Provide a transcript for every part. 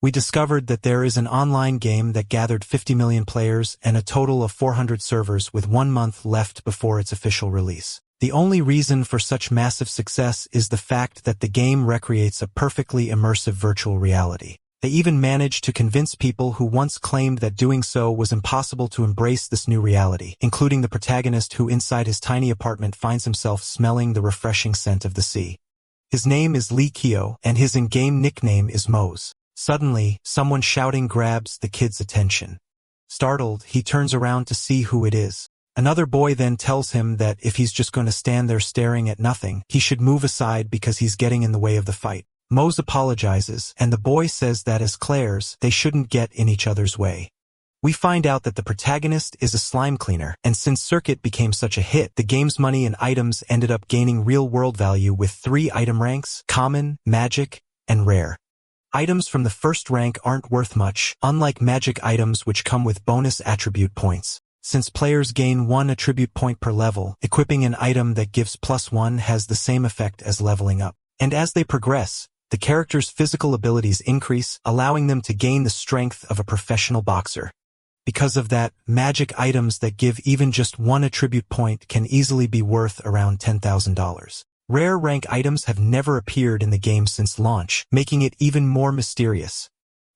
We discovered that there is an online game that gathered 50 million players and a total of 400 servers with 1 month left before its official release. The only reason for such massive success is the fact that the game recreates a perfectly immersive virtual reality. They even managed to convince people who once claimed that doing so was impossible to embrace this new reality, including the protagonist who inside his tiny apartment finds himself smelling the refreshing scent of the sea. His name is Lee Kyo, and his in-game nickname is Mose. Suddenly, someone shouting grabs the kid's attention. Startled, he turns around to see who it is. Another boy then tells him that if he's just going to stand there staring at nothing, he should move aside because he's getting in the way of the fight. Mose apologizes, and the boy says that as Claire's, they shouldn't get in each other's way. We find out that the protagonist is a slime cleaner, and since Circuit became such a hit, the game's money and items ended up gaining real-world value with 3 item ranks: common, magic, and rare. Items from the first rank aren't worth much, unlike magic items which come with bonus attribute points. Since players gain 1 attribute point per level, equipping an item that gives +1 has the same effect as leveling up. And as they progress, the character's physical abilities increase, allowing them to gain the strength of a professional boxer. Because of that, magic items that give even just 1 attribute point can easily be worth around $10,000. Rare rank items have never appeared in the game since launch, making it even more mysterious.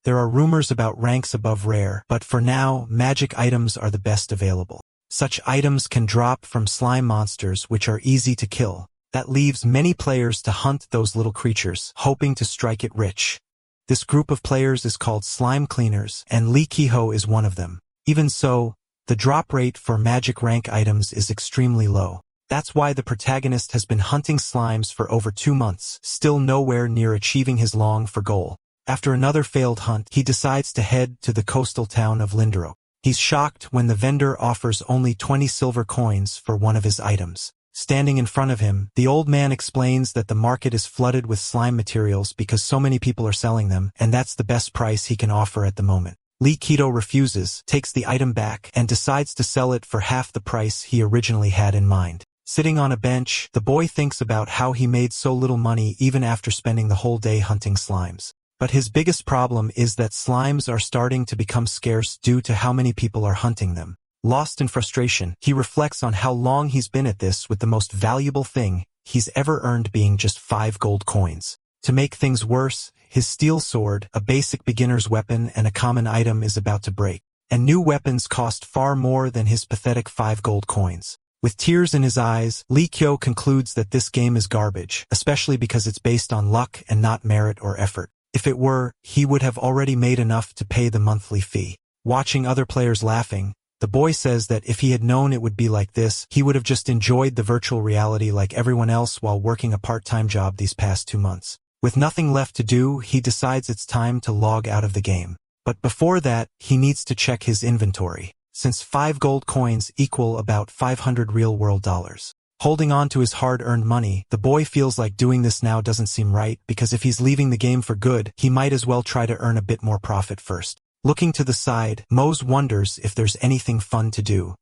There are rumors about ranks above rare, but for now, magic items are the best available. Such items can drop from slime monsters which are easy to kill. That leaves many players to hunt those little creatures, hoping to strike it rich. This group of players is called slime cleaners, and Lee Kyo is one of them. Even so, the drop rate for magic rank items is extremely low. That's why the protagonist has been hunting slimes for over 2 months, still nowhere near achieving his long-for goal. After another failed hunt, he decides to head to the coastal town of Lindero. He's shocked when the vendor offers only 20 silver coins for one of his items. Standing in front of him, the old man explains that the market is flooded with slime materials because so many people are selling them, and that's the best price he can offer at the moment. Lee Kyo refuses, takes the item back, and decides to sell it for half the price he originally had in mind. Sitting on a bench, the boy thinks about how he made so little money even after spending the whole day hunting slimes. But his biggest problem is that slimes are starting to become scarce due to how many people are hunting them. Lost in frustration, he reflects on how long he's been at this, with the most valuable thing he's ever earned being just 5 gold coins. To make things worse, his steel sword, a basic beginner's weapon and a common item, is about to break. And new weapons cost far more than his pathetic 5 gold coins. With tears in his eyes, Lee Kyo concludes that this game is garbage, especially because it's based on luck and not merit or effort. If it were, he would have already made enough to pay the monthly fee. Watching other players laughing, the boy says that if he had known it would be like this, he would have just enjoyed the virtual reality like everyone else while working a part-time job these past 2 months. With nothing left to do, he decides it's time to log out of the game. But before that, he needs to check his inventory, since 5 gold coins equal about 500 real-world dollars. Holding on to his hard-earned money, the boy feels like doing this now doesn't seem right, because if he's leaving the game for good, he might as well try to earn a bit more profit first. Looking to the side, Mose wonders if there's anything fun to do.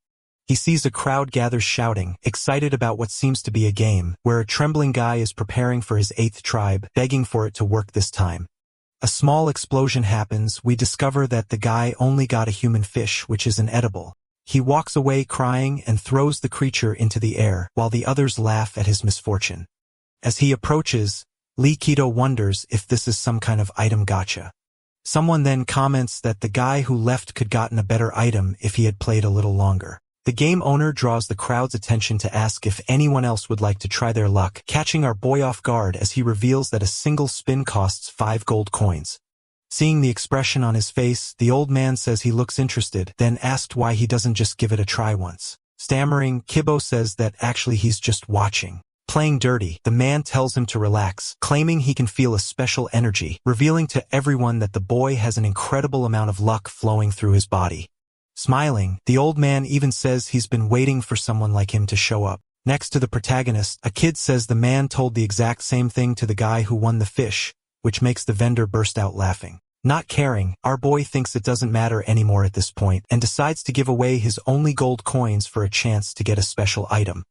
He sees a crowd gather shouting, excited about what seems to be a game, where a trembling guy is preparing for his 8th tribe, begging for it to work this time. A small explosion happens. We discover that the guy only got a human fish, which is inedible. He walks away crying and throws the creature into the air, while the others laugh at his misfortune. As he approaches, Lee Kyo wonders if this is some kind of item gacha. Someone then comments that the guy who left could gotten a better item if he had played a little longer. The game owner draws the crowd's attention to ask if anyone else would like to try their luck, catching our boy off guard as he reveals that a single spin costs 5 gold coins. Seeing the expression on his face, the old man says he looks interested, then asked why he doesn't just give it a try once. Stammering, Kibo says that actually he's just watching. Playing dirty, the man tells him to relax, claiming he can feel a special energy, revealing to everyone that the boy has an incredible amount of luck flowing through his body. Smiling, the old man even says he's been waiting for someone like him to show up. Next to the protagonist, a kid says the man told the exact same thing to the guy who won the fish, which makes the vendor burst out laughing. Not caring, our boy thinks it doesn't matter anymore at this point and decides to give away his only gold coins for a chance to get a special item.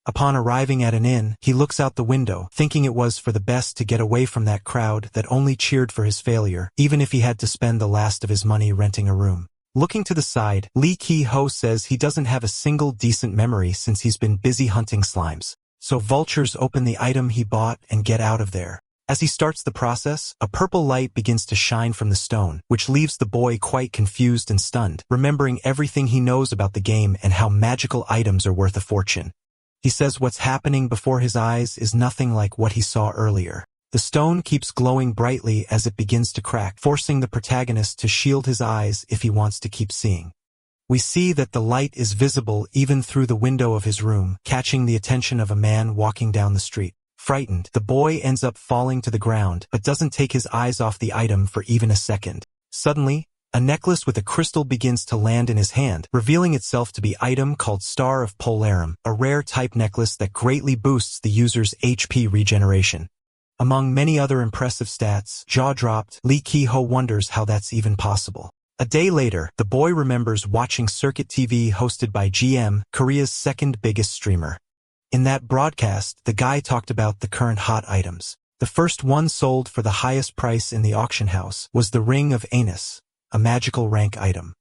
Upon arriving at an inn, he looks out the window, thinking it was for the best to get away from that crowd that only cheered for his failure, even if he had to spend the last of his money renting a room. Looking to the side, Lee Ki-ho says he doesn't have a single decent memory since he's been busy hunting slimes. So vultures open the item he bought and get out of there. As he starts the process, a purple light begins to shine from the stone, which leaves the boy quite confused and stunned, remembering everything he knows about the game and how magical items are worth a fortune. He says what's happening before his eyes is nothing like what he saw earlier. The stone keeps glowing brightly as it begins to crack, forcing the protagonist to shield his eyes if he wants to keep seeing. We see that the light is visible even through the window of his room, catching the attention of a man walking down the street. Frightened, the boy ends up falling to the ground, but doesn't take his eyes off the item for even a second. Suddenly, a necklace with a crystal begins to land in his hand, revealing itself to be item called Star of Polarum, a rare type necklace that greatly boosts the user's HP regeneration. Among many other impressive stats, jaw-dropped, Lee Ki-ho wonders how that's even possible. A day later, the boy remembers watching Circuit TV hosted by GM, Korea's second biggest streamer. In that broadcast, the guy talked about the current hot items. The first one sold for the highest price in the auction house was the Ring of Anus, a magical rank item.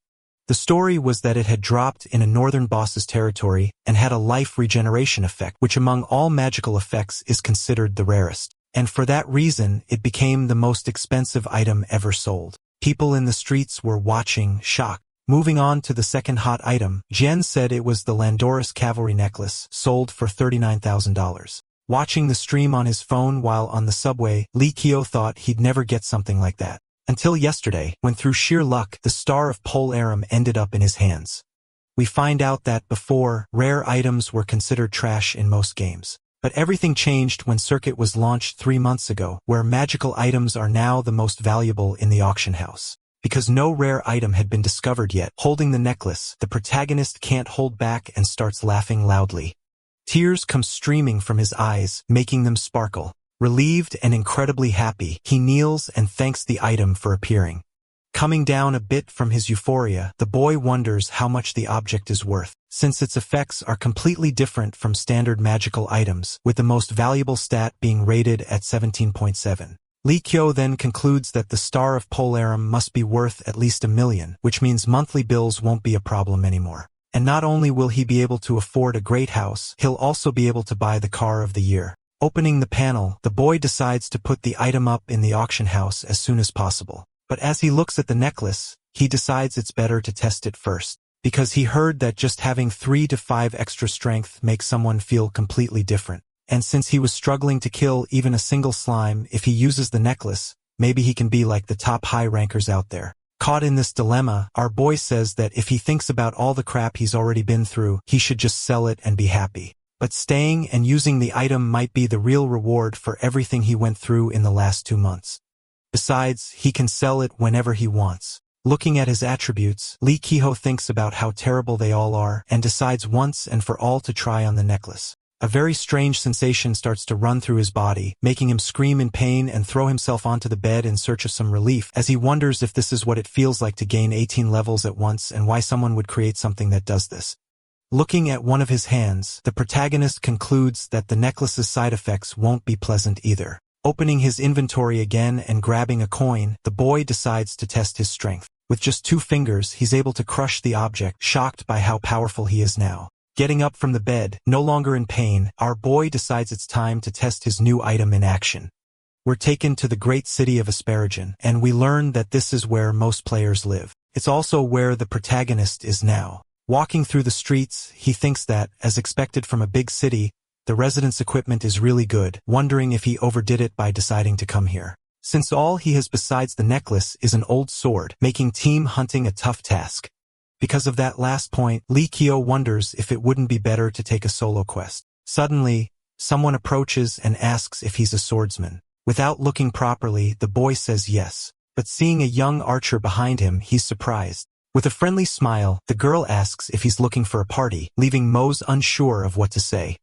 The story was that it had dropped in a northern boss's territory and had a life regeneration effect, which among all magical effects is considered the rarest. And for that reason, it became the most expensive item ever sold. People in the streets were watching, shocked. Moving on to the second hot item, Jen said it was the Landoris Cavalry necklace, sold for $39,000. Watching the stream on his phone while on the subway, Lee Ki-ho thought he'd never get something like that. Until yesterday, when through sheer luck, the Star of Polarum ended up in his hands. We find out that before, rare items were considered trash in most games. But everything changed when Circuit was launched 3 months ago, where magical items are now the most valuable in the auction house. Because no rare item had been discovered yet, holding the necklace, the protagonist can't hold back and starts laughing loudly. Tears come streaming from his eyes, making them sparkle. Relieved and incredibly happy, he kneels and thanks the item for appearing. Coming down a bit from his euphoria, the boy wonders how much the object is worth, since its effects are completely different from standard magical items, with the most valuable stat being rated at 17.7. Lee Ki-ho then concludes that the Star of Polarum must be worth at least $1 million, which means monthly bills won't be a problem anymore. And not only will he be able to afford a great house, he'll also be able to buy the car of the year. Opening the panel, the boy decides to put the item up in the auction house as soon as possible. But as he looks at the necklace, he decides it's better to test it first, because he heard that just having 3 to 5 extra strength makes someone feel completely different. And since he was struggling to kill even a single slime, if he uses the necklace, maybe he can be like the top high rankers out there. Caught in this dilemma, our boy says that if he thinks about all the crap he's already been through, he should just sell it and be happy. But staying and using the item might be the real reward for everything he went through in the last 2 months. Besides, he can sell it whenever he wants. Looking at his attributes, Lee Ki-ho thinks about how terrible they all are and decides once and for all to try on the necklace. A very strange sensation starts to run through his body, making him scream in pain and throw himself onto the bed in search of some relief, as he wonders if this is what it feels like to gain 18 levels at once and why someone would create something that does this. Looking at one of his hands, the protagonist concludes that the necklace's side effects won't be pleasant either. Opening his inventory again and grabbing a coin, the boy decides to test his strength. With just 2 fingers, he's able to crush the object, shocked by how powerful he is now. Getting up from the bed, no longer in pain, our boy decides it's time to test his new item in action. We're taken to the great city of Asparagon, and we learn that this is where most players live. It's also where the protagonist is now. Walking through the streets, he thinks that, as expected from a big city, the residents' equipment is really good, wondering if he overdid it by deciding to come here. Since all he has besides the necklace is an old sword, making team hunting a tough task. Because of that last point, Lee Ki-ho wonders if it wouldn't be better to take a solo quest. Suddenly, someone approaches and asks if he's a swordsman. Without looking properly, the boy says yes. But seeing a young archer behind him, he's surprised. With a friendly smile, the girl asks if he's looking for a party, leaving Mose unsure of what to say.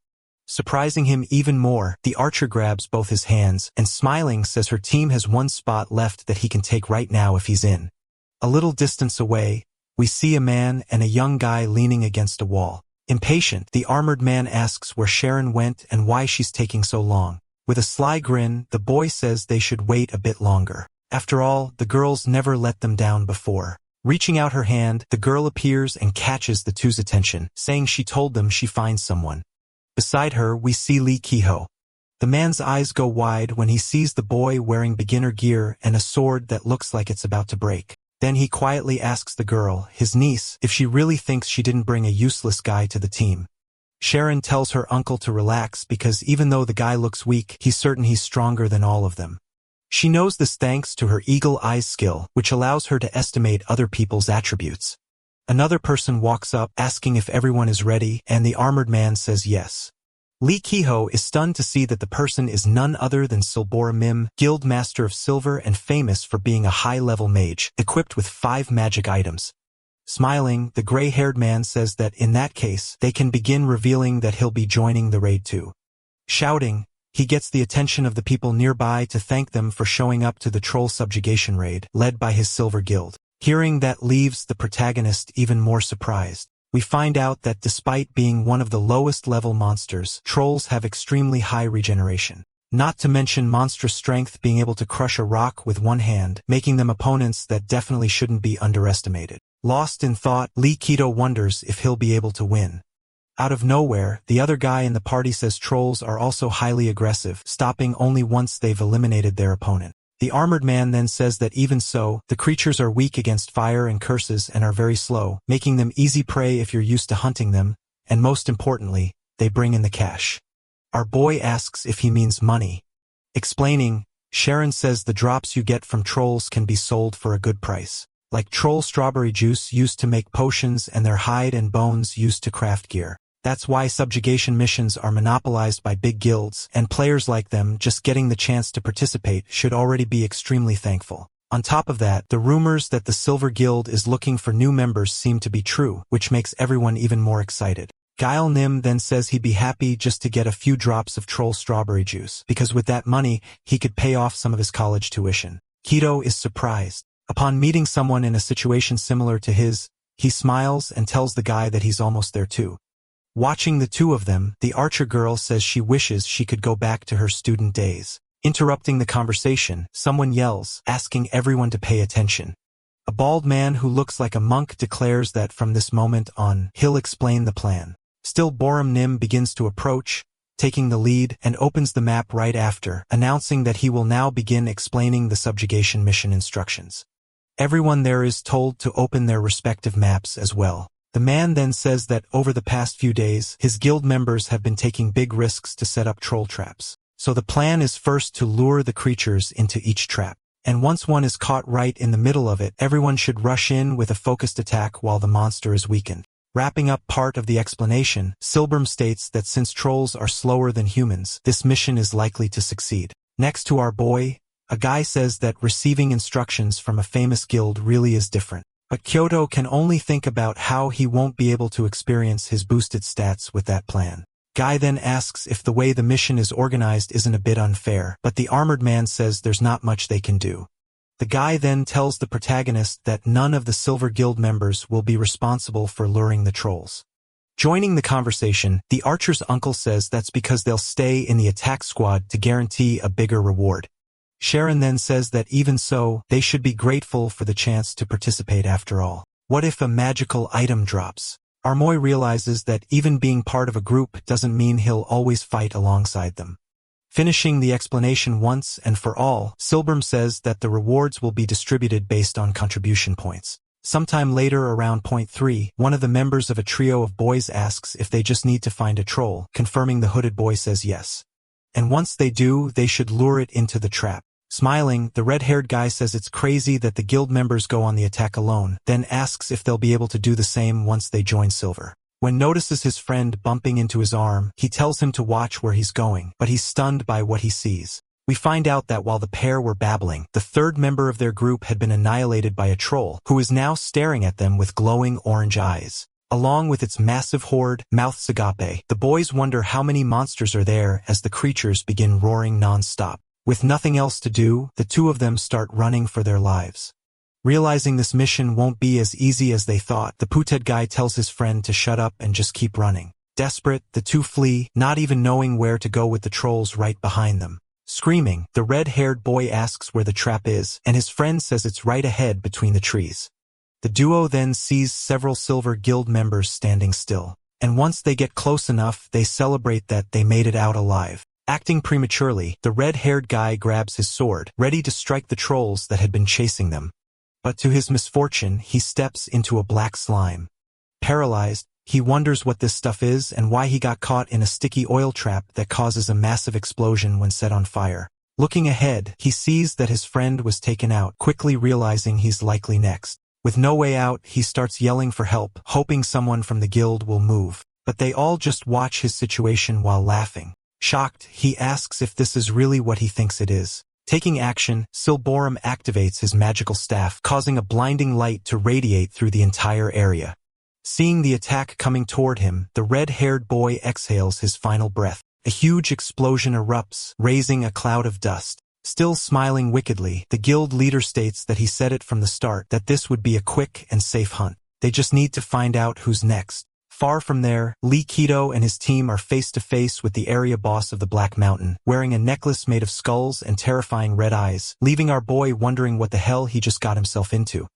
Surprising him even more, the archer grabs both his hands and smiling says her team has 1 spot left that he can take right now if he's in. A little distance away, we see a man and a young guy leaning against a wall. Impatient, the armored man asks where Sharon went and why she's taking so long. With a sly grin, the boy says they should wait a bit longer. After all, the girls never let them down before. Reaching out her hand, the girl appears and catches the two's attention, saying she told them she finds someone. Beside her, we see Lee Ki-ho. The man's eyes go wide when he sees the boy wearing beginner gear and a sword that looks like it's about to break. Then he quietly asks the girl, his niece, if she really thinks she didn't bring a useless guy to the team. Sharon tells her uncle to relax because even though the guy looks weak, he's certain he's stronger than all of them. She knows this thanks to her eagle eye skill, which allows her to estimate other people's attributes. Another person walks up, asking if everyone is ready, and the armored man says yes. Lee Ki-ho is stunned to see that the person is none other than Silbora Mim, Guild Master of Silver and famous for being a high-level mage, equipped with 5 magic items. Smiling, the gray-haired man says that in that case, they can begin revealing that he'll be joining the raid too. Shouting, he gets the attention of the people nearby to thank them for showing up to the troll subjugation raid, led by his Silver Guild. Hearing that leaves the protagonist even more surprised. We find out that despite being one of the lowest level monsters, trolls have extremely high regeneration. Not to mention monstrous strength, being able to crush a rock with one hand, making them opponents that definitely shouldn't be underestimated. Lost in thought, Lee Ki-ho wonders if he'll be able to win. Out of nowhere, the other guy in the party says trolls are also highly aggressive, stopping only once they've eliminated their opponent. The armored man then says that even so, the creatures are weak against fire and curses and are very slow, making them easy prey if you're used to hunting them, and most importantly, they bring in the cash. Our boy asks if he means money. Explaining, Sharon says the drops you get from trolls can be sold for a good price. Like troll strawberry juice used to make potions and their hide and bones used to craft gear. That's why subjugation missions are monopolized by big guilds, and players like them just getting the chance to participate should already be extremely thankful. On top of that, the rumors that the Silver Guild is looking for new members seem to be true, which makes everyone even more excited. Gail Nim then says he'd be happy just to get a few drops of troll strawberry juice, because with that money, he could pay off some of his college tuition. Kido is surprised. Upon meeting someone in a situation similar to his, he smiles and tells the guy that he's almost there too. Watching the two of them, the archer girl says she wishes she could go back to her student days. Interrupting the conversation, someone yells, asking everyone to pay attention. A bald man who looks like a monk declares that from this moment on, he'll explain the plan. Still Borum Nim begins to approach, taking the lead, and opens the map right after, announcing that he will now begin explaining the subjugation mission instructions. Everyone there is told to open their respective maps as well. The man then says that over the past few days, his guild members have been taking big risks to set up troll traps. So the plan is first to lure the creatures into each trap. And once one is caught right in the middle of it, everyone should rush in with a focused attack while the monster is weakened. Wrapping up part of the explanation, Silberm states that since trolls are slower than humans, this mission is likely to succeed. Next to our boy, a guy says that receiving instructions from a famous guild really is different. But Kyoto can only think about how he won't be able to experience his boosted stats with that plan. Guy then asks if the way the mission is organized isn't a bit unfair, but the armored man says there's not much they can do. The guy then tells the protagonist that none of the Silver Guild members will be responsible for luring the trolls. Joining the conversation, the archer's uncle says that's because they'll stay in the attack squad to guarantee a bigger reward. Sharon then says that even so, they should be grateful for the chance to participate after all. What if a magical item drops? Armoy realizes that even being part of a group doesn't mean he'll always fight alongside them. Finishing the explanation once and for all, Silberm says that the rewards will be distributed based on contribution points. Sometime later around point 3, one of the members of a trio of boys asks if they just need to find a troll, confirming the hooded boy says yes. And once they do, they should lure it into the trap. Smiling, the red-haired guy says it's crazy that the guild members go on the attack alone, then asks if they'll be able to do the same once they join Silver. When notices his friend bumping into his arm, he tells him to watch where he's going, but he's stunned by what he sees. We find out that while the pair were babbling, the third member of their group had been annihilated by a troll, who is now staring at them with glowing orange eyes. Along with its massive horde, Mouth Sagape, the boys wonder how many monsters are there as the creatures begin roaring non-stop. With nothing else to do, the two of them start running for their lives. Realizing this mission won't be as easy as they thought, the Puted guy tells his friend to shut up and just keep running. Desperate, the two flee, not even knowing where to go with the trolls right behind them. Screaming, the red-haired boy asks where the trap is, and his friend says it's right ahead between the trees. The duo then sees several Silver Guild members standing still, and once they get close enough, they celebrate that they made it out alive. Acting prematurely, the red-haired guy grabs his sword, ready to strike the trolls that had been chasing them. But to his misfortune, he steps into a black slime. Paralyzed, he wonders what this stuff is and why he got caught in a sticky oil trap that causes a massive explosion when set on fire. Looking ahead, he sees that his friend was taken out, quickly realizing he's likely next. With no way out, he starts yelling for help, hoping someone from the guild will move. But they all just watch his situation while laughing. Shocked, he asks if this is really what he thinks it is. Taking action, Silborum activates his magical staff, causing a blinding light to radiate through the entire area. Seeing the attack coming toward him, the red-haired boy exhales his final breath. A huge explosion erupts, raising a cloud of dust. Still smiling wickedly, the guild leader states that he said it from the start that this would be a quick and safe hunt. They just need to find out who's next. Far from there, Lee Keto and his team are face to face with the area boss of the Black Mountain, wearing a necklace made of skulls and terrifying red eyes, leaving our boy wondering what the hell he just got himself into.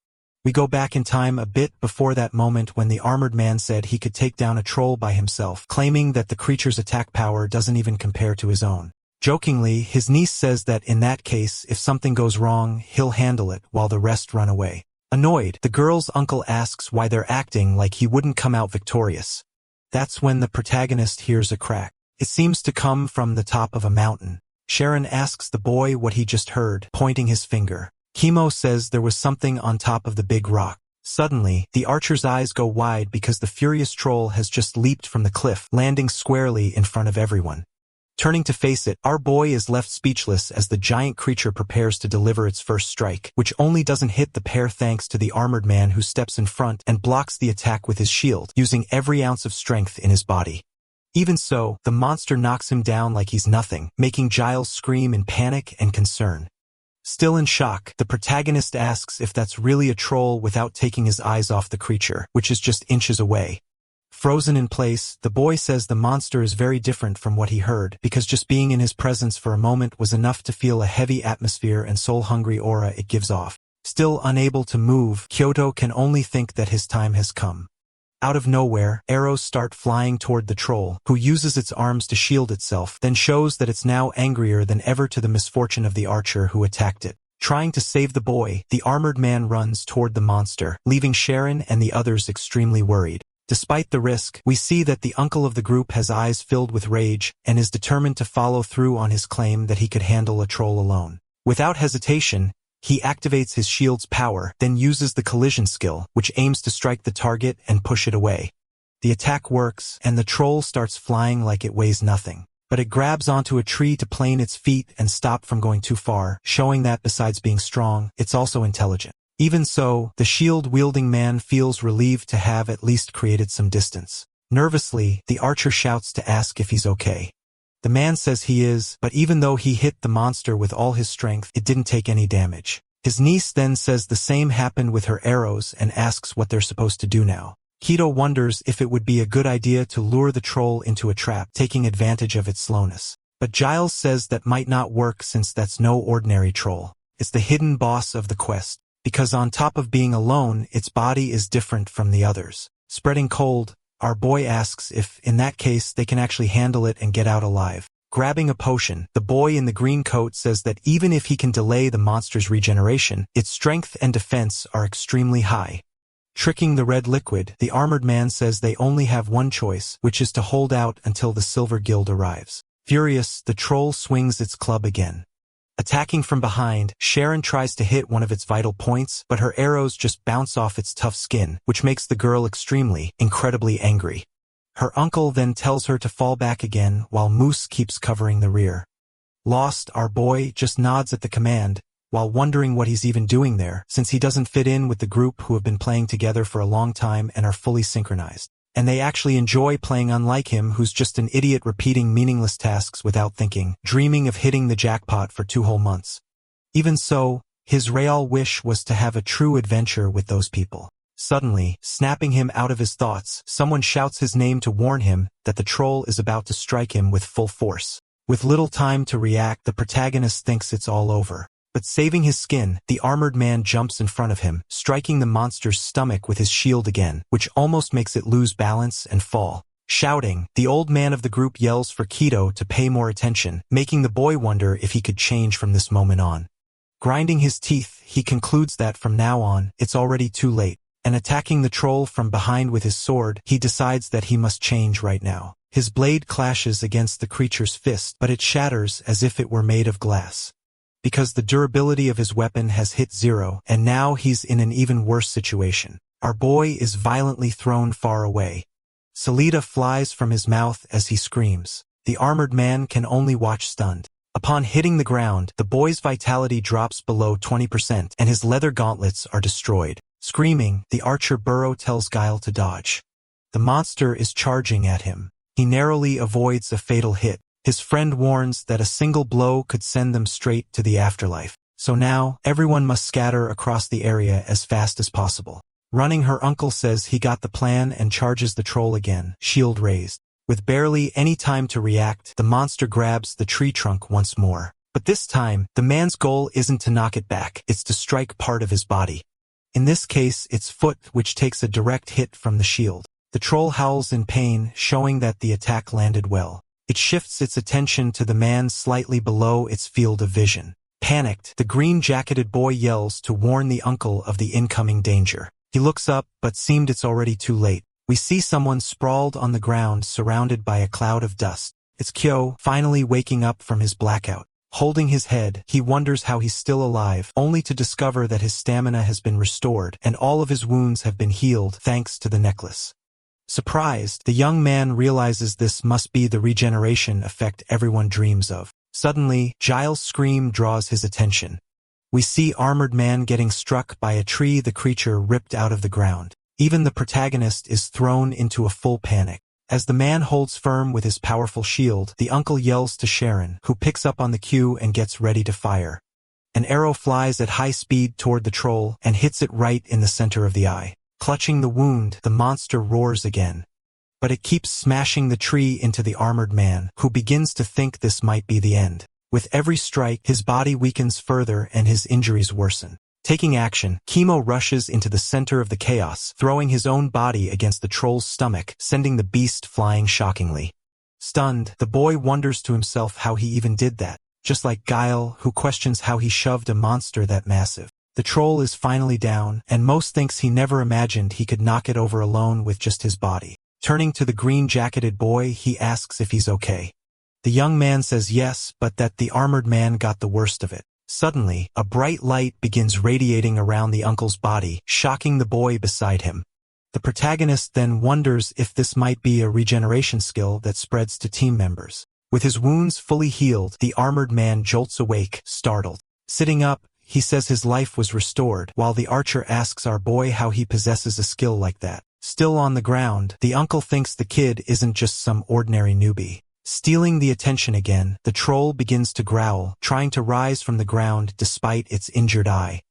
We go back in time a bit before that moment when the armored man said he could take down a troll by himself, claiming that the creature's attack power doesn't even compare to his own. Jokingly, his niece says that in that case, if something goes wrong, he'll handle it while the rest run away. Annoyed, the girl's uncle asks why they're acting like he wouldn't come out victorious. That's when the protagonist hears a crack. It seems to come from the top of a mountain. Sharon asks the boy what he just heard, pointing his finger. Chemo says there was something on top of the big rock. Suddenly, the archer's eyes go wide because the furious troll has just leaped from the cliff, landing squarely in front of everyone. Turning to face it, our boy is left speechless as the giant creature prepares to deliver its first strike, which only doesn't hit the pair thanks to the armored man who steps in front and blocks the attack with his shield, using every ounce of strength in his body. Even so, the monster knocks him down like he's nothing, making Giles scream in panic and concern. Still in shock, the protagonist asks if that's really a troll without taking his eyes off the creature, which is just inches away. Frozen in place, the boy says the monster is very different from what he heard, because just being in his presence for a moment was enough to feel a heavy atmosphere and soul-hungry aura it gives off. Still unable to move, Kyoto can only think that his time has come. Out of nowhere, arrows start flying toward the troll, who uses its arms to shield itself, then shows that it's now angrier than ever to the misfortune of the archer who attacked it. Trying to save the boy, the armored man runs toward the monster, leaving Sharon and the others extremely worried. Despite the risk, we see that the uncle of the group has eyes filled with rage and is determined to follow through on his claim that he could handle a troll alone. Without hesitation, he activates his shield's power, then uses the collision skill, which aims to strike the target and push it away. The attack works, and the troll starts flying like it weighs nothing. But it grabs onto a tree to plane its feet and stop from going too far, showing that besides being strong, it's also intelligent. Even so, the shield-wielding man feels relieved to have at least created some distance. Nervously, the archer shouts to ask if he's okay. The man says he is, but even though he hit the monster with all his strength, it didn't take any damage. His niece then says the same happened with her arrows and asks what they're supposed to do now. Keto wonders if it would be a good idea to lure the troll into a trap, taking advantage of its slowness. But Giles says that might not work since that's no ordinary troll. It's the hidden boss of the quest, because on top of being alone, its body is different from the others. Spreading cold, our boy asks if, in that case, they can actually handle it and get out alive. Grabbing a potion, the boy in the green coat says that even if he can delay the monster's regeneration, its strength and defense are extremely high. Tricking the red liquid, the armored man says they only have one choice, which is to hold out until the Silver Guild arrives. Furious, the troll swings its club again. Attacking from behind, Sharon tries to hit one of its vital points, but her arrows just bounce off its tough skin, which makes the girl incredibly angry. Her uncle then tells her to fall back again while Moose keeps covering the rear. Lost, our boy just nods at the command, while wondering what he's even doing there, since he doesn't fit in with the group who have been playing together for a long time and are fully synchronized. And they actually enjoy playing unlike him, who's just an idiot repeating meaningless tasks without thinking, dreaming of hitting the jackpot for 2 whole months. Even so, His real wish was to have a true adventure with those people. Suddenly, snapping him out of his thoughts, someone shouts his name to warn him that the troll is about to strike him with full force. With little time to react, the protagonist thinks it's all over. But saving his skin, the armored man jumps in front of him, striking the monster's stomach with his shield again, which almost makes it lose balance and fall. Shouting, the old man of the group yells for Kido to pay more attention, making the boy wonder if he could change from this moment on. Grinding his teeth, he concludes that from now on, it's already too late. And attacking the troll from behind with his sword, he decides that he must change right now. His blade clashes against the creature's fist, but it shatters as if it were made of glass. Because the durability of his weapon has hit zero, and now he's in an even worse situation. Our boy is violently thrown far away. Salida flies from his mouth as he screams. The armored man can only watch stunned. Upon hitting the ground, the boy's vitality drops below 20% and his leather gauntlets are destroyed. Screaming, the archer Burrow tells Guile to dodge. The monster is charging at him. He narrowly avoids a fatal hit. His friend warns that a single blow could send them straight to the afterlife. So now, everyone must scatter across the area as fast as possible. Running, her uncle says he got the plan and charges the troll again, shield raised. With barely any time to react, the monster grabs the tree trunk once more. But this time, the man's goal isn't to knock it back, it's to strike part of his body. In this case, it's foot, which takes a direct hit from the shield. The troll howls in pain, showing that the attack landed well. It shifts its attention to the man slightly below its field of vision. Panicked, the green-jacketed boy yells to warn the uncle of the incoming danger. He looks up, but seemed it's already too late. We see someone sprawled on the ground, surrounded by a cloud of dust. It's Kyo, finally waking up from his blackout. Holding his head, he wonders how he's still alive, only to discover that his stamina has been restored and all of his wounds have been healed thanks to the necklace. Surprised, the young man realizes this must be the regeneration effect everyone dreams of. Suddenly, Giles' scream draws his attention. We see armored man getting struck by a tree, the creature ripped out of the ground. Even the protagonist is thrown into a full panic. As the man holds firm with his powerful shield, the uncle yells to Sharon, who picks up on the cue and gets ready to fire. An arrow flies at high speed toward the troll and hits it right in the center of the eye. Clutching the wound, the monster roars again. But it keeps smashing the tree into the armored man, who begins to think this might be the end. With every strike, his body weakens further and his injuries worsen. Taking action, Kimo rushes into the center of the chaos, throwing his own body against the troll's stomach, sending the beast flying shockingly. Stunned, the boy wonders to himself how he even did that, just like Guile, who questions how he shoved a monster that massive. The troll is finally down, and Most thinks he never imagined he could knock it over alone with just his body. Turning to the green-jacketed boy, he asks if he's okay. The young man says yes, but that the armored man got the worst of it. Suddenly, a bright light begins radiating around the uncle's body, shocking the boy beside him. The protagonist then wonders if this might be a regeneration skill that spreads to team members. With his wounds fully healed, the armored man jolts awake, startled. Sitting up, he says his life was restored, while the archer asks our boy how he possesses a skill like that. Still on the ground, the uncle thinks the kid isn't just some ordinary newbie. Stealing the attention again, the troll begins to growl, trying to rise from the ground despite its injured eye.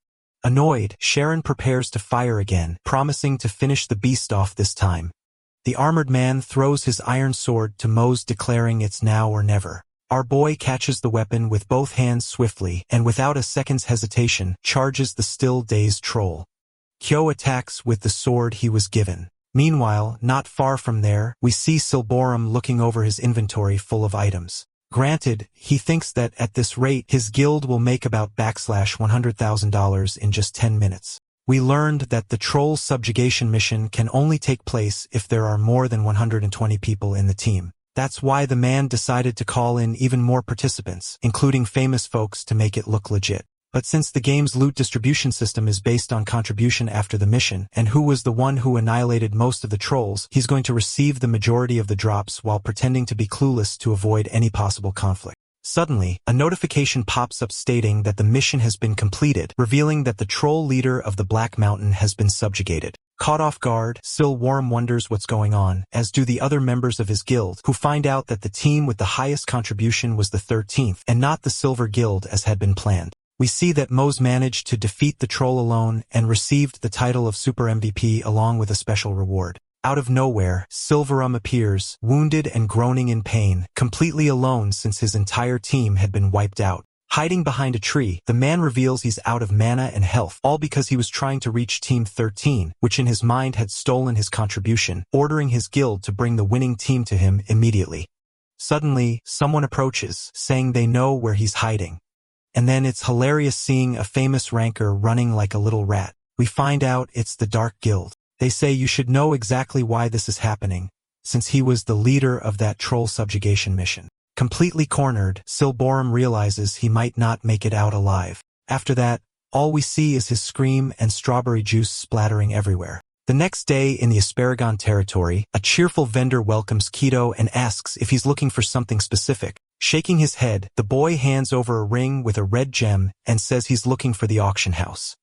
Annoyed, Sharon prepares to fire again, promising to finish the beast off this time. The armored man throws his iron sword to Mose, declaring it's now or never. Our boy catches the weapon with both hands swiftly, and without a second's hesitation, charges the still dazed troll. Kyo attacks with the sword he was given. Meanwhile, not far from there, we see Silborum looking over his inventory full of items. Granted, he thinks that at this rate, his guild will make about $100,000 in just 10 minutes. We learned that the troll subjugation mission can only take place if there are more than 120 people in the team. That's why the man decided to call in even more participants, including famous folks, to make it look legit. But since the game's loot distribution system is based on contribution after the mission, and who was the one who annihilated most of the trolls, he's going to receive the majority of the drops while pretending to be clueless to avoid any possible conflict. Suddenly, a notification pops up stating that the mission has been completed, revealing that the troll leader of the Black Mountain has been subjugated. Caught off guard, Silborum wonders what's going on, as do the other members of his guild, who find out that the team with the highest contribution was the 13th, and not the Silver Guild as had been planned. We see that Mo's managed to defeat the troll alone and received the title of Super MVP along with a special reward. Out of nowhere, Silverum appears, wounded and groaning in pain, completely alone since his entire team had been wiped out. Hiding behind a tree, the man reveals he's out of mana and health, all because he was trying to reach Team 13, which in his mind had stolen his contribution, ordering his guild to bring the winning team to him immediately. Suddenly, someone approaches, saying they know where he's hiding. And then it's hilarious seeing a famous ranker running like a little rat. We find out it's the Dark Guild. They say you should know exactly why this is happening, since he was the leader of that troll subjugation mission. Completely cornered, Silborum realizes he might not make it out alive. After that, all we see is his scream and strawberry juice splattering everywhere. The next day in the Asparagon territory, a cheerful vendor welcomes Keto and asks if he's looking for something specific. Shaking his head, the boy hands over a ring with a red gem and says he's looking for the auction house.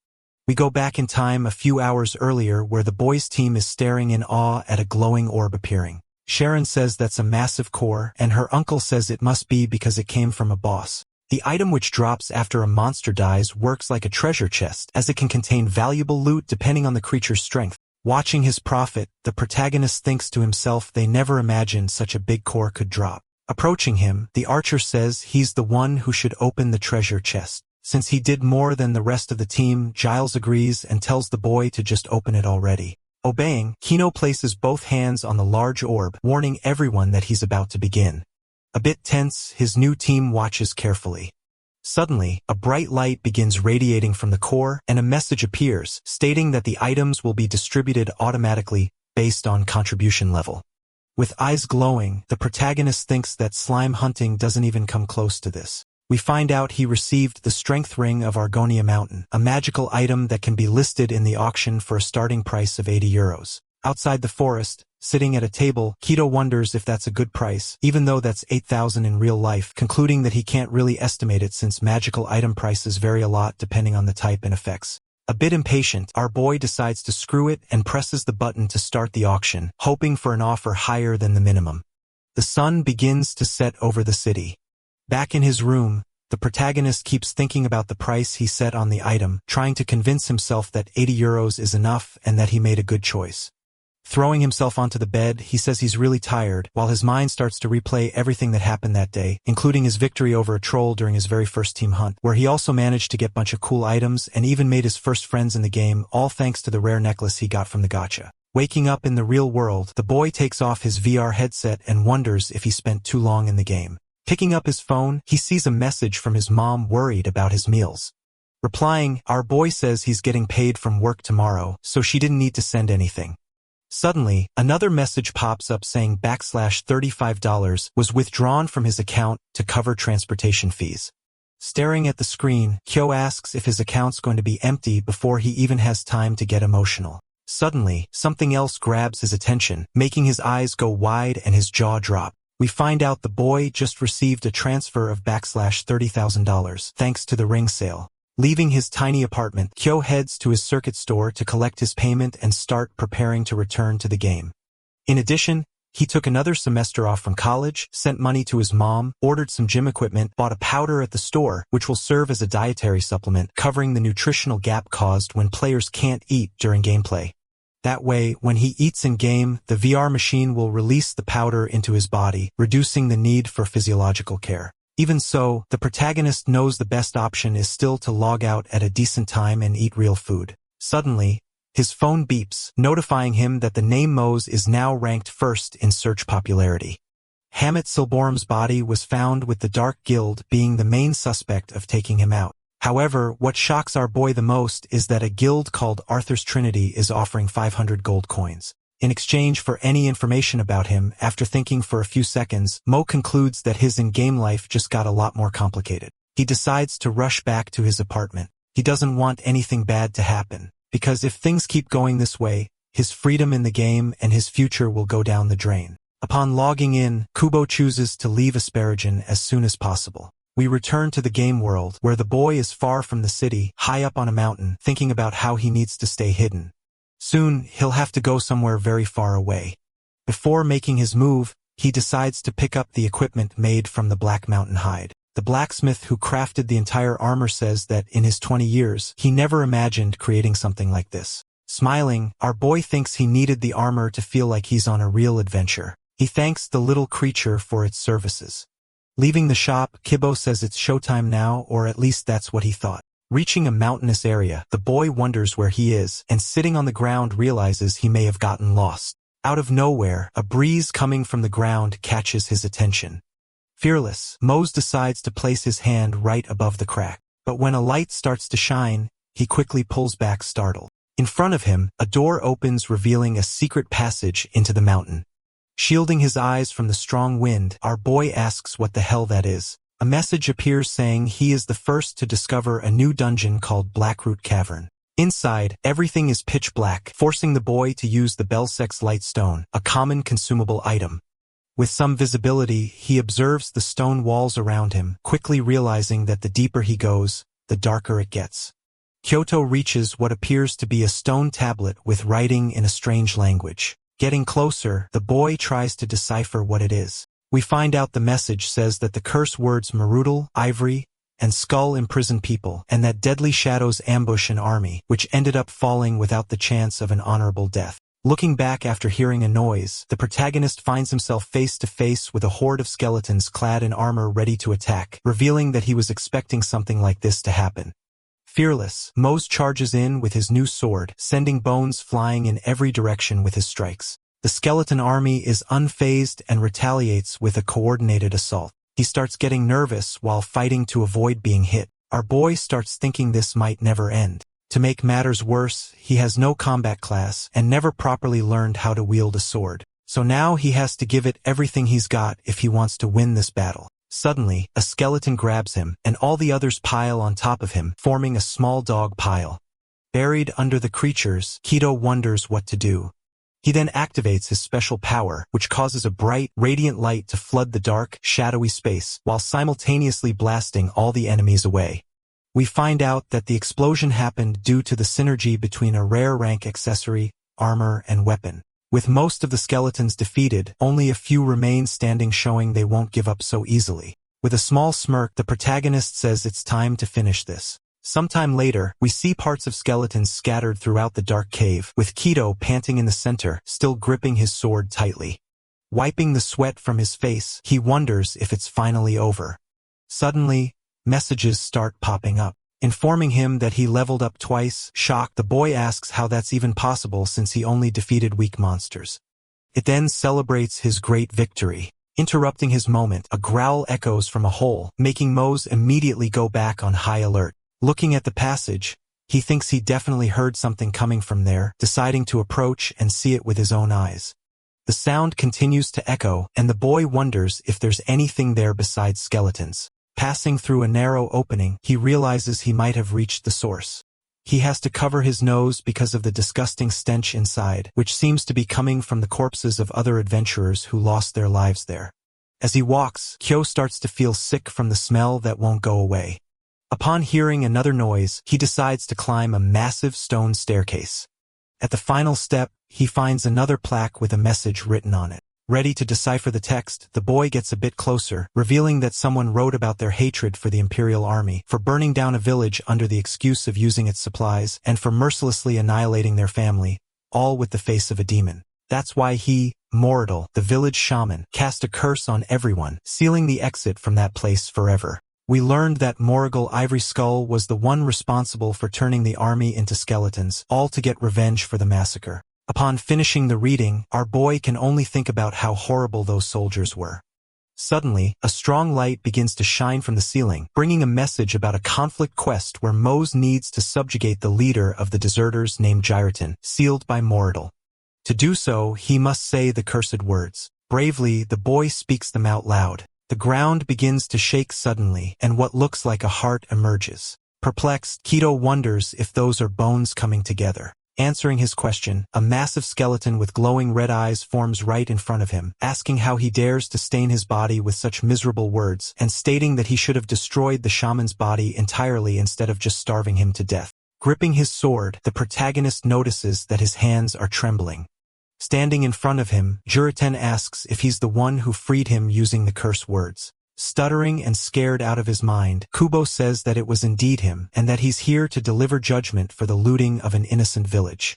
We go back in time a few hours earlier where the boys' team is staring in awe at a glowing orb appearing. Sharon says that's a massive core, and her uncle says it must be because it came from a boss. The item which drops after a monster dies works like a treasure chest, as it can contain valuable loot depending on the creature's strength. Watching his profit, the protagonist thinks to himself they never imagined such a big core could drop. Approaching him, the archer says he's the one who should open the treasure chest. Since he did more than the rest of the team, Giles agrees and tells the boy to just open it already. Obeying, Kino places both hands on the large orb, warning everyone that he's about to begin. A bit tense, his new team watches carefully. Suddenly, a bright light begins radiating from the core, and a message appears, stating that the items will be distributed automatically, based on contribution level. With eyes glowing, the protagonist thinks that slime hunting doesn't even come close to this. We find out he received the Strength Ring of Argonia Mountain, a magical item that can be listed in the auction for a starting price of €80. Outside the forest, sitting at a table, Keto wonders if that's a good price, even though that's 8,000 in real life, concluding that he can't really estimate it since magical item prices vary a lot depending on the type and effects. A bit impatient, our boy decides to screw it and presses the button to start the auction, hoping for an offer higher than the minimum. The sun begins to set over the city. Back in his room, the protagonist keeps thinking about the price he set on the item, trying to convince himself that €80 is enough and that he made a good choice. Throwing himself onto the bed, he says he's really tired, while his mind starts to replay everything that happened that day, including his victory over a troll during his very first team hunt, where he also managed to get a bunch of cool items and even made his first friends in the game, all thanks to the rare necklace he got from the gacha. Waking up in the real world, the boy takes off his VR headset and wonders if he spent too long in the game. Picking up his phone, he sees a message from his mom worried about his meals. Replying, our boy says he's getting paid from work tomorrow, so she didn't need to send anything. Suddenly, another message pops up saying $35 was withdrawn from his account to cover transportation fees. Staring at the screen, Kyo asks if his account's going to be empty before he even has time to get emotional. Suddenly, something else grabs his attention, making his eyes go wide and his jaw drop. We find out the boy just received a transfer of $30,000 thanks to the ring sale. Leaving his tiny apartment, Kyo heads to his circuit store to collect his payment and start preparing to return to the game. In addition, he took another semester off from college, sent money to his mom, ordered some gym equipment, bought a powder at the store, which will serve as a dietary supplement, covering the nutritional gap caused when players can't eat during gameplay. That way, when he eats in-game, the VR machine will release the powder into his body, reducing the need for physiological care. Even so, the protagonist knows the best option is still to log out at a decent time and eat real food. Suddenly, his phone beeps, notifying him that the name Mose is now ranked first in search popularity. Hammett Silborum's body was found with the Dark Guild being the main suspect of taking him out. However, what shocks our boy the most is that a guild called Arthur's Trinity is offering 500 gold coins. In exchange for any information about him, after thinking for a few seconds, Mo concludes that his in-game life just got a lot more complicated. He decides to rush back to his apartment. He doesn't want anything bad to happen, because if things keep going this way, his freedom in the game and his future will go down the drain. Upon logging in, Kubo chooses to leave Asparagon as soon as possible. We return to the game world, where the boy is far from the city, high up on a mountain, thinking about how he needs to stay hidden. Soon, he'll have to go somewhere very far away. Before making his move, he decides to pick up the equipment made from the Black Mountain hide. The blacksmith who crafted the entire armor says that in his 20 years, he never imagined creating something like this. Smiling, our boy thinks he needed the armor to feel like he's on a real adventure. He thanks the little creature for its services. Leaving the shop, Kibbo says it's showtime now, or at least that's what he thought. Reaching a mountainous area, the boy wonders where he is, and sitting on the ground realizes he may have gotten lost. Out of nowhere, a breeze coming from the ground catches his attention. Fearless, Mose decides to place his hand right above the crack. But when a light starts to shine, he quickly pulls back startled. In front of him, a door opens revealing a secret passage into the mountain. Shielding his eyes from the strong wind, our boy asks what the hell that is. A message appears saying he is the first to discover a new dungeon called Blackroot Cavern. Inside, everything is pitch black, forcing the boy to use the Belsex Lightstone, a common consumable item. With some visibility, he observes the stone walls around him, quickly realizing that the deeper he goes, the darker it gets. Kyoto reaches what appears to be a stone tablet with writing in a strange language. Getting closer, the boy tries to decipher what it is. We find out the message says that the curse words Marudal, Ivory, and Skull imprison people, and that deadly shadows ambush an army, which ended up falling without the chance of an honorable death. Looking back after hearing a noise, the protagonist finds himself face to face with a horde of skeletons clad in armor ready to attack, revealing that he was expecting something like this to happen. Fearless, Mose charges in with his new sword, sending bones flying in every direction with his strikes. The skeleton army is unfazed and retaliates with a coordinated assault. He starts getting nervous while fighting to avoid being hit. Our boy starts thinking this might never end. To make matters worse, he has no combat class and never properly learned how to wield a sword. So now he has to give it everything he's got if he wants to win this battle. Suddenly, a skeleton grabs him, and all the others pile on top of him, forming a small dog pile. Buried under the creatures, Kido wonders what to do. He then activates his special power, which causes a bright, radiant light to flood the dark, shadowy space, while simultaneously blasting all the enemies away. We find out that the explosion happened due to the synergy between a rare rank accessory, armor, and weapon. With most of the skeletons defeated, only a few remain standing, showing they won't give up so easily. With a small smirk, the protagonist says it's time to finish this. Sometime later, we see parts of skeletons scattered throughout the dark cave, with Kido panting in the center, still gripping his sword tightly. Wiping the sweat from his face, he wonders if it's finally over. Suddenly, messages start popping up, informing him that he leveled up twice. Shocked, the boy asks how that's even possible since he only defeated weak monsters. It then celebrates his great victory. Interrupting his moment, a growl echoes from a hole, making Mose immediately go back on high alert. Looking at the passage, he thinks he definitely heard something coming from there, deciding to approach and see it with his own eyes. The sound continues to echo, and the boy wonders if there's anything there besides skeletons. Passing through a narrow opening, he realizes he might have reached the source. He has to cover his nose because of the disgusting stench inside, which seems to be coming from the corpses of other adventurers who lost their lives there. As he walks, Kyo starts to feel sick from the smell that won't go away. Upon hearing another noise, he decides to climb a massive stone staircase. At the final step, he finds another plaque with a message written on it. Ready to decipher the text, the boy gets a bit closer, revealing that someone wrote about their hatred for the Imperial Army, for burning down a village under the excuse of using its supplies, and for mercilessly annihilating their family, all with the face of a demon. That's why he, Moradal, the village shaman, cast a curse on everyone, sealing the exit from that place forever. We learned that Moradal Ivory Skull was the one responsible for turning the army into skeletons, all to get revenge for the massacre. Upon finishing the reading, our boy can only think about how horrible those soldiers were. Suddenly, a strong light begins to shine from the ceiling, bringing a message about a conflict quest where Mose needs to subjugate the leader of the deserters named Gyraton, sealed by Moradal. To do so, he must say the cursed words. Bravely, the boy speaks them out loud. The ground begins to shake suddenly, and what looks like a heart emerges. Perplexed, Kido wonders if those are bones coming together. Answering his question, a massive skeleton with glowing red eyes forms right in front of him, asking how he dares to stain his body with such miserable words, and stating that he should have destroyed the shaman's body entirely instead of just starving him to death. Gripping his sword, the protagonist notices that his hands are trembling. Standing in front of him, Gyraton asks if he's the one who freed him using the curse words. Stuttering and scared out of his mind, Kubo says that it was indeed him, and that he's here to deliver judgment for the looting of an innocent village.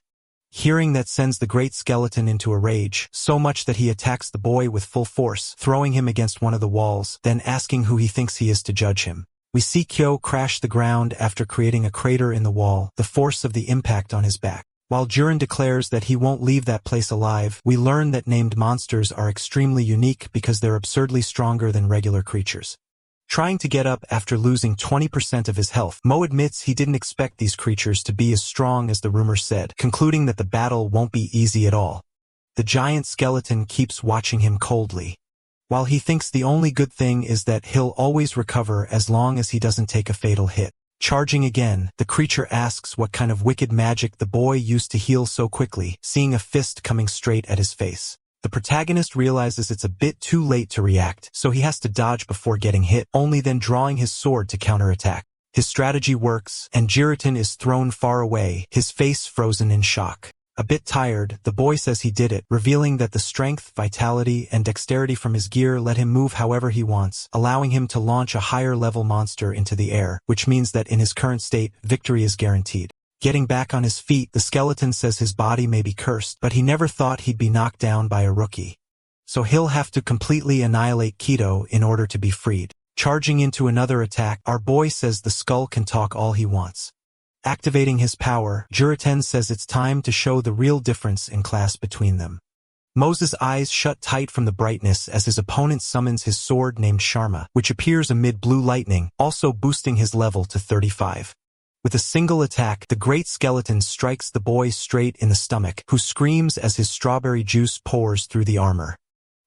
Hearing that sends the great skeleton into a rage, so much that he attacks the boy with full force, throwing him against one of the walls, then asking who he thinks he is to judge him. We see Kyo crash the ground after creating a crater in the wall, the force of the impact on his back. While Jiren declares that he won't leave that place alive, we learn that named monsters are extremely unique because they're absurdly stronger than regular creatures. Trying to get up after losing 20% of his health, Mo admits he didn't expect these creatures to be as strong as the rumors said, concluding that the battle won't be easy at all. The giant skeleton keeps watching him coldly. While he thinks the only good thing is that he'll always recover as long as he doesn't take a fatal hit. Charging again, the creature asks what kind of wicked magic the boy used to heal so quickly, seeing a fist coming straight at his face. The protagonist realizes it's a bit too late to react, so he has to dodge before getting hit, only then drawing his sword to counterattack. His strategy works, and Jiritan is thrown far away, his face frozen in shock. A bit tired, the boy says he did it, revealing that the strength, vitality, and dexterity from his gear let him move however he wants, allowing him to launch a higher-level monster into the air, which means that in his current state, victory is guaranteed. Getting back on his feet, the skeleton says his body may be cursed, but he never thought he'd be knocked down by a rookie. So he'll have to completely annihilate Kido in order to be freed. Charging into another attack, our boy says the skull can talk all he wants. Activating his power, Jiritan says it's time to show the real difference in class between them. Moses' eyes shut tight from the brightness as his opponent summons his sword named Sharma, which appears amid blue lightning, also boosting his level to 35. With a single attack, the great skeleton strikes the boy straight in the stomach, who screams as his strawberry juice pours through the armor.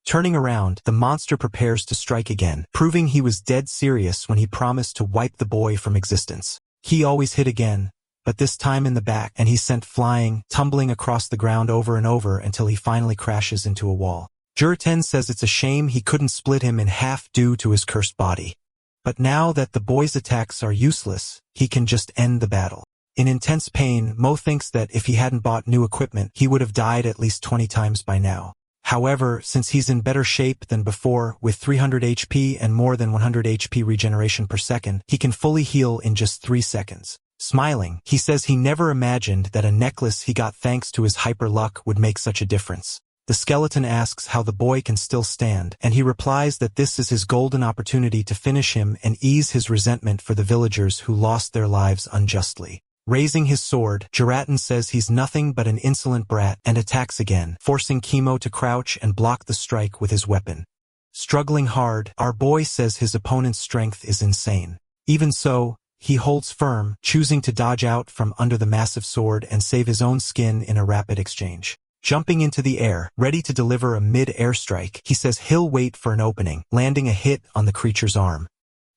Turning around, the monster prepares to strike again, proving he was dead serious when he promised to wipe the boy from existence. He always hit again, but this time in the back, and he's sent flying, tumbling across the ground over and over until he finally crashes into a wall. Jiritan says it's a shame he couldn't split him in half due to his cursed body. But now that the boy's attacks are useless, he can just end the battle. In intense pain, Mo thinks that if he hadn't bought new equipment, he would have died at least 20 times by now. However, since he's in better shape than before, with 300 HP and more than 100 HP regeneration per second, he can fully heal in just 3 seconds. Smiling, he says he never imagined that a necklace he got thanks to his hyper luck would make such a difference. The skeleton asks how the boy can still stand, and he replies that this is his golden opportunity to finish him and ease his resentment for the villagers who lost their lives unjustly. Raising his sword, Jiritan says he's nothing but an insolent brat and attacks again, forcing Kimo to crouch and block the strike with his weapon. Struggling hard, our boy says his opponent's strength is insane. Even so, he holds firm, choosing to dodge out from under the massive sword and save his own skin in a rapid exchange. Jumping into the air, ready to deliver a mid-air strike, he says he'll wait for an opening, landing a hit on the creature's arm.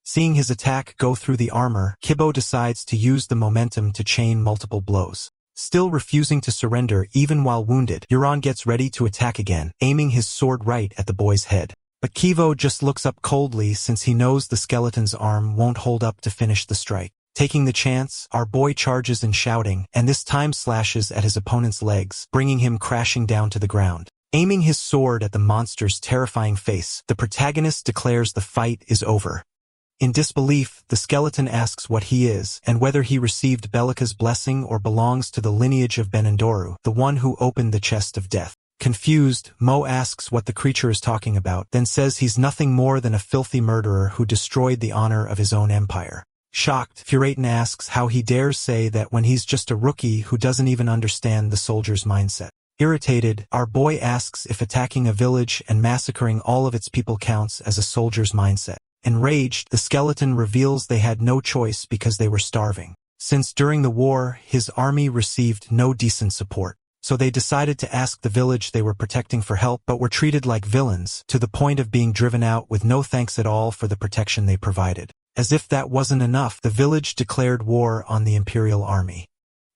Seeing his attack go through the armor, Kibo decides to use the momentum to chain multiple blows. Still refusing to surrender even while wounded, Euron gets ready to attack again, aiming his sword right at the boy's head. But Kivo just looks up coldly since he knows the skeleton's arm won't hold up to finish the strike. Taking the chance, our boy charges and shouting, and this time slashes at his opponent's legs, bringing him crashing down to the ground. Aiming his sword at the monster's terrifying face, the protagonist declares the fight is over. In disbelief, the skeleton asks what he is, and whether he received Bellica's blessing or belongs to the lineage of Benendoru, the one who opened the chest of death. Confused, Mo asks what the creature is talking about, then says he's nothing more than a filthy murderer who destroyed the honor of his own empire. Shocked, Furatan asks how he dares say that when he's just a rookie who doesn't even understand the soldier's mindset. Irritated, our boy asks if attacking a village and massacring all of its people counts as a soldier's mindset. Enraged, the skeleton reveals they had no choice because they were starving. Since during the war, his army received no decent support. So they decided to ask the village they were protecting for help but were treated like villains, to the point of being driven out with no thanks at all for the protection they provided. As if that wasn't enough, the village declared war on the Imperial Army.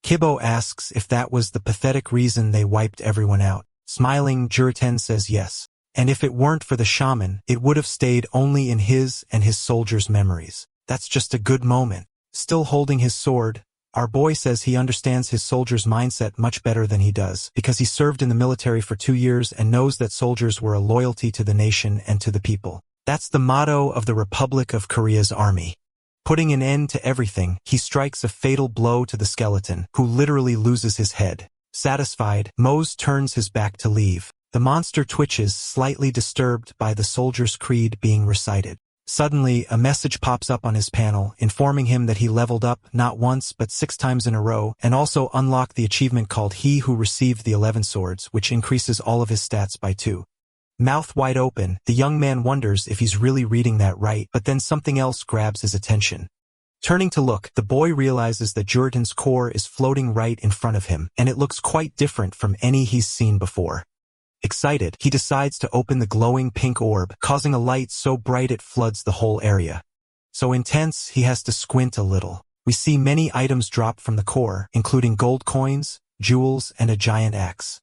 Kibo asks if that was the pathetic reason they wiped everyone out. Smiling, Jiritan says yes. And if it weren't for the shaman, it would have stayed only in his and his soldiers' memories. That's just a good moment. Still holding his sword, our boy says he understands his soldiers' mindset much better than he does, because he served in the military for 2 years and knows that soldiers were a loyalty to the nation and to the people. That's the motto of the Republic of Korea's army. Putting an end to everything, he strikes a fatal blow to the skeleton, who literally loses his head. Satisfied, Mose turns his back to leave. The monster twitches, slightly disturbed by the soldier's creed being recited. Suddenly, a message pops up on his panel, informing him that he leveled up not once but 6 times in a row, and also unlocked the achievement called He Who Received the 11 Swords, which increases all of his stats by 2. Mouth wide open, the young man wonders if he's really reading that right, but then something else grabs his attention. Turning to look, the boy realizes that Juritan's core is floating right in front of him, and it looks quite different from any he's seen before. Excited, he decides to open the glowing pink orb, causing a light so bright it floods the whole area. So intense, he has to squint a little. We see many items drop from the core, including gold coins, jewels, and a giant axe.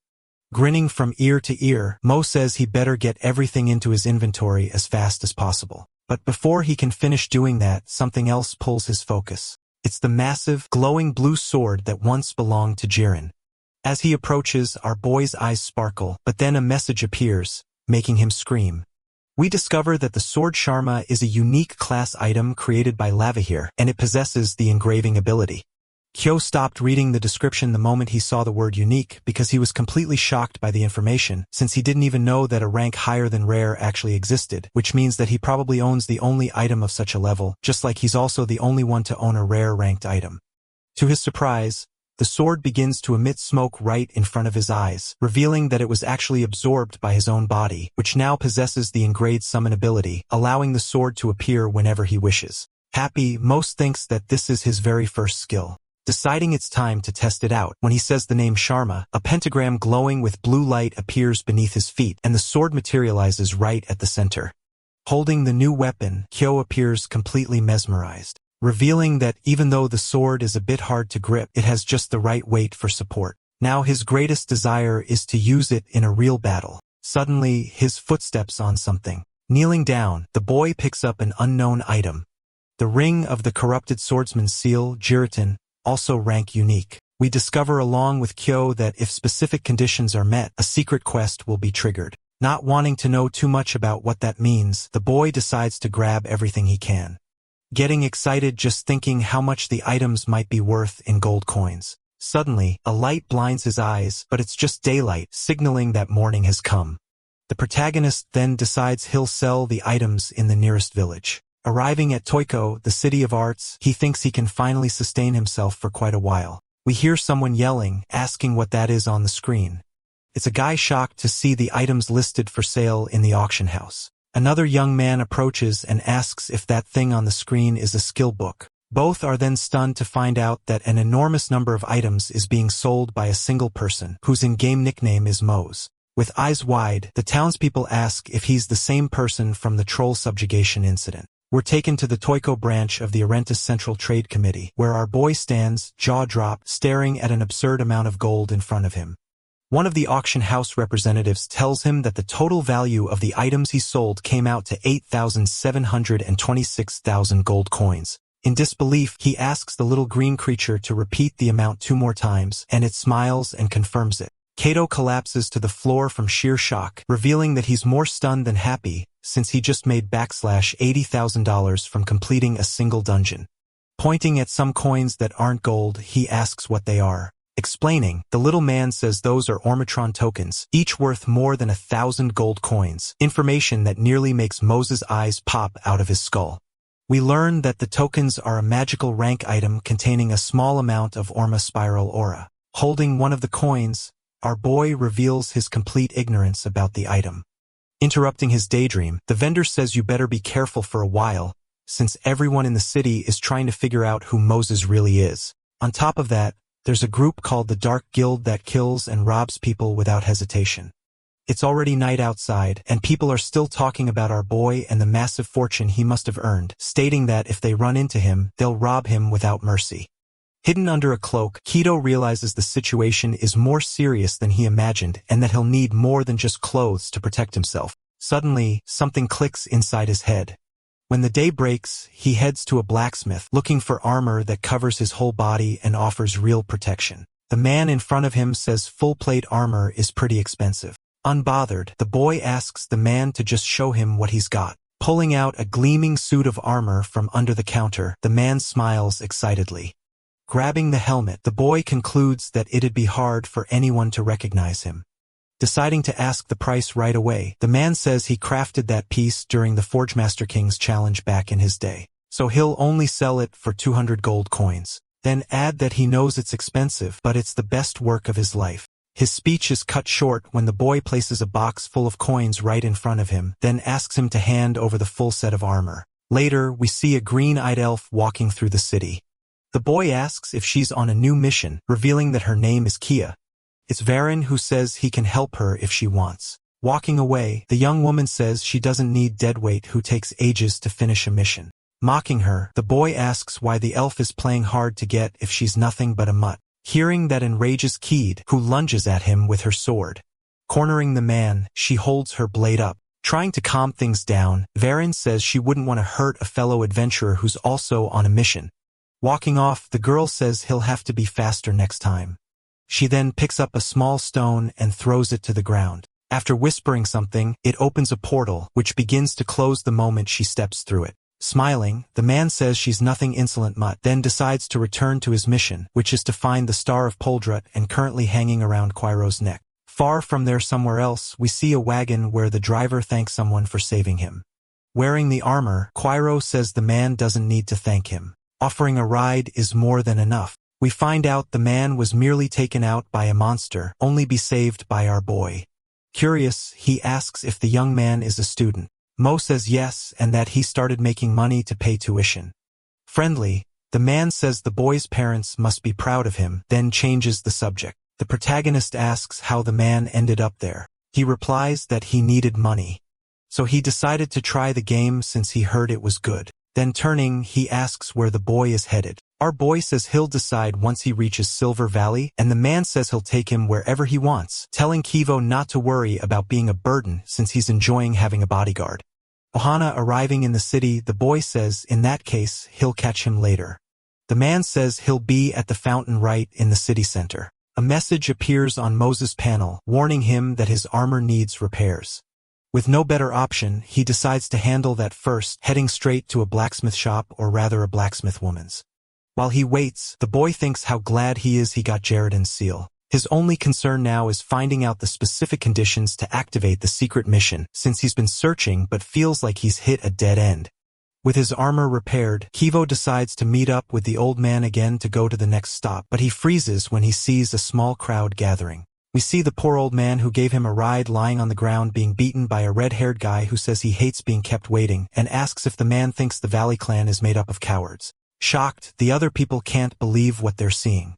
Grinning from ear to ear, Mo says he better get everything into his inventory as fast as possible. But before he can finish doing that, something else pulls his focus. It's the massive, glowing blue sword that once belonged to Jiren. As he approaches, our boy's eyes sparkle, but then a message appears, making him scream. We discover that the sword Sharma is a unique class item created by Lavahir, and it possesses the engraving ability. Kyo stopped reading the description the moment he saw the word unique because he was completely shocked by the information, since he didn't even know that a rank higher than rare actually existed, which means that he probably owns the only item of such a level, just like he's also the only one to own a rare ranked item. To his surprise, the sword begins to emit smoke right in front of his eyes, revealing that it was actually absorbed by his own body, which now possesses the engraved summon ability, allowing the sword to appear whenever he wishes. Happy, Most thinks that this is his very first skill. Deciding it's time to test it out, when he says the name Sharma, a pentagram glowing with blue light appears beneath his feet, and the sword materializes right at the center. Holding the new weapon, Kyo appears completely mesmerized, revealing that even though the sword is a bit hard to grip, it has just the right weight for support. Now his greatest desire is to use it in a real battle. Suddenly, his footsteps on something. Kneeling down, the boy picks up an unknown item. The ring of the corrupted swordsman's seal, Jiritan, also rank unique. We discover along with Kyo that if specific conditions are met, a secret quest will be triggered. Not wanting to know too much about what that means, the boy decides to grab everything he can. Getting excited just thinking how much the items might be worth in gold coins. Suddenly, a light blinds his eyes, but it's just daylight, signaling that morning has come. The protagonist then decides he'll sell the items in the nearest village. Arriving at Toiko, the city of arts, he thinks he can finally sustain himself for quite a while. We hear someone yelling, asking what that is on the screen. It's a guy shocked to see the items listed for sale in the auction house. Another young man approaches and asks if that thing on the screen is a skill book. Both are then stunned to find out that an enormous number of items is being sold by a single person, whose in-game nickname is Mose. With eyes wide, the townspeople ask if he's the same person from the troll subjugation incident. We're taken to the Toiko branch of the Arentis Central Trade Committee, where our boy stands, jaw dropped, staring at an absurd amount of gold in front of him. One of the auction house representatives tells him that the total value of the items he sold came out to 8,726,000 gold coins. In disbelief, he asks the little green creature to repeat the amount 2 more times, and it smiles and confirms it. Kato collapses to the floor from sheer shock, revealing that he's more stunned than happy, since he just made $80,000 from completing a single dungeon. Pointing at some coins that aren't gold, he asks what they are. Explaining, the little man says those are Ormatron tokens, each worth more than 1,000 gold coins, information that nearly makes Moses' eyes pop out of his skull. We learn that the tokens are a magical rank item containing a small amount of Orma Spiral Aura. Holding one of the coins, our boy reveals his complete ignorance about the item. Interrupting his daydream, the vendor says you better be careful for a while, since everyone in the city is trying to figure out who Moses really is. On top of that, there's a group called the Dark Guild that kills and robs people without hesitation. It's already night outside, and people are still talking about our boy and the massive fortune he must have earned, stating that if they run into him, they'll rob him without mercy. Hidden under a cloak, Kido realizes the situation is more serious than he imagined and that he'll need more than just clothes to protect himself. Suddenly, something clicks inside his head. When the day breaks, he heads to a blacksmith, looking for armor that covers his whole body and offers real protection. The man in front of him says full-plate armor is pretty expensive. Unbothered, the boy asks the man to just show him what he's got. Pulling out a gleaming suit of armor from under the counter, the man smiles excitedly. Grabbing the helmet, the boy concludes that it'd be hard for anyone to recognize him. Deciding to ask the price right away, the man says he crafted that piece during the Forgemaster King's challenge back in his day, so he'll only sell it for 200 gold coins. Then add that he knows it's expensive, but it's the best work of his life. His speech is cut short when the boy places a box full of coins right in front of him, then asks him to hand over the full set of armor. Later, we see a green-eyed elf walking through the city. The boy asks if she's on a new mission, revealing that her name is Kia. It's Varen who says he can help her if she wants. Walking away, the young woman says she doesn't need Deadweight who takes ages to finish a mission. Mocking her, the boy asks why the elf is playing hard to get if she's nothing but a mutt. Hearing that enrages Keed, who lunges at him with her sword. Cornering the man, she holds her blade up. Trying to calm things down, Varen says she wouldn't want to hurt a fellow adventurer who's also on a mission. Walking off, the girl says he'll have to be faster next time. She then picks up a small stone and throws it to the ground. After whispering something, it opens a portal, which begins to close the moment she steps through it. Smiling, the man says she's nothing insolent mutt, then decides to return to his mission, which is to find the Star of Poldrut and currently hanging around Quairo's neck. Far from there somewhere else, we see a wagon where the driver thanks someone for saving him. Wearing the armor, Quairo says the man doesn't need to thank him. Offering a ride is more than enough. We find out the man was merely taken out by a monster, only be saved by our boy. Curious, he asks if the young man is a student. Mo says yes, and that he started making money to pay tuition. Friendly, the man says the boy's parents must be proud of him, then changes the subject. The protagonist asks how the man ended up there. He replies that he needed money. So he decided to try the game since he heard it was good. Then turning, he asks where the boy is headed. Our boy says he'll decide once he reaches Silver Valley, and the man says he'll take him wherever he wants, telling Kivo not to worry about being a burden since he's enjoying having a bodyguard. Ohana arriving in the city, the boy says in that case he'll catch him later. The man says he'll be at the fountain right in the city center. A message appears on Moses' panel, warning him that his armor needs repairs. With no better option, he decides to handle that first, heading straight to a blacksmith shop, or rather a blacksmith woman's. While he waits, the boy thinks how glad he is he got Jaredin's seal. His only concern now is finding out the specific conditions to activate the secret mission, since he's been searching but feels like he's hit a dead end. With his armor repaired, Kivo decides to meet up with the old man again to go to the next stop, but he freezes when he sees a small crowd gathering. We see the poor old man who gave him a ride lying on the ground being beaten by a red-haired guy who says he hates being kept waiting, and asks if the man thinks the Valley clan is made up of cowards. Shocked, the other people can't believe what they're seeing.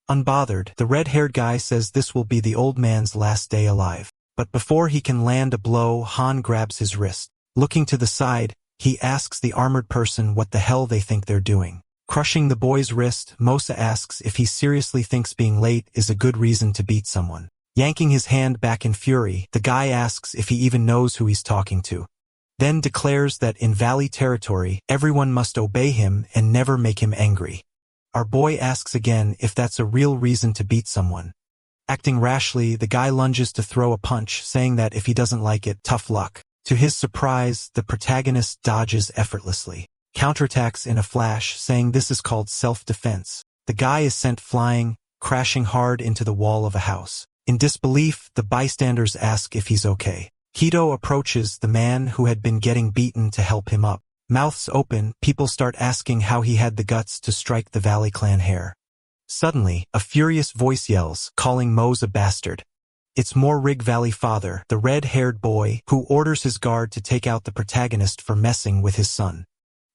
Unbothered, the red-haired guy says this will be the old man's last day alive. But before he can land a blow, Han grabs his wrist. Looking to the side, he asks the armored person what the hell they think they're doing. Crushing the boy's wrist, Mosa asks if he seriously thinks being late is a good reason to beat someone. Yanking his hand back in fury, the guy asks if he even knows who he's talking to. Then declares that in Valley territory, everyone must obey him and never make him angry. Our boy asks again if that's a real reason to beat someone. Acting rashly, the guy lunges to throw a punch, saying that if he doesn't like it, tough luck. To his surprise, the protagonist dodges effortlessly. Counterattacks in a flash, saying this is called self-defense. The guy is sent flying, crashing hard into the wall of a house. In disbelief, the bystanders ask if he's okay. Kido approaches the man who had been getting beaten to help him up. Mouths open, people start asking how he had the guts to strike the Valley clan heir. Suddenly, a furious voice yells, calling Mose a bastard. It's Rig Valley father, the red-haired boy, who orders his guard to take out the protagonist for messing with his son.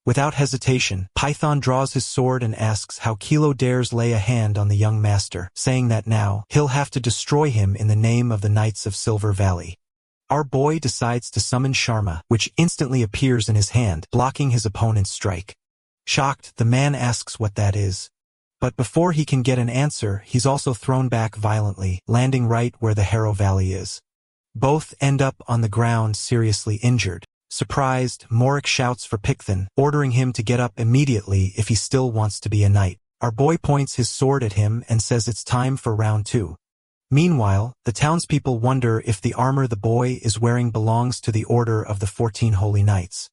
Without hesitation, Python draws his sword and asks how Kilo dares lay a hand on the young master, saying that now, he'll have to destroy him in the name of the Knights of Silver Valley. Our boy decides to summon Sharma, which instantly appears in his hand, blocking his opponent's strike. Shocked, the man asks what that is. But before he can get an answer, he's also thrown back violently, landing right where the Harrow Valley is. Both end up on the ground seriously injured. Surprised, Morik shouts for Picthan, ordering him to get up immediately if he still wants to be a knight. Our boy points his sword at him and says it's time for round 2. Meanwhile, the townspeople wonder if the armor the boy is wearing belongs to the Order of the 14 Holy Knights.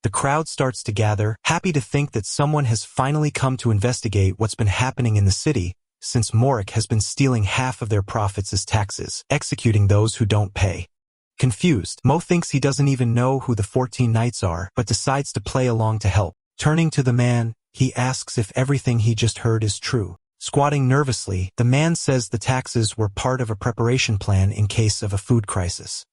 The crowd starts to gather, happy to think that someone has finally come to investigate what's been happening in the city, since Morik has been stealing half of their profits as taxes, executing those who don't pay. Confused, Mo thinks he doesn't even know who the 14 Knights are, but decides to play along to help. Turning to the man, he asks if everything he just heard is true. Squatting nervously, the man says the taxes were part of a preparation plan in case of a food crisis.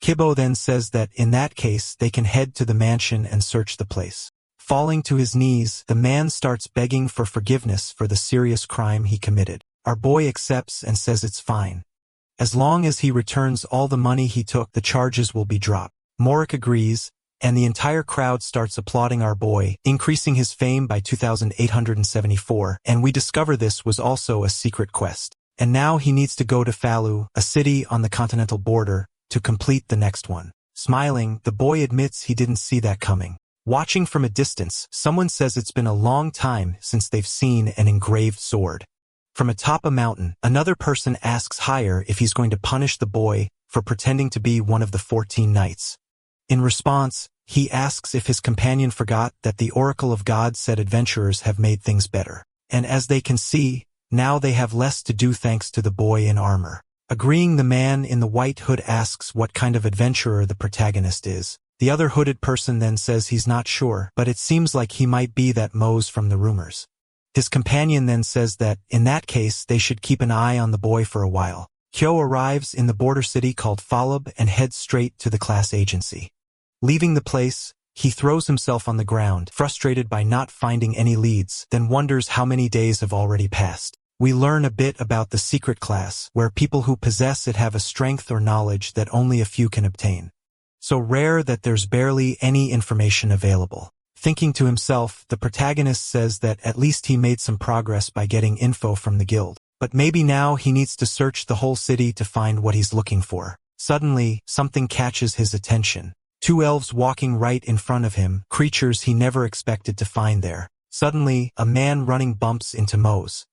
Kibo then says that in that case they can head to the mansion and search the place. Falling to his knees, the man starts begging for forgiveness for the serious crime he committed. Our boy accepts and says it's fine. As long as he returns all the money he took, the charges will be dropped. Morik agrees, and the entire crowd starts applauding our boy, increasing his fame by 2,874, and we discover this was also a secret quest. And now he needs to go to Falu, a city on the continental border, to complete the next one. Smiling, the boy admits he didn't see that coming. Watching from a distance, someone says it's been a long time since they've seen an engraved sword. From atop a mountain, another person asks higher if he's going to punish the boy for pretending to be one of the 14 knights. In response, he asks if his companion forgot that the Oracle of God said adventurers have made things better. And as they can see, now they have less to do thanks to the boy in armor. Agreeing, the man in the white hood asks what kind of adventurer the protagonist is. The other hooded person then says he's not sure, but it seems like he might be that Mose from the rumors. His companion then says that, in that case, they should keep an eye on the boy for a while. Kyo arrives in the border city called Falub and heads straight to the class agency. Leaving the place, he throws himself on the ground, frustrated by not finding any leads, then wonders how many days have already passed. We learn a bit about the secret class, where people who possess it have a strength or knowledge that only a few can obtain. So rare that there's barely any information available. Thinking to himself, the protagonist says that at least he made some progress by getting info from the guild. But maybe now he needs to search the whole city to find what he's looking for. Suddenly, something catches his attention. Two elves walking right in front of him, creatures he never expected to find there. Suddenly, a man running bumps into Mose.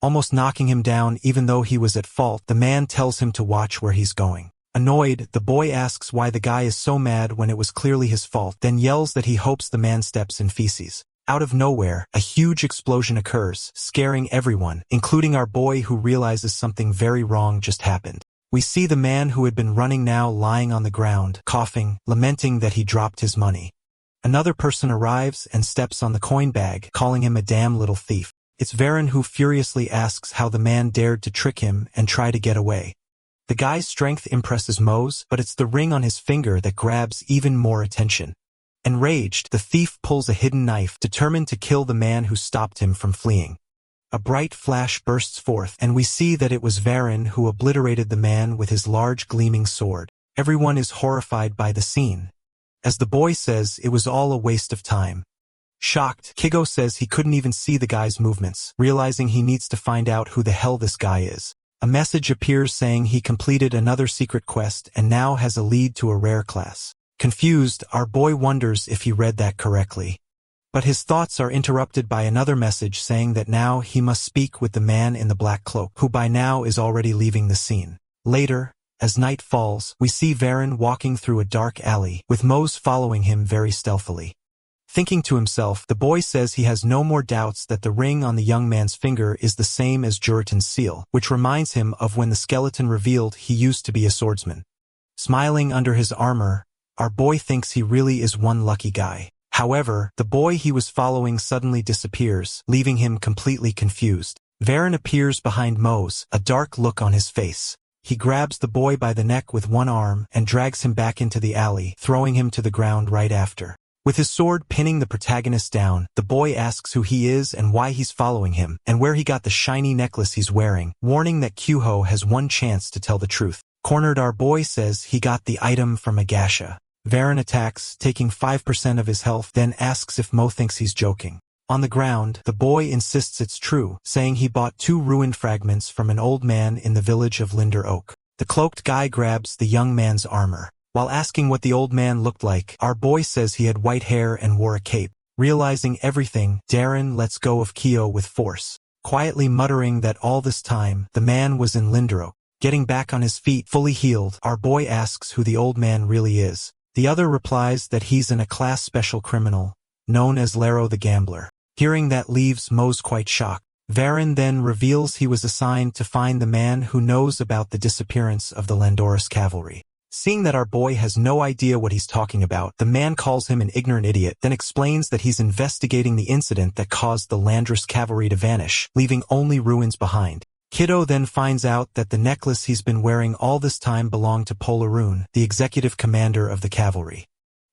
Almost knocking him down even though he was at fault, the man tells him to watch where he's going. Annoyed, the boy asks why the guy is so mad when it was clearly his fault, then yells that he hopes the man steps in feces. Out of nowhere, a huge explosion occurs, scaring everyone, including our boy, who realizes something very wrong just happened. We see the man who had been running now lying on the ground, coughing, lamenting that he dropped his money. Another person arrives and steps on the coin bag, calling him a damn little thief. It's Varen, who furiously asks how the man dared to trick him and try to get away. The guy's strength impresses Mose, but it's the ring on his finger that grabs even more attention. Enraged, the thief pulls a hidden knife, determined to kill the man who stopped him from fleeing. A bright flash bursts forth, and we see that it was Varen who obliterated the man with his large gleaming sword. Everyone is horrified by the scene. As the boy says, it was all a waste of time. Shocked, Kigo says he couldn't even see the guy's movements, realizing he needs to find out who the hell this guy is. A message appears saying he completed another secret quest and now has a lead to a rare class. Confused, our boy wonders if he read that correctly. But his thoughts are interrupted by another message saying that now he must speak with the man in the black cloak, who by now is already leaving the scene. Later, as night falls, we see Varen walking through a dark alley, with Mose following him very stealthily. Thinking to himself, the boy says he has no more doubts that the ring on the young man's finger is the same as Juratan's seal, which reminds him of when the skeleton revealed he used to be a swordsman. Smiling under his armor, our boy thinks he really is one lucky guy. However, the boy he was following suddenly disappears, leaving him completely confused. Varen appears behind Mose, a dark look on his face. He grabs the boy by the neck with one arm and drags him back into the alley, throwing him to the ground right after. With his sword pinning the protagonist down, the boy asks who he is and why he's following him, and where he got the shiny necklace he's wearing, warning that Kyuho has one chance to tell the truth. Cornered, our boy says he got the item from Agasha. Varen attacks, taking 5% of his health, then asks if Mo thinks he's joking. On the ground, the boy insists it's true, saying he bought 2 ruined fragments from an old man in the village of Linder Oak. The cloaked guy grabs the young man's armor. While asking what the old man looked like, our boy says he had white hair and wore a cape. Realizing everything, Darren lets go of Kyo with force, quietly muttering that all this time, the man was in Linder Oak. Getting back on his feet, fully healed, our boy asks who the old man really is. The other replies that he's a class special criminal, known as Lero the Gambler. Hearing that leaves Mo's quite shocked. Varen then reveals he was assigned to find the man who knows about the disappearance of the Landoris cavalry. Seeing that our boy has no idea what he's talking about, the man calls him an ignorant idiot, then explains that he's investigating the incident that caused the Landoris cavalry to vanish, leaving only ruins behind. Kiddo then finds out that the necklace he's been wearing all this time belonged to Polaroon, the executive commander of the cavalry.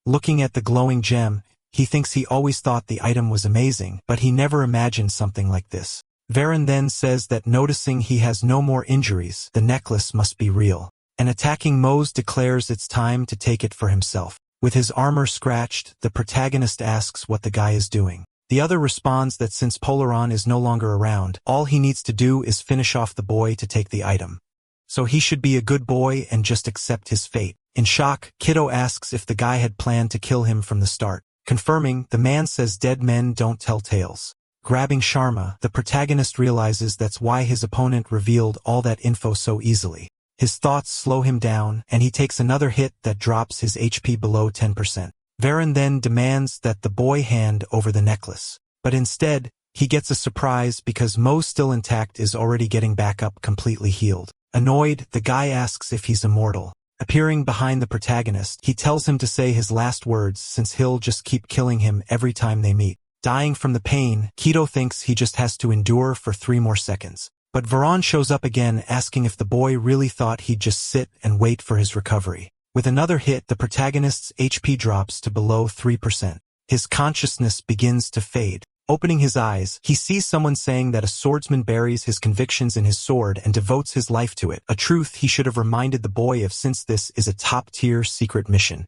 Looking at the glowing gem, he thinks he always thought the item was amazing, but he never imagined something like this. Varen then says that noticing he has no more injuries, the necklace must be real. And attacking Mose declares it's time to take it for himself. With his armor scratched, the protagonist asks what the guy is doing. The other responds that since Polaron is no longer around, all he needs to do is finish off the boy to take the item. So he should be a good boy and just accept his fate. In shock, Kiddo asks if the guy had planned to kill him from the start. Confirming, the man says dead men don't tell tales. Grabbing Sharma, the protagonist realizes that's why his opponent revealed all that info so easily. His thoughts slow him down, and he takes another hit that drops his HP below 10%. Varen then demands that the boy hand over the necklace. But instead, he gets a surprise because Mo, still intact, is already getting back up completely healed. Annoyed, the guy asks if he's immortal. Appearing behind the protagonist, he tells him to say his last words since he'll just keep killing him every time they meet. Dying from the pain, Kiddo thinks he just has to endure for 3 more seconds. But Varan shows up again asking if the boy really thought he'd just sit and wait for his recovery. With another hit, the protagonist's HP drops to below 3%. His consciousness begins to fade. Opening his eyes, he sees someone saying that a swordsman buries his convictions in his sword and devotes his life to it, a truth he should have reminded the boy of since this is a top-tier secret mission.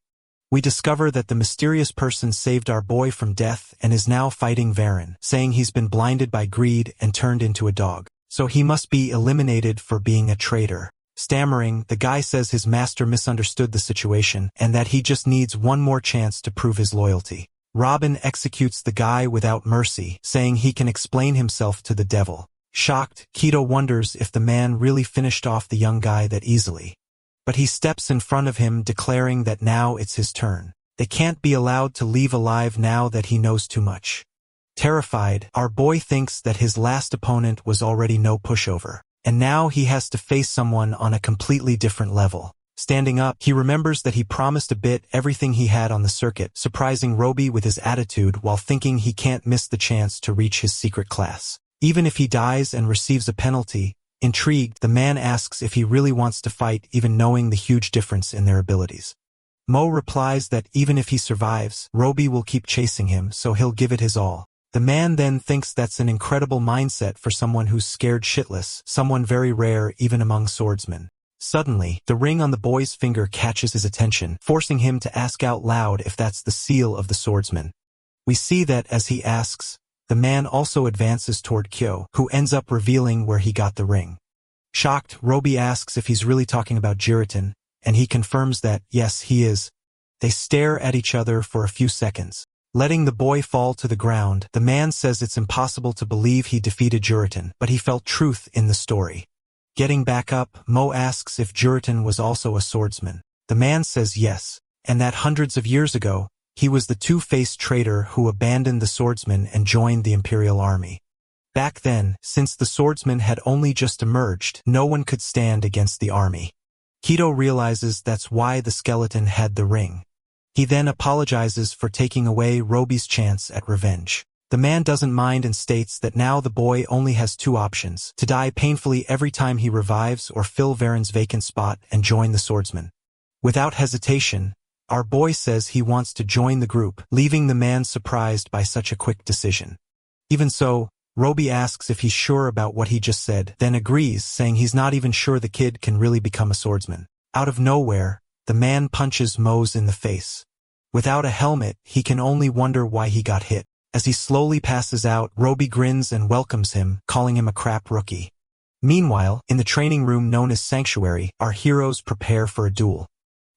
We discover that the mysterious person saved our boy from death and is now fighting Varen, saying he's been blinded by greed and turned into a dog. So he must be eliminated for being a traitor. Stammering, the guy says his master misunderstood the situation and that he just needs one more chance to prove his loyalty. Robin executes the guy without mercy, saying he can explain himself to the devil. Shocked, Kiddo wonders if the man really finished off the young guy that easily. But he steps in front of him, declaring that now it's his turn. They can't be allowed to leave alive now that he knows too much. Terrified, our boy thinks that his last opponent was already no pushover, and now he has to face someone on a completely different level. Standing up, he remembers that he promised a bit everything he had on the circuit, surprising Roby with his attitude while thinking he can't miss the chance to reach his secret class. Even if he dies and receives a penalty, intrigued, the man asks if he really wants to fight even knowing the huge difference in their abilities. Mo replies that even if he survives, Roby will keep chasing him, so he'll give it his all. The man then thinks that's an incredible mindset for someone who's scared shitless, someone very rare even among swordsmen. Suddenly, the ring on the boy's finger catches his attention, forcing him to ask out loud if that's the seal of the swordsman. We see that as he asks, the man also advances toward Kyo, who ends up revealing where he got the ring. Shocked, Roby asks if he's really talking about Jiritan, and he confirms that, yes, he is. They stare at each other for a few seconds. Letting the boy fall to the ground, the man says it's impossible to believe he defeated Jiritan, but he felt truth in the story. Getting back up, Mo asks if Jiritan was also a swordsman. The man says yes, and that hundreds of years ago, he was the two-faced traitor who abandoned the swordsman and joined the Imperial Army. Back then, since the swordsman had only just emerged, no one could stand against the army. Kiddo realizes that's why the skeleton had the ring. He then apologizes for taking away Roby's chance at revenge. The man doesn't mind and states that now the boy only has 2 options: to die painfully every time he revives or fill Varen's vacant spot and join the swordsman. Without hesitation, our boy says he wants to join the group, leaving the man surprised by such a quick decision. Even so, Roby asks if he's sure about what he just said, then agrees, saying he's not even sure the kid can really become a swordsman. Out of nowhere, the man punches Mose in the face. Without a helmet, he can only wonder why he got hit. As he slowly passes out, Roby grins and welcomes him, calling him a crap rookie. Meanwhile, in the training room known as Sanctuary, our heroes prepare for a duel.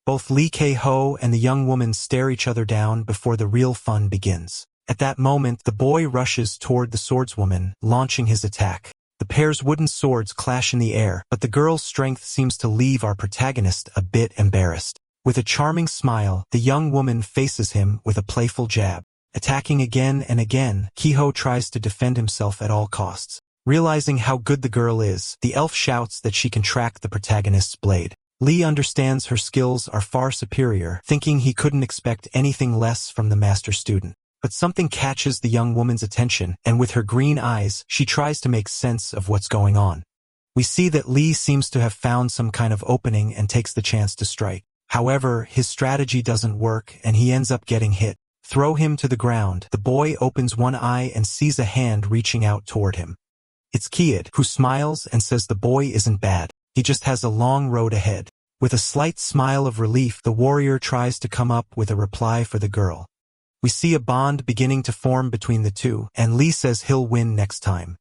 Both Lee K-ho and the young woman stare each other down before the real fun begins. At that moment, the boy rushes toward the swordswoman, launching his attack. The pair's wooden swords clash in the air, but the girl's strength seems to leave our protagonist a bit embarrassed. With a charming smile, the young woman faces him with a playful jab. Attacking again and again, Kiho tries to defend himself at all costs. Realizing how good the girl is, the elf shouts that she can track the protagonist's blade. Lee understands her skills are far superior, thinking he couldn't expect anything less from the master student. But something catches the young woman's attention, and with her green eyes, she tries to make sense of what's going on. We see that Lee seems to have found some kind of opening and takes the chance to strike. However, his strategy doesn't work, and he ends up getting hit. Throw him to the ground. The boy opens one eye and sees a hand reaching out toward him. It's Kiad, who smiles and says the boy isn't bad. He just has a long road ahead. With a slight smile of relief, the warrior tries to come up with a reply for the girl. We see a bond beginning to form between the two, and Lee says he'll win next time.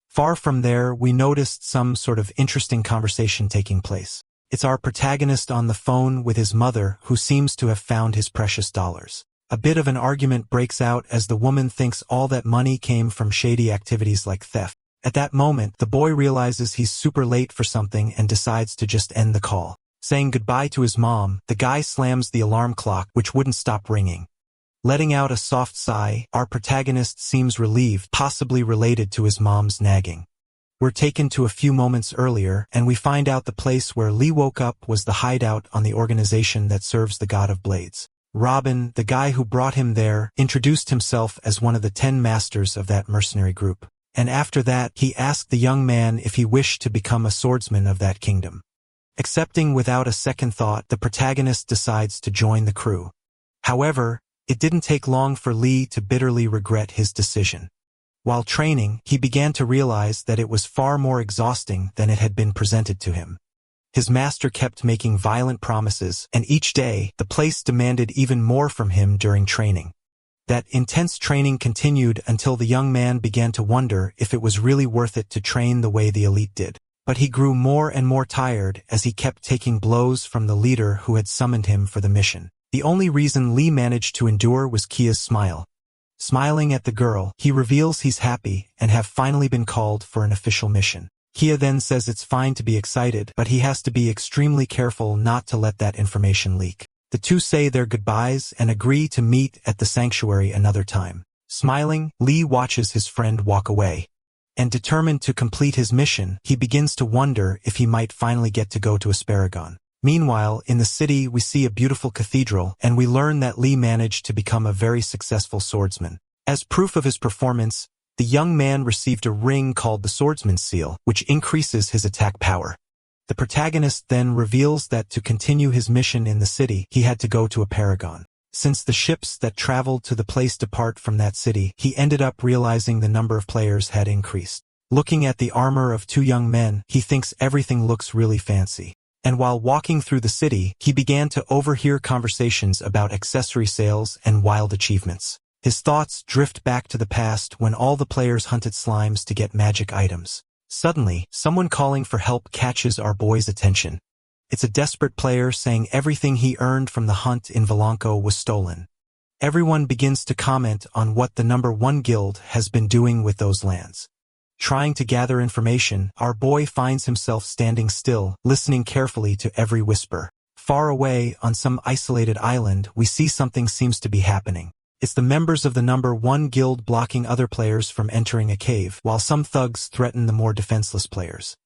Far from there, we noticed some sort of interesting conversation taking place. It's our protagonist on the phone with his mother, who seems to have found his precious dollars. A bit of an argument breaks out as the woman thinks all that money came from shady activities like theft. At that moment, the boy realizes he's super late for something and decides to just end the call. Saying goodbye to his mom, the guy slams the alarm clock, which wouldn't stop ringing. Letting out a soft sigh, our protagonist seems relieved, possibly related to his mom's nagging. We're taken to a few moments earlier, and we find out the place where Lee woke up was the hideout on the organization that serves the God of Blades. Robin, the guy who brought him there, introduced himself as one of the 10 masters of that mercenary group. And after that, he asked the young man if he wished to become a swordsman of that kingdom. Accepting without a second thought, the protagonist decides to join the crew. However, it didn't take long for Lee to bitterly regret his decision. While training, he began to realize that it was far more exhausting than it had been presented to him. His master kept making violent promises, and each day, the place demanded even more from him during training. That intense training continued until the young man began to wonder if it was really worth it to train the way the elite did. But he grew more and more tired as he kept taking blows from the leader who had summoned him for the mission. The only reason Lee managed to endure was Kia's smile. Smiling at the girl, he reveals he's happy and have finally been called for an official mission. Kia then says it's fine to be excited, but he has to be extremely careful not to let that information leak. The two say their goodbyes and agree to meet at the sanctuary another time. Smiling, Lee watches his friend walk away. And determined to complete his mission, he begins to wonder if he might finally get to go to Asparagon. Meanwhile, in the city we see a beautiful cathedral, and we learn that Lee managed to become a very successful swordsman. As proof of his performance, the young man received a ring called the Swordsman's Seal, which increases his attack power. The protagonist then reveals that to continue his mission in the city, he had to go to a paragon. Since the ships that traveled to the place depart from that city, he ended up realizing the number of players had increased. Looking at the armor of two young men, he thinks everything looks really fancy. And while walking through the city, he began to overhear conversations about accessory sales and wild achievements. His thoughts drift back to the past when all the players hunted slimes to get magic items. Suddenly, someone calling for help catches our boy's attention. It's a desperate player saying everything he earned from the hunt in Vilanco was stolen. Everyone begins to comment on what the number 1 guild has been doing with those lands. Trying to gather information, our boy finds himself standing still, listening carefully to every whisper. Far away, on some isolated island, we see something seems to be happening. It's the members of the number 1 guild blocking other players from entering a cave, while some thugs threaten the more defenseless players.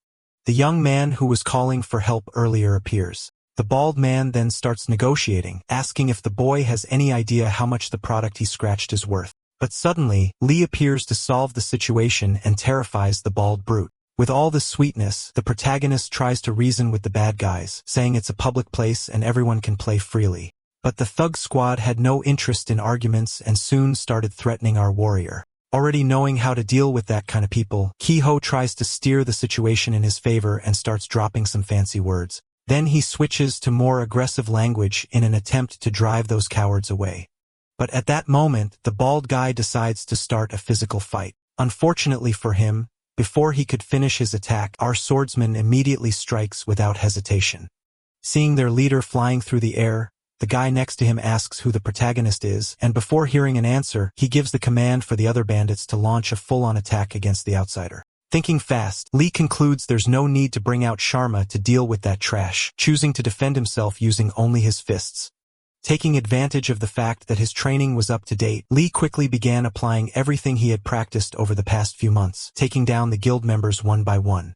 The young man who was calling for help earlier appears. The bald man then starts negotiating, asking if the boy has any idea how much the product he scratched is worth. But suddenly, Lee appears to solve the situation and terrifies the bald brute. With all this sweetness, the protagonist tries to reason with the bad guys, saying it's a public place and everyone can play freely. But the thug squad had no interest in arguments and soon started threatening our warrior. Already knowing how to deal with that kind of people, Kiho tries to steer the situation in his favor and starts dropping some fancy words. Then he switches to more aggressive language in an attempt to drive those cowards away. But at that moment, the bald guy decides to start a physical fight. Unfortunately for him, before he could finish his attack, our swordsman immediately strikes without hesitation. Seeing their leader flying through the air, the guy next to him asks who the protagonist is, and before hearing an answer, he gives the command for the other bandits to launch a full-on attack against the outsider. Thinking fast, Lee concludes there's no need to bring out Sharma to deal with that trash, choosing to defend himself using only his fists. Taking advantage of the fact that his training was up to date, Lee quickly began applying everything he had practiced over the past few months, taking down the guild members one by one.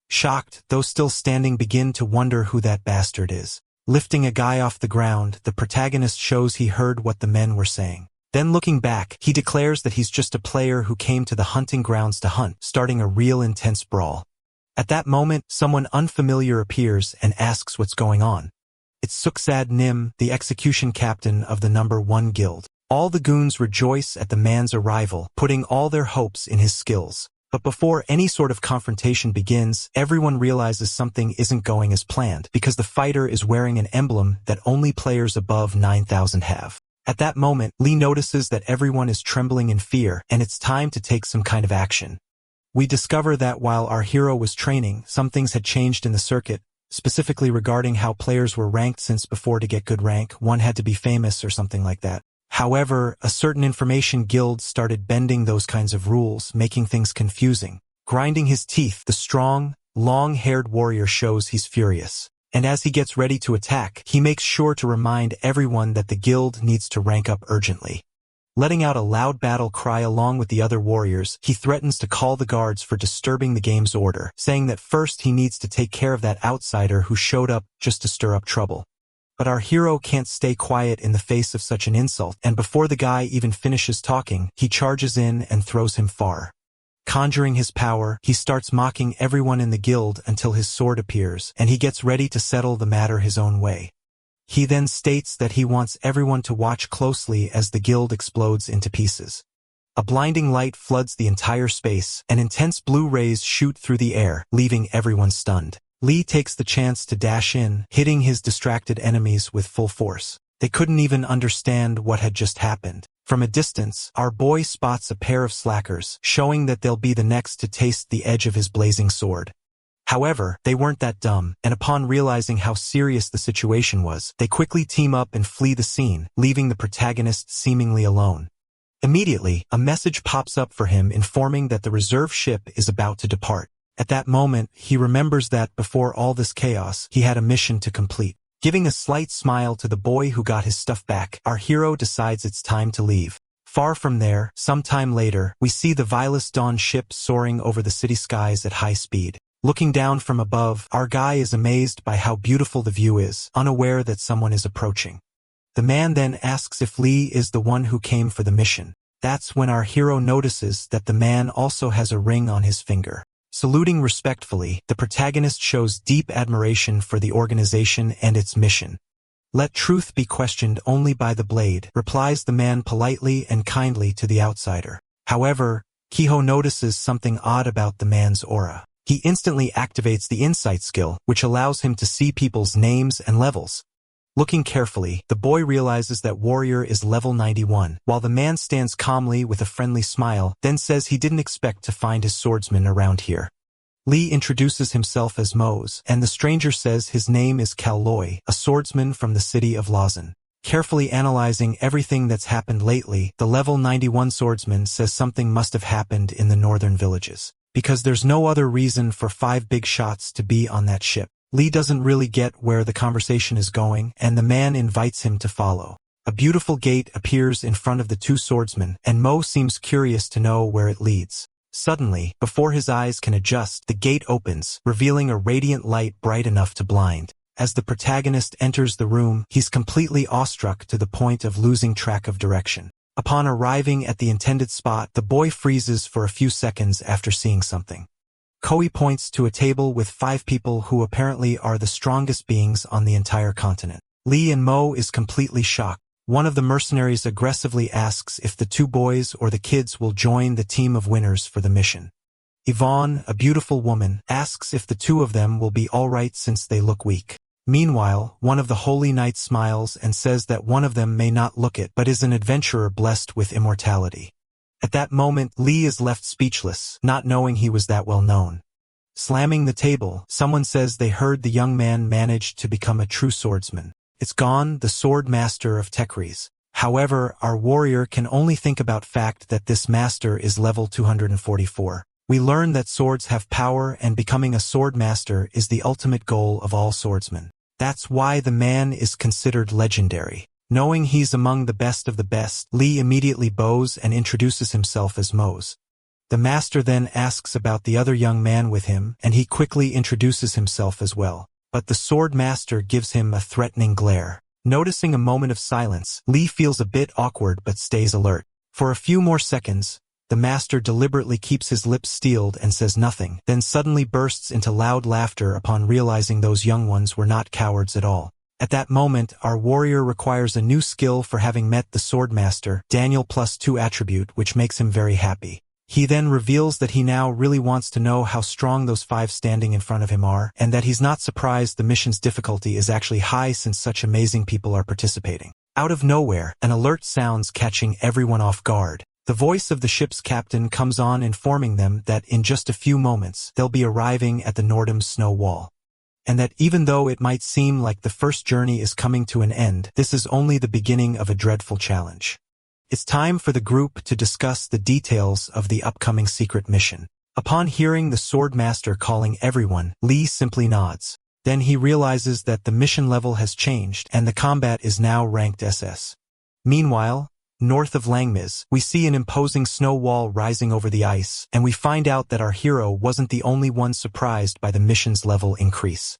Shocked, those still standing begin to wonder who that bastard is. Lifting a guy off the ground, the protagonist shows he heard what the men were saying. Then looking back, he declares that he's just a player who came to the hunting grounds to hunt, starting a real intense brawl. At that moment, someone unfamiliar appears and asks what's going on. It's Suksad Nim, the execution captain of the number 1 guild. All the goons rejoice at the man's arrival, putting all their hopes in his skills. But before any sort of confrontation begins, everyone realizes something isn't going as planned, because the fighter is wearing an emblem that only players above 9,000 have. At that moment, Lee notices that everyone is trembling in fear, and it's time to take some kind of action. We discover that while our hero was training, some things had changed in the circuit, specifically regarding how players were ranked, since before to get good rank, one had to be famous or something like that. However, a certain information guild started bending those kinds of rules, making things confusing. Grinding his teeth, the strong, long-haired warrior shows he's furious. And as he gets ready to attack, he makes sure to remind everyone that the guild needs to rank up urgently. Letting out a loud battle cry along with the other warriors, he threatens to call the guards for disturbing the game's order, saying that first he needs to take care of that outsider who showed up just to stir up trouble. But our hero can't stay quiet in the face of such an insult, and before the guy even finishes talking, he charges in and throws him far. Conjuring his power, he starts mocking everyone in the guild until his sword appears, and he gets ready to settle the matter his own way. He then states that he wants everyone to watch closely as the guild explodes into pieces. A blinding light floods the entire space, and intense blue rays shoot through the air, leaving everyone stunned. Lee takes the chance to dash in, hitting his distracted enemies with full force. They couldn't even understand what had just happened. From a distance, our boy spots a pair of slackers, showing that they'll be the next to taste the edge of his blazing sword. However, they weren't that dumb, and upon realizing how serious the situation was, they quickly team up and flee the scene, leaving the protagonist seemingly alone. Immediately, a message pops up for him informing that the reserve ship is about to depart. At that moment, he remembers that before all this chaos, he had a mission to complete. Giving a slight smile to the boy who got his stuff back, our hero decides it's time to leave. Far from there, sometime later, we see the Vilus Dawn ship soaring over the city skies at high speed. Looking down from above, our guy is amazed by how beautiful the view is, unaware that someone is approaching. The man then asks if Lee is the one who came for the mission. That's when our hero notices that the man also has a ring on his finger. Saluting respectfully, the protagonist shows deep admiration for the organization and its mission. "Let truth be questioned only by the blade," replies the man politely and kindly to the outsider. However, Kiho notices something odd about the man's aura. He instantly activates the insight skill, which allows him to see people's names and levels. Looking carefully, the boy realizes that warrior is level 91, while the man stands calmly with a friendly smile, then says he didn't expect to find his swordsman around here. Lee introduces himself as Mose, and the stranger says his name is Kalloy, a swordsman from the city of Lausanne. Carefully analyzing everything that's happened lately, the level 91 swordsman says something must have happened in the northern villages, because there's no other reason for 5 big shots to be on that ship. Lee doesn't really get where the conversation is going, and the man invites him to follow. A beautiful gate appears in front of the 2 swordsmen, and Mo seems curious to know where it leads. Suddenly, before his eyes can adjust, the gate opens, revealing a radiant light bright enough to blind. As the protagonist enters the room, he's completely awestruck to the point of losing track of direction. Upon arriving at the intended spot, the boy freezes for a few seconds after seeing something. Koi points to a table with 5 people who apparently are the strongest beings on the entire continent. Lee and Mo is completely shocked. One of the mercenaries aggressively asks if the 2 boys or the kids will join the team of winners for the mission. Yvonne, a beautiful woman, asks if the 2 of them will be alright since they look weak. Meanwhile, one of the holy knights smiles and says that one of them may not look it but is an adventurer blessed with immortality. At that moment, Lee is left speechless, not knowing he was that well known. Slamming the table, someone says they heard the young man managed to become a true swordsman. It's Gon, the sword master of Tekris. However, our warrior can only think about fact that this master is level 244. We learn that swords have power and becoming a sword master is the ultimate goal of all swordsmen. That's why the man is considered legendary. Knowing he's among the best of the best, Lee immediately bows and introduces himself as Mose. The master then asks about the other young man with him, and he quickly introduces himself as well. But the sword master gives him a threatening glare. Noticing a moment of silence, Lee feels a bit awkward but stays alert. For a few more seconds, the master deliberately keeps his lips steeled and says nothing, then suddenly bursts into loud laughter upon realizing those young ones were not cowards at all. At that moment, our warrior requires a new skill for having met the sword master, Daniel +2 attribute, which makes him very happy. He then reveals that he now really wants to know how strong those 5 standing in front of him are, and that he's not surprised the mission's difficulty is actually high since such amazing people are participating. Out of nowhere, an alert sounds, catching everyone off guard. The voice of the ship's captain comes on, informing them that in just a few moments they'll be arriving at the Nordham's snow wall. And that even though it might seem like the first journey is coming to an end, this is only the beginning of a dreadful challenge. It's time for the group to discuss the details of the upcoming secret mission. Upon hearing the sword master calling everyone, Lee simply nods. Then he realizes that the mission level has changed and the combat is now ranked SS. Meanwhile, north of Langmiz, we see an imposing snow wall rising over the ice, and we find out that our hero wasn't the only one surprised by the mission's level increase.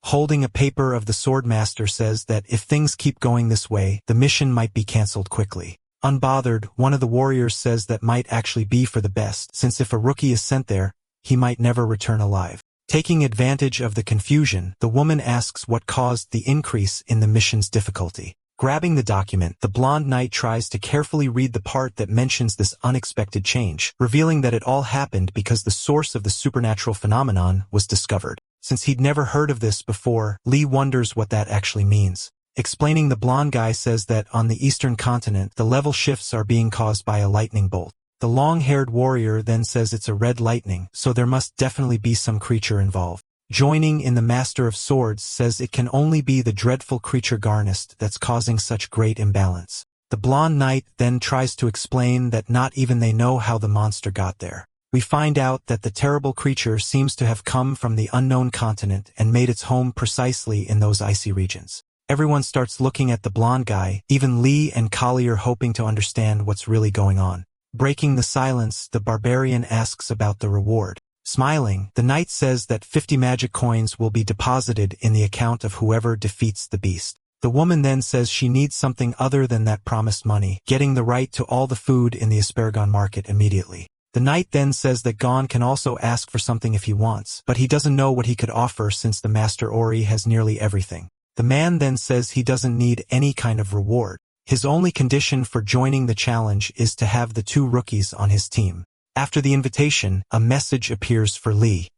Holding a paper of the swordmaster says that if things keep going this way, the mission might be cancelled quickly. Unbothered, one of the warriors says that might actually be for the best, since if a rookie is sent there, he might never return alive. Taking advantage of the confusion, the woman asks what caused the increase in the mission's difficulty. Grabbing the document, the blonde knight tries to carefully read the part that mentions this unexpected change, revealing that it all happened because the source of the supernatural phenomenon was discovered. Since he'd never heard of this before, Lee wonders what that actually means. Explaining, the blonde guy says that on the eastern continent, the level shifts are being caused by a lightning bolt. The long-haired warrior then says it's a red lightning, so there must definitely be some creature involved. Joining in, the Master of Swords says it can only be the dreadful creature Garnest that's causing such great imbalance. The blonde knight then tries to explain that not even they know how the monster got there. We find out that the terrible creature seems to have come from the unknown continent and made its home precisely in those icy regions. Everyone starts looking at the blonde guy, even Lee and Collier, hoping to understand what's really going on. Breaking the silence, the barbarian asks about the reward. Smiling, the knight says that 50 magic coins will be deposited in the account of whoever defeats the beast. The woman then says she needs something other than that promised money, getting the right to all the food in the Asparagon market immediately. The knight then says that Gon can also ask for something if he wants, but he doesn't know what he could offer since the Master Ori has nearly everything. The man then says he doesn't need any kind of reward. His only condition for joining the challenge is to have the 2 rookies on his team. After the invitation, a message appears for Lee.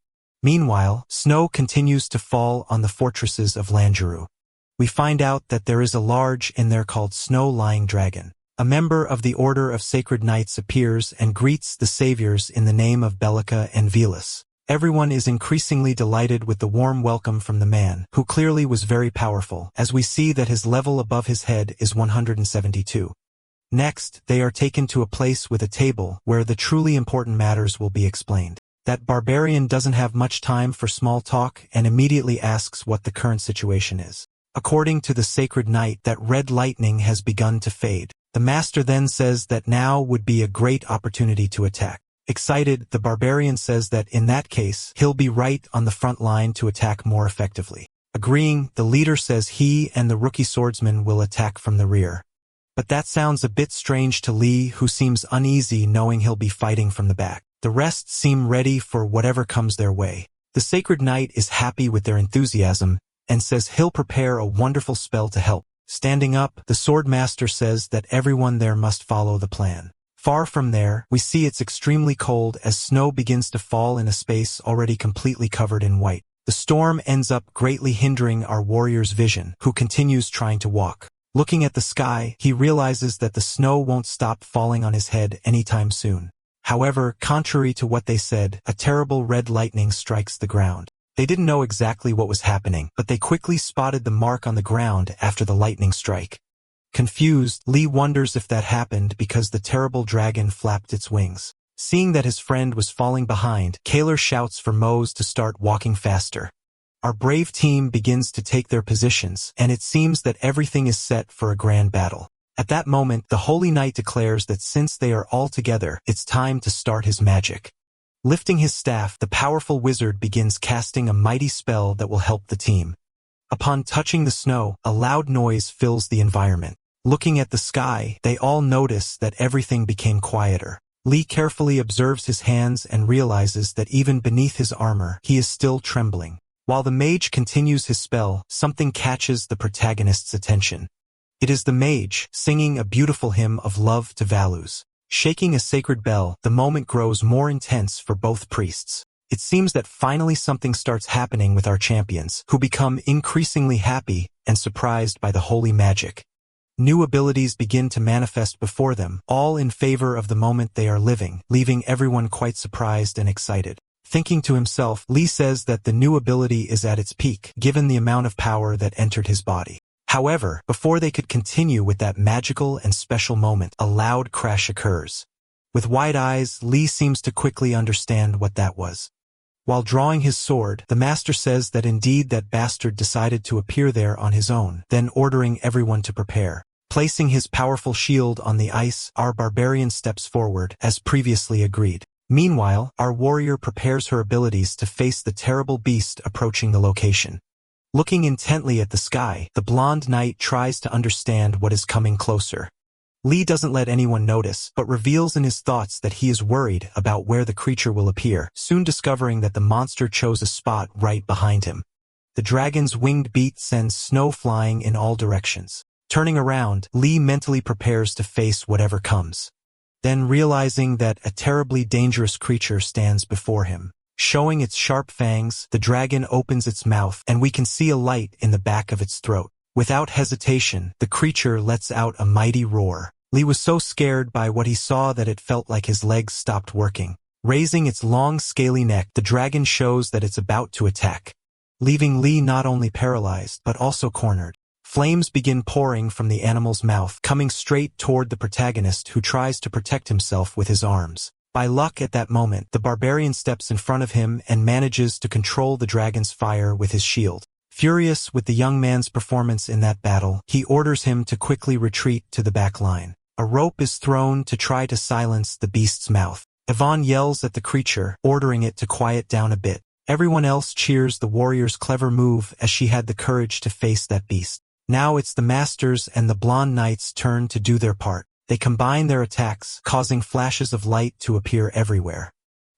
Meanwhile, snow continues to fall on the fortresses of Langeru. We find out that there is a large in there called Snow-Lying Dragon. A member of the Order of Sacred Knights appears and greets the saviors in the name of Bellica and Velas. Everyone is increasingly delighted with the warm welcome from the man, who clearly was very powerful, as we see that his level above his head is 172. Next, they are taken to a place with a table where the truly important matters will be explained. That barbarian doesn't have much time for small talk and immediately asks what the current situation is. According to the Sacred Knight, that red lightning has begun to fade. The master then says that now would be a great opportunity to attack. Excited, the barbarian says that in that case, he'll be right on the front line to attack more effectively. Agreeing, the leader says he and the rookie swordsman will attack from the rear. But that sounds a bit strange to Lee, who seems uneasy knowing he'll be fighting from the back. The rest seem ready for whatever comes their way. The Sacred Knight is happy with their enthusiasm and says he'll prepare a wonderful spell to help. Standing up, the Swordmaster says that everyone there must follow the plan. Far from there, we see it's extremely cold as snow begins to fall in a space already completely covered in white. The storm ends up greatly hindering our warrior's vision, who continues trying to walk. Looking at the sky, he realizes that the snow won't stop falling on his head anytime soon. However, contrary to what they said, a terrible red lightning strikes the ground. They didn't know exactly what was happening, but they quickly spotted the mark on the ground after the lightning strike. Confused, Lee wonders if that happened because the terrible dragon flapped its wings. Seeing that his friend was falling behind, Kaler shouts for Mose to start walking faster. Our brave team begins to take their positions, and it seems that everything is set for a grand battle. At that moment, the Holy Knight declares that since they are all together, it's time to start his magic. Lifting his staff, the powerful wizard begins casting a mighty spell that will help the team. Upon touching the snow, a loud noise fills the environment. Looking at the sky, they all notice that everything became quieter. Lee carefully observes his hands and realizes that even beneath his armor, he is still trembling. While the mage continues his spell, something catches the protagonist's attention. It is the mage, singing a beautiful hymn of love to Valus. Shaking a sacred bell, the moment grows more intense for both priests. It seems that finally something starts happening with our champions, who become increasingly happy and surprised by the holy magic. New abilities begin to manifest before them, all in favor of the moment they are living, leaving everyone quite surprised and excited. Thinking to himself, Lee says that the new ability is at its peak, given the amount of power that entered his body. However, before they could continue with that magical and special moment, a loud crash occurs. With wide eyes, Lee seems to quickly understand what that was. While drawing his sword, the master says that indeed that bastard decided to appear there on his own, then ordering everyone to prepare. Placing his powerful shield on the ice, our barbarian steps forward, as previously agreed. Meanwhile, our warrior prepares her abilities to face the terrible beast approaching the location. Looking intently at the sky, the blonde knight tries to understand what is coming closer. Lee doesn't let anyone notice, but reveals in his thoughts that he is worried about where the creature will appear, soon discovering that the monster chose a spot right behind him. The dragon's winged beat sends snow flying in all directions. Turning around, Lee mentally prepares to face whatever comes. Then realizing that a terribly dangerous creature stands before him. Showing its sharp fangs, the dragon opens its mouth, and we can see a light in the back of its throat. Without hesitation, the creature lets out a mighty roar. Lee was so scared by what he saw that it felt like his legs stopped working. Raising its long, scaly neck, the dragon shows that it's about to attack, leaving Lee not only paralyzed, but also cornered. Flames begin pouring from the animal's mouth, coming straight toward the protagonist who tries to protect himself with his arms. By luck at that moment, the barbarian steps in front of him and manages to control the dragon's fire with his shield. Furious with the young man's performance in that battle, he orders him to quickly retreat to the back line. A rope is thrown to try to silence the beast's mouth. Yvonne yells at the creature, ordering it to quiet down a bit. Everyone else cheers the warrior's clever move as she had the courage to face that beast. Now it's the masters and the blonde knights' turn to do their part. They combine their attacks, causing flashes of light to appear everywhere.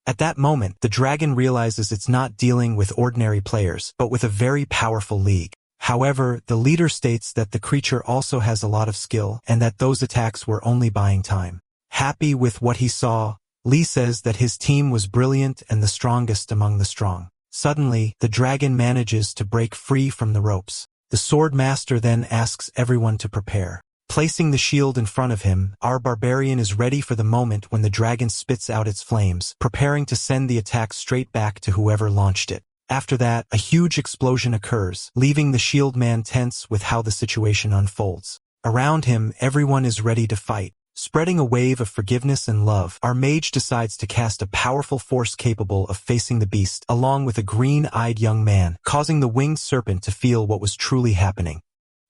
At that moment, the dragon realizes it's not dealing with ordinary players, but with a very powerful league. However, the leader states that the creature also has a lot of skill, and that those attacks were only buying time. Happy with what he saw, Lee says that his team was brilliant and the strongest among the strong. Suddenly, the dragon manages to break free from the ropes. The sword master then asks everyone to prepare. Placing the shield in front of him, our barbarian is ready for the moment when the dragon spits out its flames, preparing to send the attack straight back to whoever launched it. After that, a huge explosion occurs, leaving the shield man tense with how the situation unfolds. Around him, everyone is ready to fight. Spreading a wave of forgiveness and love, our mage decides to cast a powerful force capable of facing the beast, along with a green-eyed young man, causing the winged serpent to feel what was truly happening.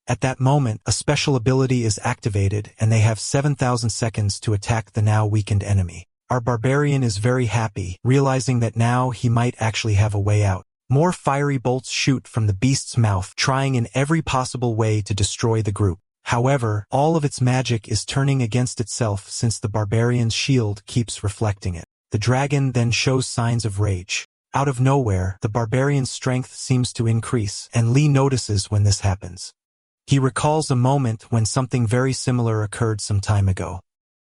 At that moment, a special ability is activated, and they have 7,000 seconds to attack the now weakened enemy. Our barbarian is very happy, realizing that now he might actually have a way out. More fiery bolts shoot from the beast's mouth, trying in every possible way to destroy the group. However, all of its magic is turning against itself since the barbarian's shield keeps reflecting it. The dragon then shows signs of rage. Out of nowhere, the barbarian's strength seems to increase, and Lee notices when this happens. He recalls a moment when something very similar occurred some time ago.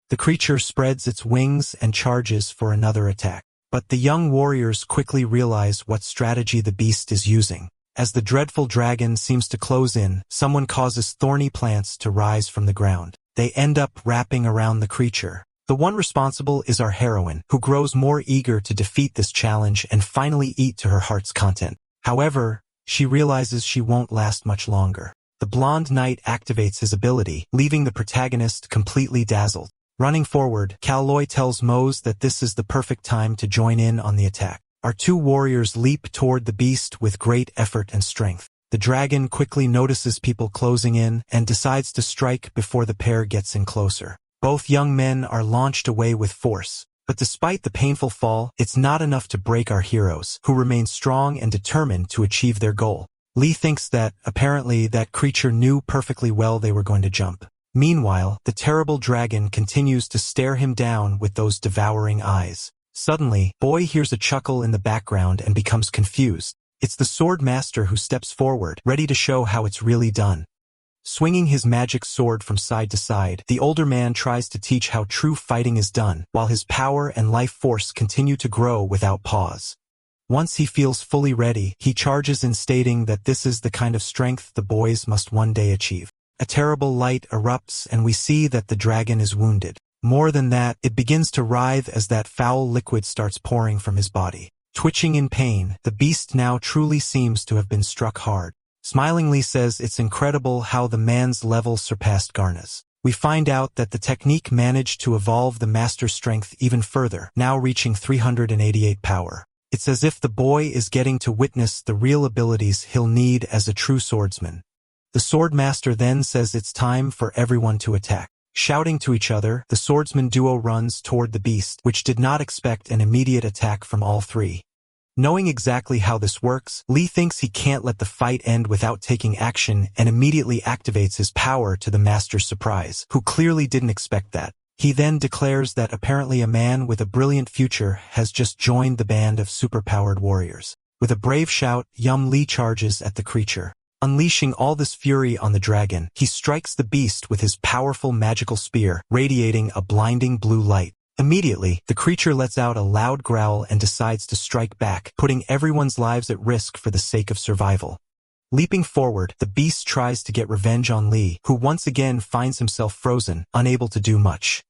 The creature spreads its wings and charges for another attack. But the young warriors quickly realize what strategy the beast is using. As the dreadful dragon seems to close in, someone causes thorny plants to rise from the ground. They end up wrapping around the creature. The one responsible is our heroine, who grows more eager to defeat this challenge and finally eat to her heart's content. However, she realizes she won't last much longer. The blonde knight activates his ability, leaving the protagonist completely dazzled. Running forward, Kalloy tells Mose that this is the perfect time to join in on the attack. Our two warriors leap toward the beast with great effort and strength. The dragon quickly notices people closing in and decides to strike before the pair gets in closer. Both young men are launched away with force. But despite the painful fall, it's not enough to break our heroes, who remain strong and determined to achieve their goal. Lee thinks that, apparently, that creature knew perfectly well they were going to jump. Meanwhile, the terrible dragon continues to stare him down with those devouring eyes. Suddenly, Boy hears a chuckle in the background and becomes confused. It's the sword master who steps forward, ready to show how it's really done. Swinging his magic sword from side to side, the older man tries to teach how true fighting is done, while his power and life force continue to grow without pause. Once he feels fully ready, he charges in, stating that this is the kind of strength the boys must one day achieve. A terrible light erupts and we see that the dragon is wounded. More than that, it begins to writhe as that foul liquid starts pouring from his body. Twitching in pain, the beast now truly seems to have been struck hard. Smilingly says it's incredible how the man's level surpassed Garna's. We find out that the technique managed to evolve the master's strength even further, now reaching 388 power. It's as if the boy is getting to witness the real abilities he'll need as a true swordsman. The sword master then says it's time for everyone to attack. Shouting to each other, the swordsman duo runs toward the beast, which did not expect an immediate attack from all three. Knowing exactly how this works, Lee thinks he can't let the fight end without taking action and immediately activates his power to the master's surprise, who clearly didn't expect that. He then declares that apparently a man with a brilliant future has just joined the band of superpowered warriors. With a brave shout, Lee charges at the creature. Unleashing all this fury on the dragon, he strikes the beast with his powerful magical spear, radiating a blinding blue light. Immediately, the creature lets out a loud growl and decides to strike back, putting everyone's lives at risk for the sake of survival. Leaping forward, the beast tries to get revenge on Lee, who once again finds himself frozen, unable to do much.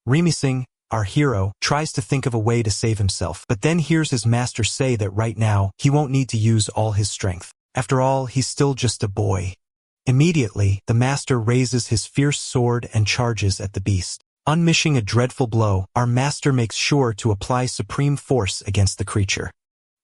Remising, our hero, tries to think of a way to save himself, but then hears his master say that right now, he won't need to use all his strength. After all, he's still just a boy. Immediately, the master raises his fierce sword and charges at the beast. Unmissing a dreadful blow, our master makes sure to apply supreme force against the creature.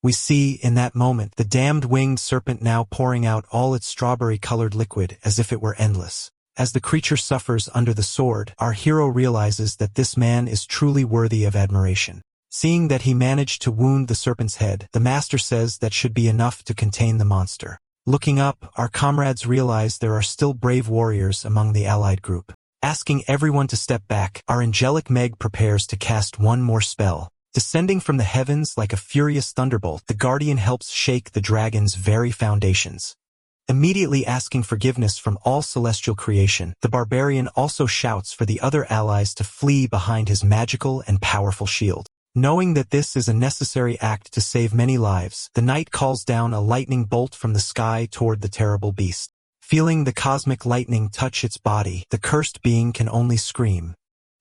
We see, in that moment, the damned winged serpent now pouring out all its strawberry-colored liquid as if it were endless. As the creature suffers under the sword, our hero realizes that this man is truly worthy of admiration. Seeing that he managed to wound the serpent's head, the master says that should be enough to contain the monster. Looking up, our comrades realize there are still brave warriors among the allied group. Asking everyone to step back, our angelic Meg prepares to cast one more spell. Descending from the heavens like a furious thunderbolt, the guardian helps shake the dragon's very foundations. Immediately asking forgiveness from all celestial creation, the barbarian also shouts for the other allies to flee behind his magical and powerful shield. Knowing that this is a necessary act to save many lives, the knight calls down a lightning bolt from the sky toward the terrible beast. Feeling the cosmic lightning touch its body, the cursed being can only scream.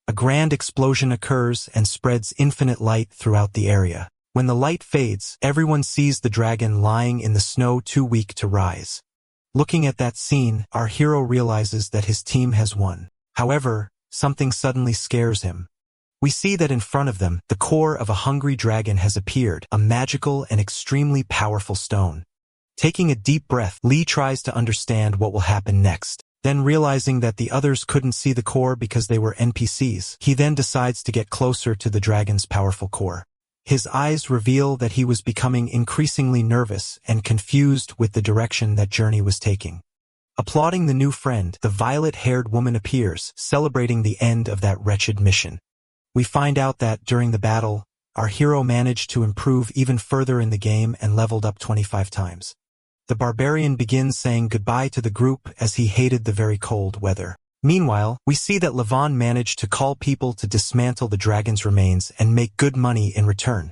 A grand explosion occurs and spreads infinite light throughout the area. When the light fades, everyone sees the dragon lying in the snow too weak to rise. Looking at that scene, our hero realizes that his team has won. However, something suddenly scares him. We see that in front of them, the core of a hungry dragon has appeared, a magical and extremely powerful stone. Taking a deep breath, Lee tries to understand what will happen next. Then realizing that the others couldn't see the core because they were NPCs, he then decides to get closer to the dragon's powerful core. His eyes reveal that he was becoming increasingly nervous and confused with the direction that journey was taking. Applauding the new friend, the violet-haired woman appears, celebrating the end of that wretched mission. We find out that, during the battle, our hero managed to improve even further in the game and leveled up 25 times. The barbarian begins saying goodbye to the group as he hated the very cold weather. Meanwhile, we see that Levon managed to call people to dismantle the dragon's remains and make good money in return.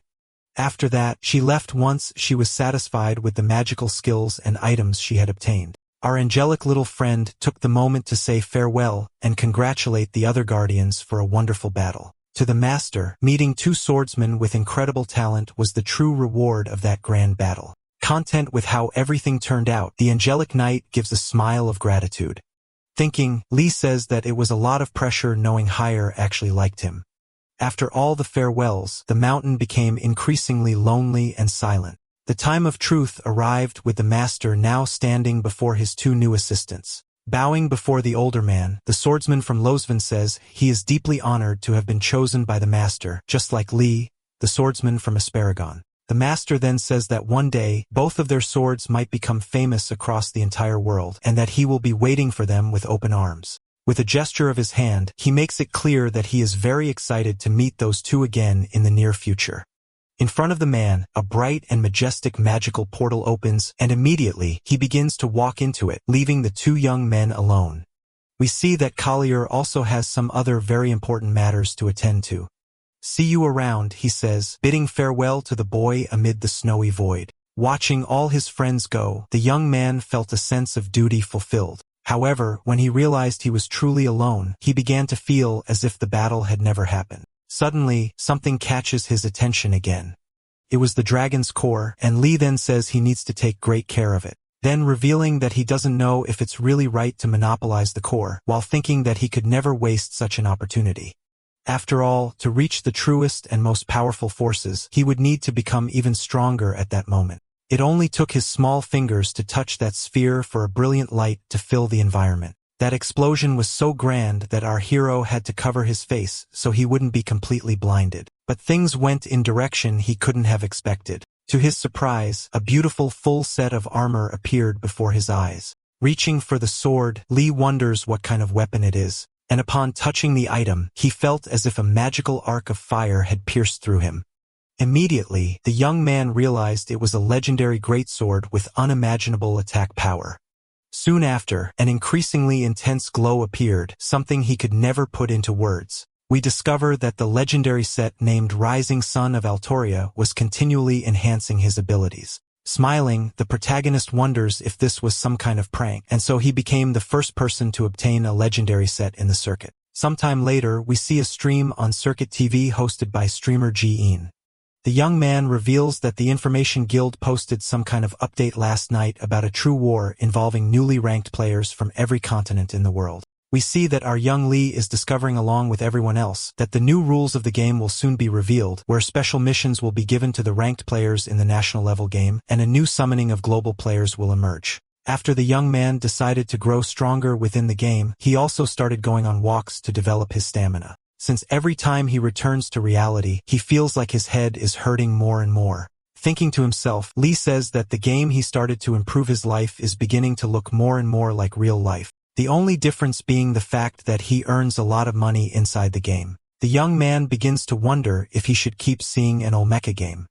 After that, she left once she was satisfied with the magical skills and items she had obtained. Our angelic little friend took the moment to say farewell and congratulate the other guardians for a wonderful battle. To the master, meeting two swordsmen with incredible talent was the true reward of that grand battle. Content with how everything turned out, the angelic knight gives a smile of gratitude. Thinking, Lee says that it was a lot of pressure knowing Hire actually liked him. After all the farewells, the mountain became increasingly lonely and silent. The time of truth arrived with the master now standing before his two new assistants. Bowing before the older man, the swordsman from Losven says he is deeply honored to have been chosen by the master, just like Lee, the swordsman from Asparagon. The master then says that one day, both of their swords might become famous across the entire world, and that he will be waiting for them with open arms. With a gesture of his hand, he makes it clear that he is very excited to meet those two again in the near future. In front of the man, a bright and majestic magical portal opens, and immediately, he begins to walk into it, leaving the two young men alone. We see that Collier also has some other very important matters to attend to. "See you around," he says, bidding farewell to the boy amid the snowy void. Watching all his friends go, the young man felt a sense of duty fulfilled. However, when he realized he was truly alone, he began to feel as if the battle had never happened. Suddenly, something catches his attention again. It was the dragon's core, and Lee then says he needs to take great care of it. Then revealing that he doesn't know if it's really right to monopolize the core, while thinking that he could never waste such an opportunity. After all, to reach the truest and most powerful forces, he would need to become even stronger at that moment. It only took his small fingers to touch that sphere for a brilliant light to fill the environment. That explosion was so grand that our hero had to cover his face so he wouldn't be completely blinded. But things went in direction he couldn't have expected. To his surprise, a beautiful full set of armor appeared before his eyes. Reaching for the sword, Lee wonders what kind of weapon it is, and upon touching the item, he felt as if a magical arc of fire had pierced through him. Immediately, the young man realized it was a legendary greatsword with unimaginable attack power. Soon after, an increasingly intense glow appeared, something he could never put into words. We discover that the legendary set named Rising Sun of Altoria was continually enhancing his abilities. Smiling, the protagonist wonders if this was some kind of prank, and so he became the first person to obtain a legendary set in the circuit. Sometime later, we see a stream on Circuit TV hosted by streamer G-een. The young man reveals that the Information Guild posted some kind of update last night about a true war involving newly ranked players from every continent in the world. We see that our young Lee is discovering along with everyone else that the new rules of the game will soon be revealed, where special missions will be given to the ranked players in the national level game, and a new summoning of global players will emerge. After the young man decided to grow stronger within the game, he also started going on walks to develop his stamina. Since every time he returns to reality, he feels like his head is hurting more and more. Thinking to himself, Lee says that the game he started to improve his life is beginning to look more and more like real life. The only difference being the fact that he earns a lot of money inside the game. The young man begins to wonder if he should keep seeing an old mecha game.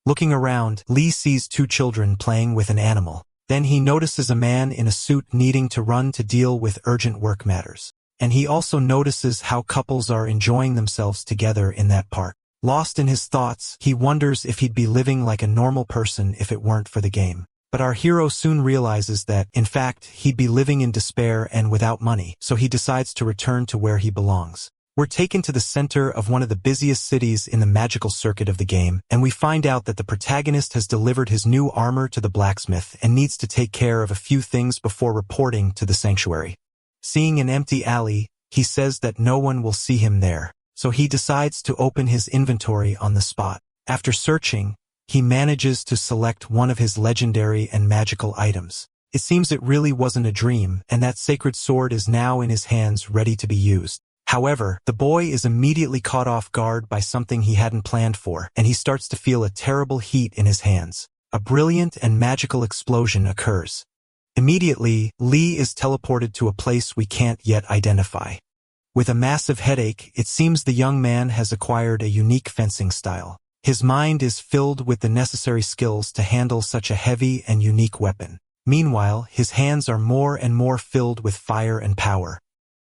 Looking around, Lee sees two children playing with an animal. Then he notices a man in a suit needing to run to deal with urgent work matters. And he also notices how couples are enjoying themselves together in that park. Lost in his thoughts, he wonders if he'd be living like a normal person if it weren't for the game. But our hero soon realizes that, in fact, he'd be living in despair and without money, so he decides to return to where he belongs. We're taken to the center of one of the busiest cities in the magical circuit of the game, and we find out that the protagonist has delivered his new armor to the blacksmith and needs to take care of a few things before reporting to the sanctuary. Seeing an empty alley, he says that no one will see him there, so he decides to open his inventory on the spot. After searching, he manages to select one of his legendary and magical items. It seems it really wasn't a dream, and that sacred sword is now in his hands ready to be used. However, the boy is immediately caught off guard by something he hadn't planned for, and he starts to feel a terrible heat in his hands. A brilliant and magical explosion occurs. Immediately, Lee is teleported to a place we can't yet identify. With a massive headache, it seems the young man has acquired a unique fencing style. His mind is filled with the necessary skills to handle such a heavy and unique weapon. Meanwhile, his hands are more and more filled with fire and power.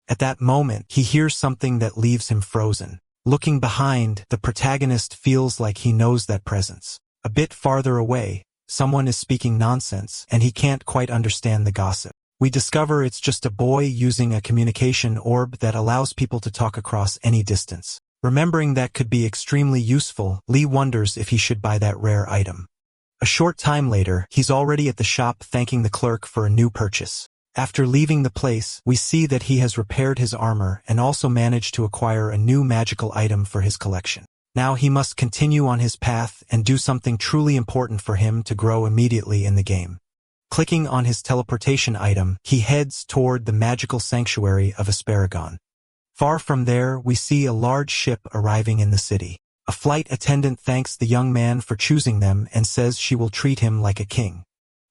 At that moment, he hears something that leaves him frozen. Looking behind, the protagonist feels like he knows that presence. A bit farther away, someone is speaking nonsense, and he can't quite understand the gossip. We discover it's just a boy using a communication orb that allows people to talk across any distance. Remembering that could be extremely useful, Lee wonders if he should buy that rare item. A short time later, he's already at the shop thanking the clerk for a new purchase. After leaving the place, we see that he has repaired his armor and also managed to acquire a new magical item for his collection. Now he must continue on his path and do something truly important for him to grow immediately in the game. Clicking on his teleportation item, he heads toward the magical sanctuary of Asparagon. Far from there, we see a large ship arriving in the city. A flight attendant thanks the young man for choosing them and says she will treat him like a king.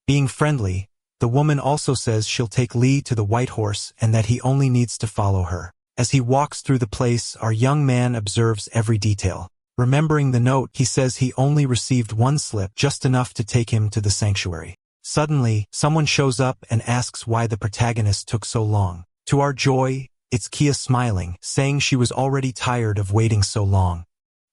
Being friendly, the woman also says she'll take Lee to the White Horse and that he only needs to follow her. As he walks through the place, our young man observes every detail. Remembering the note, he says he only received one slip, just enough to take him to the sanctuary. Suddenly, someone shows up and asks why the protagonist took so long. To our joy, it's Kia smiling, saying she was already tired of waiting so long.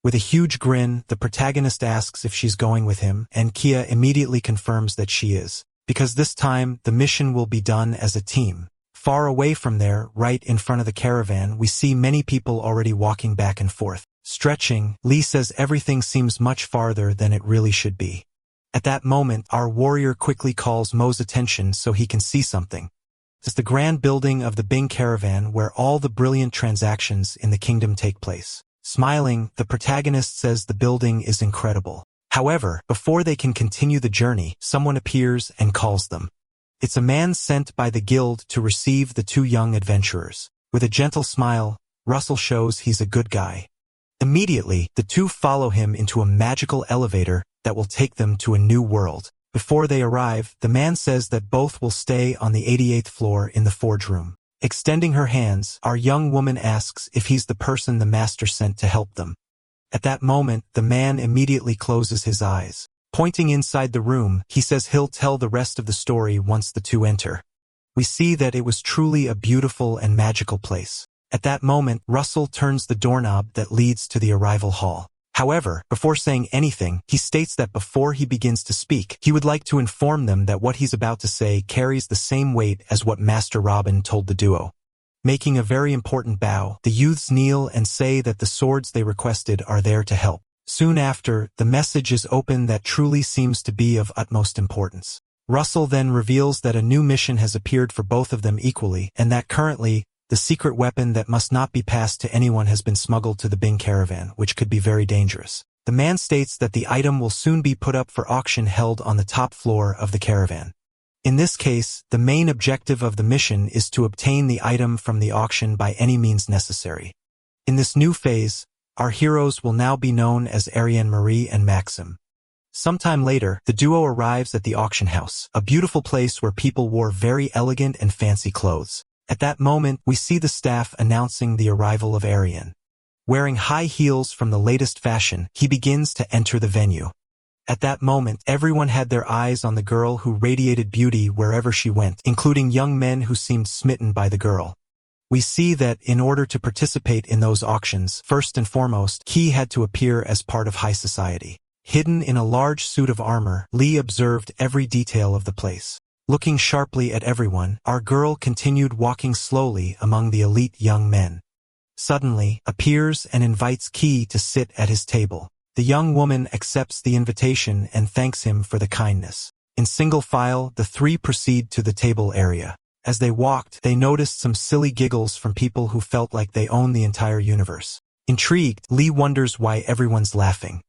With a huge grin, the protagonist asks if she's going with him, and Kia immediately confirms that she is. Because this time, the mission will be done as a team. Far away from there, right in front of the caravan, we see many people already walking back and forth. Stretching, Lee says everything seems much farther than it really should be. At that moment, our warrior quickly calls Mo's attention so he can see something. It's the grand building of the Bing caravan where all the brilliant transactions in the kingdom take place. Smiling, the protagonist says the building is incredible. However, before they can continue the journey, someone appears and calls them. It's a man sent by the guild to receive the two young adventurers. With a gentle smile, Russell shows he's a good guy. Immediately, the two follow him into a magical elevator that will take them to a new world. Before they arrive, the man says that both will stay on the 88th floor in the forge room. Extending her hands, our young woman asks if he's the person the master sent to help them. At that moment, the man immediately closes his eyes. Pointing inside the room, he says he'll tell the rest of the story once the two enter. We see that it was truly a beautiful and magical place. At that moment, Russell turns the doorknob that leads to the arrival hall. However, before saying anything, he states that before he begins to speak, he would like to inform them that what he's about to say carries the same weight as what Master Robin told the duo. Making a very important bow, the youths kneel and say that the swords they requested are there to help. Soon after, the message is opened that truly seems to be of utmost importance. Russell then reveals that a new mission has appeared for both of them equally, and that currently, the secret weapon that must not be passed to anyone has been smuggled to the Bing caravan, which could be very dangerous. The man states that the item will soon be put up for auction held on the top floor of the caravan. In this case, the main objective of the mission is to obtain the item from the auction by any means necessary. In this new phase, our heroes will now be known as Ariane Marie and Maxim. Sometime later, the duo arrives at the auction house, a beautiful place where people wore very elegant and fancy clothes. At that moment, we see the staff announcing the arrival of Ariane. Wearing high heels from the latest fashion, he begins to enter the venue. At that moment, everyone had their eyes on the girl who radiated beauty wherever she went, including young men who seemed smitten by the girl. We see that in order to participate in those auctions, first and foremost, he had to appear as part of high society. Hidden in a large suit of armor, Lee observed every detail of the place. Looking sharply at everyone, our girl continued walking slowly among the elite young men. Suddenly, appears and invites Ki to sit at his table. The young woman accepts the invitation and thanks him for the kindness. In single file, the three proceed to the table area. As they walked, they noticed some silly giggles from people who felt like they owned the entire universe. Intrigued, Lee wonders why everyone's laughing.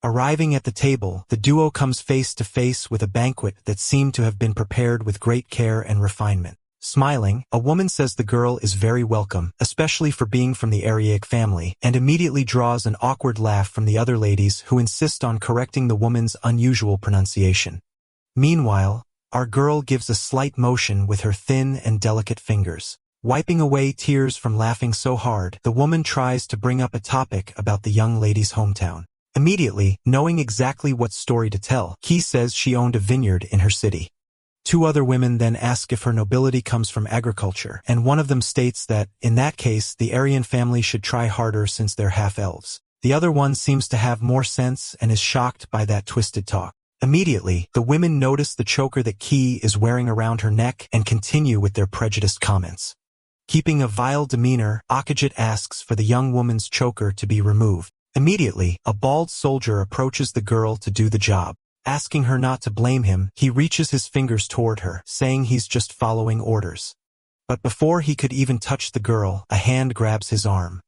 Arriving at the table, the duo comes face to face with a banquet that seemed to have been prepared with great care and refinement. Smiling, a woman says the girl is very welcome, especially for being from the Ariake family, and immediately draws an awkward laugh from the other ladies who insist on correcting the woman's unusual pronunciation. Meanwhile, our girl gives a slight motion with her thin and delicate fingers. Wiping away tears from laughing so hard, the woman tries to bring up a topic about the young lady's hometown. Immediately, knowing exactly what story to tell, Ki says she owned a vineyard in her city. Two other women then ask if her nobility comes from agriculture, and one of them states that, in that case, the Aryan family should try harder since they're half-elves. The other one seems to have more sense and is shocked by that twisted talk. Immediately, the women notice the choker that Ki is wearing around her neck and continue with their prejudiced comments. Keeping a vile demeanor, Akajit asks for the young woman's choker to be removed. Immediately, a bald soldier approaches the girl to do the job. Asking her not to blame him, he reaches his fingers toward her, saying he's just following orders. But before he could even touch the girl, a hand grabs his arm.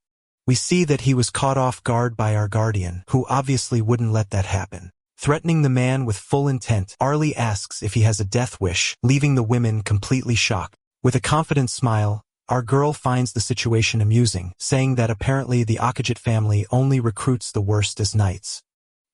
We see that he was caught off guard by our guardian, who obviously wouldn't let that happen. Threatening the man with full intent, Arlie asks if he has a death wish, leaving the women completely shocked. With a confident smile, our girl finds the situation amusing, saying that apparently the Akajit family only recruits the worst as knights.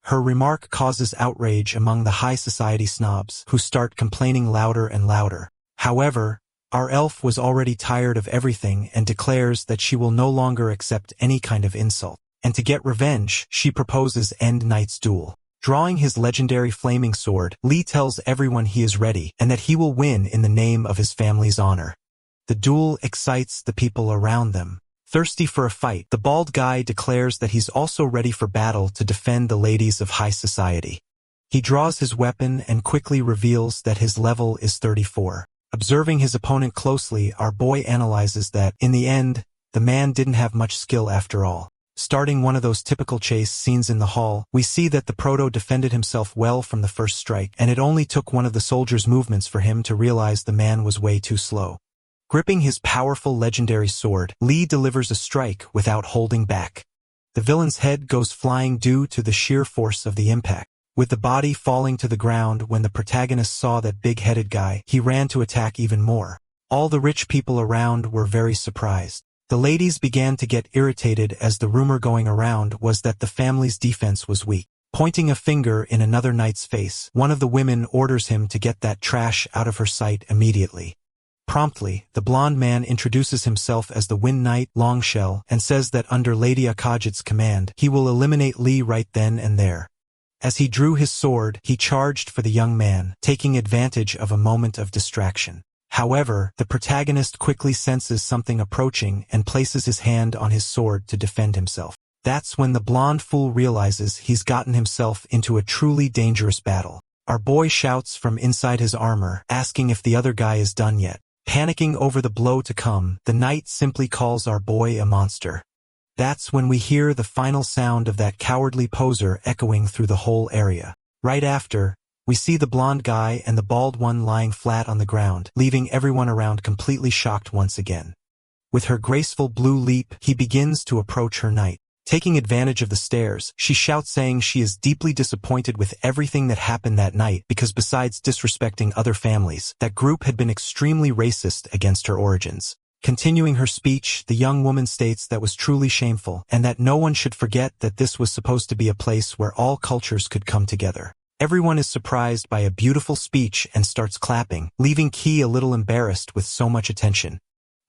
Her remark causes outrage among the high society snobs, who start complaining louder and louder. However, our elf was already tired of everything and declares that she will no longer accept any kind of insult. And to get revenge, she proposes end Knight's duel. Drawing his legendary flaming sword, Lee tells everyone he is ready and that he will win in the name of his family's honor. The duel excites the people around them. Thirsty for a fight, the bald guy declares that he's also ready for battle to defend the ladies of high society. He draws his weapon and quickly reveals that his level is 34. Observing his opponent closely, our boy analyzes that, in the end, the man didn't have much skill after all. Starting one of those typical chase scenes in the hall, we see that the proto defended himself well from the first strike, and it only took one of the soldier's movements for him to realize the man was way too slow. Gripping his powerful legendary sword, Lee delivers a strike without holding back. The villain's head goes flying due to the sheer force of the impact. With the body falling to the ground when the protagonist saw that big-headed guy, he ran to attack even more. All the rich people around were very surprised. The ladies began to get irritated as the rumor going around was that the family's defense was weak. Pointing a finger in another knight's face, one of the women orders him to get that trash out of her sight immediately. Promptly, the blonde man introduces himself as the Wind Knight, Longshell, and says that under Lady Akajit's command, he will eliminate Lee right then and there. As he drew his sword, he charged for the young man, taking advantage of a moment of distraction. However, the protagonist quickly senses something approaching and places his hand on his sword to defend himself. That's when the blonde fool realizes he's gotten himself into a truly dangerous battle. Our boy shouts from inside his armor, asking if the other guy is done yet. Panicking over the blow to come, the knight simply calls our boy a monster. That's when we hear the final sound of that cowardly poser echoing through the whole area. Right after, we see the blonde guy and the bald one lying flat on the ground, leaving everyone around completely shocked once again. With her graceful blue leap, he begins to approach her knight. Taking advantage of the stairs, she shouts saying she is deeply disappointed with everything that happened that night because besides disrespecting other families, that group had been extremely racist against her origins. Continuing her speech, the young woman states that was truly shameful and that no one should forget that this was supposed to be a place where all cultures could come together. Everyone is surprised by a beautiful speech and starts clapping, leaving Key a little embarrassed with so much attention.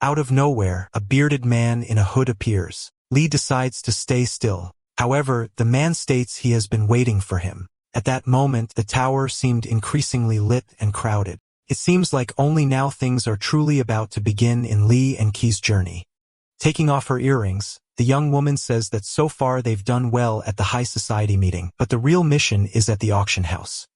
Out of nowhere, a bearded man in a hood appears. Lee decides to stay still. However, the man states he has been waiting for him. At that moment, the tower seemed increasingly lit and crowded. It seems like only now things are truly about to begin in Lee and Key's journey. Taking off her earrings, the young woman says that so far they've done well at the high society meeting, but the real mission is at the auction house.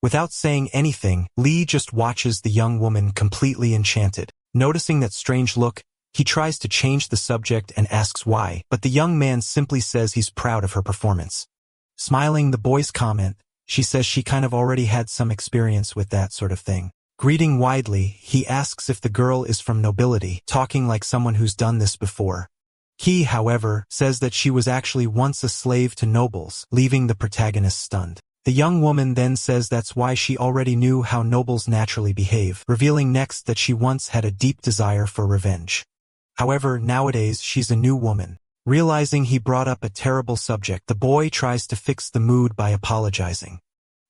Without saying anything, Lee just watches the young woman completely enchanted. Noticing that strange look, he tries to change the subject and asks why, but the young man simply says he's proud of her performance. Smiling the boy's comment, she says she kind of already had some experience with that sort of thing. Greeting widely, he asks if the girl is from nobility, talking like someone who's done this before. Key, however, says that she was actually once a slave to nobles, leaving the protagonist stunned. The young woman then says that's why she already knew how nobles naturally behave, revealing next that she once had a deep desire for revenge. However, nowadays she's a new woman. Realizing he brought up a terrible subject, the boy tries to fix the mood by apologizing.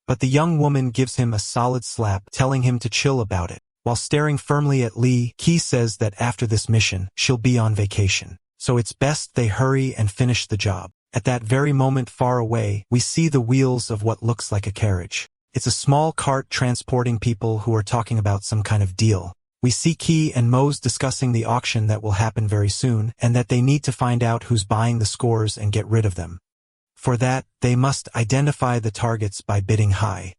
But the young woman gives him a solid slap, telling him to chill about it. While staring firmly at Lee, Key says that after this mission, she'll be on vacation. So it's best they hurry and finish the job. At that very moment far away, we see the wheels of what looks like a carriage. It's a small cart transporting people who are talking about some kind of deal. We see Key and Mose discussing the auction that will happen very soon, and that they need to find out who's buying the scores and get rid of them. For that, they must identify the targets by bidding high.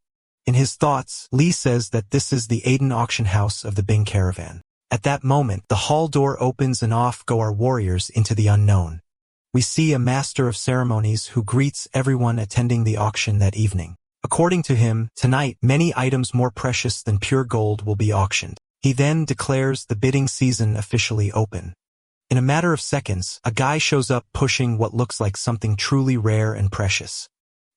In his thoughts, Lee says that this is the Aiden auction house of the Bing caravan. At that moment, the hall door opens and off go our warriors into the unknown. We see a master of ceremonies who greets everyone attending the auction that evening. According to him, tonight, many items more precious than pure gold will be auctioned. He then declares the bidding season officially open. In a matter of seconds, a guy shows up pushing what looks like something truly rare and precious.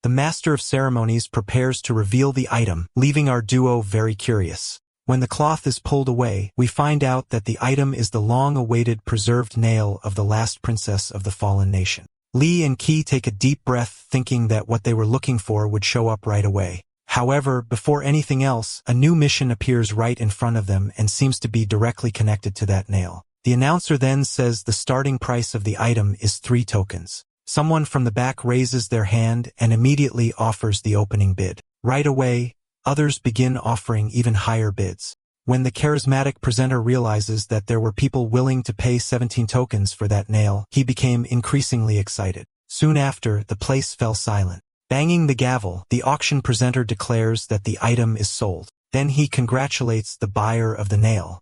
The master of ceremonies prepares to reveal the item, leaving our duo very curious. When the cloth is pulled away, we find out that the item is the long-awaited preserved nail of the last princess of the fallen nation. Lee and Ki take a deep breath, thinking that what they were looking for would show up right away. However, before anything else, a new mission appears right in front of them and seems to be directly connected to that nail. The announcer then says the starting price of the item is 3 tokens. Someone from the back raises their hand and immediately offers the opening bid. Right away, others begin offering even higher bids. When the charismatic presenter realizes that there were people willing to pay 17 tokens for that nail, he became increasingly excited. Soon after, the place fell silent. Banging the gavel, the auction presenter declares that the item is sold. Then he congratulates the buyer of the nail.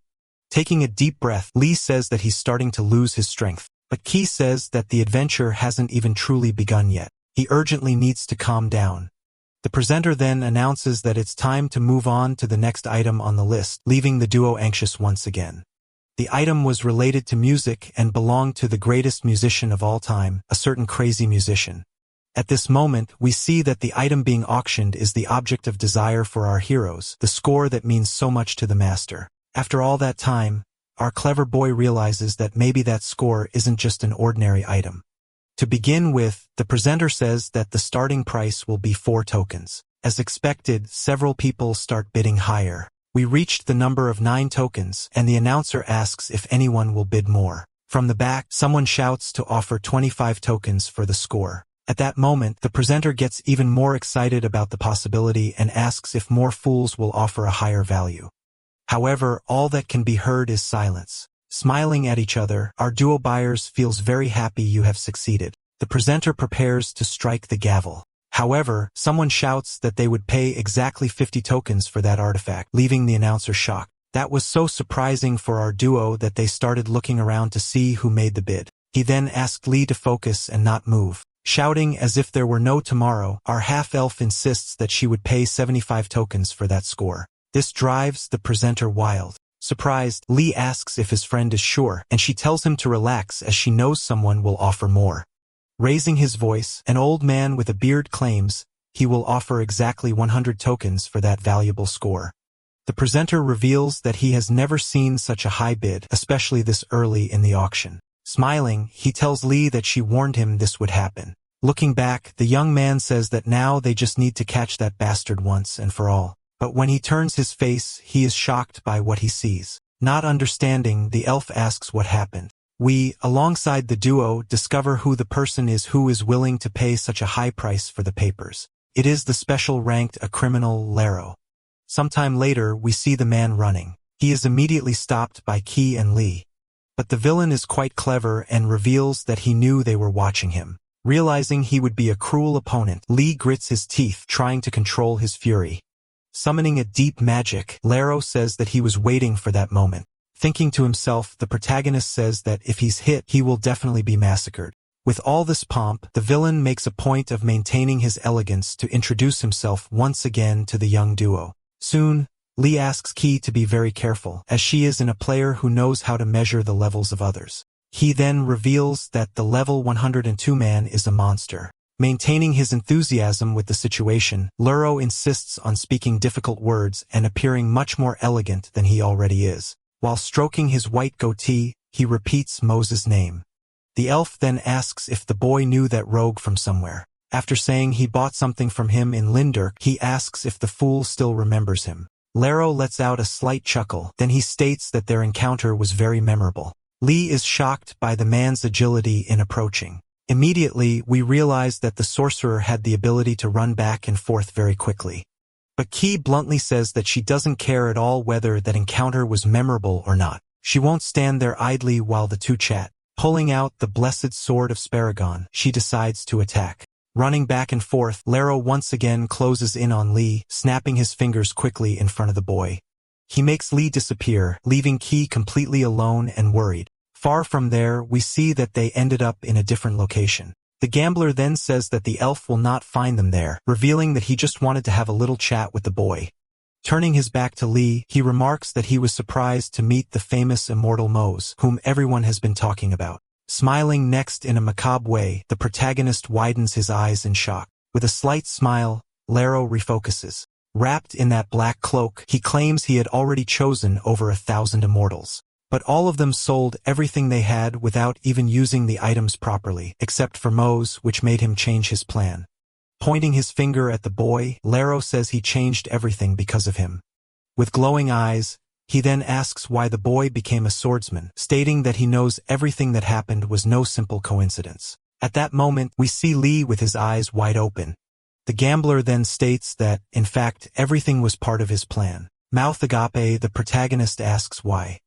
Taking a deep breath, Lee says that he's starting to lose his strength. But Ki says that the adventure hasn't even truly begun yet. He urgently needs to calm down. The presenter then announces that it's time to move on to the next item on the list, leaving the duo anxious once again. The item was related to music and belonged to the greatest musician of all time, a certain crazy musician. At this moment, we see that the item being auctioned is the object of desire for our heroes, the score that means so much to the master. After all that time, our clever boy realizes that maybe that score isn't just an ordinary item. To begin with, the presenter says that the starting price will be 4 tokens. As expected, several people start bidding higher. We reached the number of 9 tokens, and the announcer asks if anyone will bid more. From the back, someone shouts to offer 25 tokens for the score. At that moment, the presenter gets even more excited about the possibility and asks if more fools will offer a higher value. However, all that can be heard is silence. Smiling at each other, our duo buyers feels very happy you have succeeded. The presenter prepares to strike the gavel. However, someone shouts that they would pay exactly 50 tokens for that artifact, leaving the announcer shocked. That was so surprising for our duo that they started looking around to see who made the bid. He then asked Lee to focus and not move. Shouting as if there were no tomorrow, our half-elf insists that she would pay 75 tokens for that score. This drives the presenter wild. Surprised, Lee asks if his friend is sure, and she tells him to relax as she knows someone will offer more. Raising his voice, an old man with a beard claims he will offer exactly 100 tokens for that valuable score. The presenter reveals that he has never seen such a high bid, especially this early in the auction. Smiling, he tells Lee that she warned him this would happen. Looking back, the young man says that now they just need to catch that bastard once and for all. But when he turns his face, he is shocked by what he sees. Not understanding, the elf asks what happened. We, alongside the duo, discover who the person is who is willing to pay such a high price for the papers. It is the special ranked a criminal Lero. Sometime later, we see the man running. He is immediately stopped by Ki and Lee. But the villain is quite clever and reveals that he knew they were watching him. Realizing he would be a cruel opponent, Lee grits his teeth, trying to control his fury. Summoning a deep magic, Lero says that he was waiting for that moment. Thinking to himself, the protagonist says that if he's hit, he will definitely be massacred. With all this pomp, the villain makes a point of maintaining his elegance to introduce himself once again to the young duo. Soon, Lee asks Ki to be very careful, as she is a player who knows how to measure the levels of others. He then reveals that the level 102 man is a monster. Maintaining his enthusiasm with the situation, Lero insists on speaking difficult words and appearing much more elegant than he already is. While stroking his white goatee, he repeats Moses' name. The elf then asks if the boy knew that rogue from somewhere. After saying he bought something from him in Linderk, he asks if the fool still remembers him. Lero lets out a slight chuckle, then he states that their encounter was very memorable. Lee is shocked by the man's agility in approaching. Immediately, we realize that the sorcerer had the ability to run back and forth very quickly. But Ki bluntly says that she doesn't care at all whether that encounter was memorable or not. She won't stand there idly while the two chat. Pulling out the blessed sword of Sparagon, she decides to attack. Running back and forth, Lero once again closes in on Lee, snapping his fingers quickly in front of the boy. He makes Lee disappear, leaving Ki completely alone and worried. Far from there, we see that they ended up in a different location. The gambler then says that the elf will not find them there, revealing that he just wanted to have a little chat with the boy. Turning his back to Lee, he remarks that he was surprised to meet the famous immortal Mose, whom everyone has been talking about. Smiling next in a macabre way, the protagonist widens his eyes in shock. With a slight smile, Lero refocuses. Wrapped in that black cloak, he claims he had already chosen over 1,000 immortals. But all of them sold everything they had without even using the items properly, except for Mose, which made him change his plan. Pointing his finger at the boy, Lero says he changed everything because of him. With glowing eyes, he then asks why the boy became a swordsman, stating that he knows everything that happened was no simple coincidence. At that moment, we see Lee with his eyes wide open. The gambler then states that, in fact, everything was part of his plan. Mouth agape, the protagonist asks why.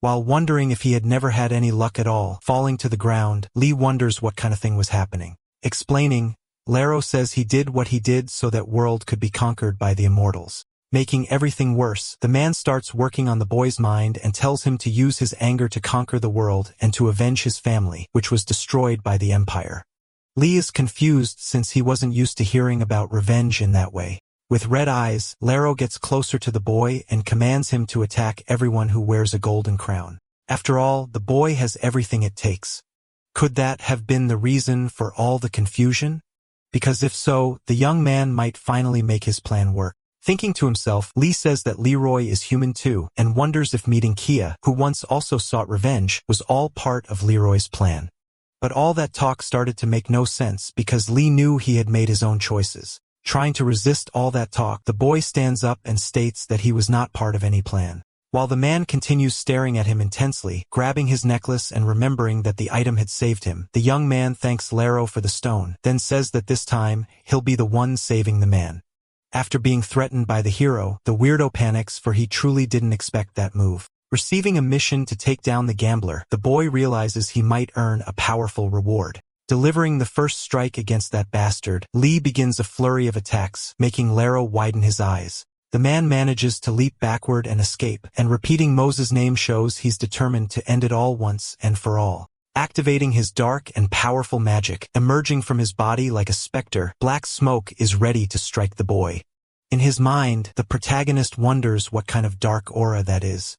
While wondering if he had never had any luck at all, falling to the ground, Lee wonders what kind of thing was happening. Explaining, Lero says he did what he did so that world could be conquered by the immortals. Making everything worse, the man starts working on the boy's mind and tells him to use his anger to conquer the world and to avenge his family, which was destroyed by the Empire. Lee is confused since he wasn't used to hearing about revenge in that way. With red eyes, Lero gets closer to the boy and commands him to attack everyone who wears a golden crown. After all, the boy has everything it takes. Could that have been the reason for all the confusion? Because if so, the young man might finally make his plan work. Thinking to himself, Lee says that Leroy is human too, and wonders if meeting Kia, who once also sought revenge, was all part of Leroy's plan. But all that talk started to make no sense because Lee knew he had made his own choices. Trying to resist all that talk, the boy stands up and states that he was not part of any plan. While the man continues staring at him intensely, grabbing his necklace and remembering that the item had saved him, the young man thanks Lero for the stone, then says that this time, he'll be the one saving the man. After being threatened by the hero, the weirdo panics for he truly didn't expect that move. Receiving a mission to take down the gambler, the boy realizes he might earn a powerful reward. Delivering the first strike against that bastard, Lee begins a flurry of attacks, making Lero widen his eyes. The man manages to leap backward and escape, and repeating Moses' name shows he's determined to end it all once and for all. Activating his dark and powerful magic, emerging from his body like a specter, black smoke is ready to strike the boy. In his mind, the protagonist wonders what kind of dark aura that is.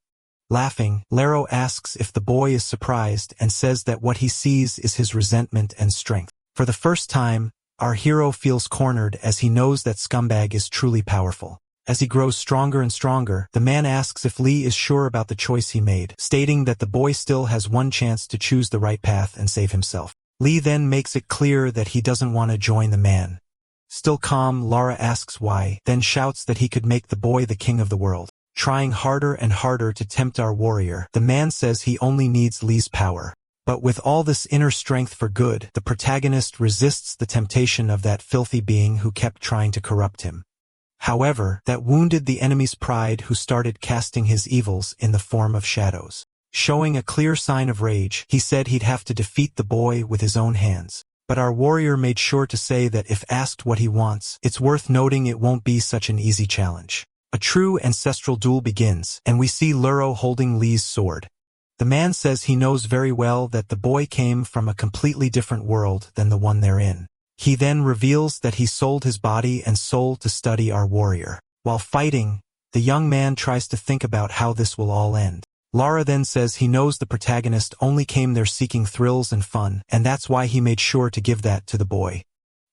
Laughing, Lero asks if the boy is surprised and says that what he sees is his resentment and strength. For the first time, our hero feels cornered as he knows that scumbag is truly powerful. As he grows stronger and stronger, the man asks if Lee is sure about the choice he made, stating that the boy still has one chance to choose the right path and save himself. Lee then makes it clear that he doesn't want to join the man. Still calm, Lara asks why, then shouts that he could make the boy the king of the world. Trying harder and harder to tempt our warrior, the man says he only needs Lee's power. But with all this inner strength for good, the protagonist resists the temptation of that filthy being who kept trying to corrupt him. However, that wounded the enemy's pride who started casting his evils in the form of shadows. Showing a clear sign of rage, he said he'd have to defeat the boy with his own hands. But our warrior made sure to say that if asked what he wants, it's worth noting it won't be such an easy challenge. A true ancestral duel begins, and we see Lero holding Lee's sword. The man says he knows very well that the boy came from a completely different world than the one they're in. He then reveals that he sold his body and soul to study our warrior. While fighting, the young man tries to think about how this will all end. Lara then says he knows the protagonist only came there seeking thrills and fun, and that's why he made sure to give that to the boy.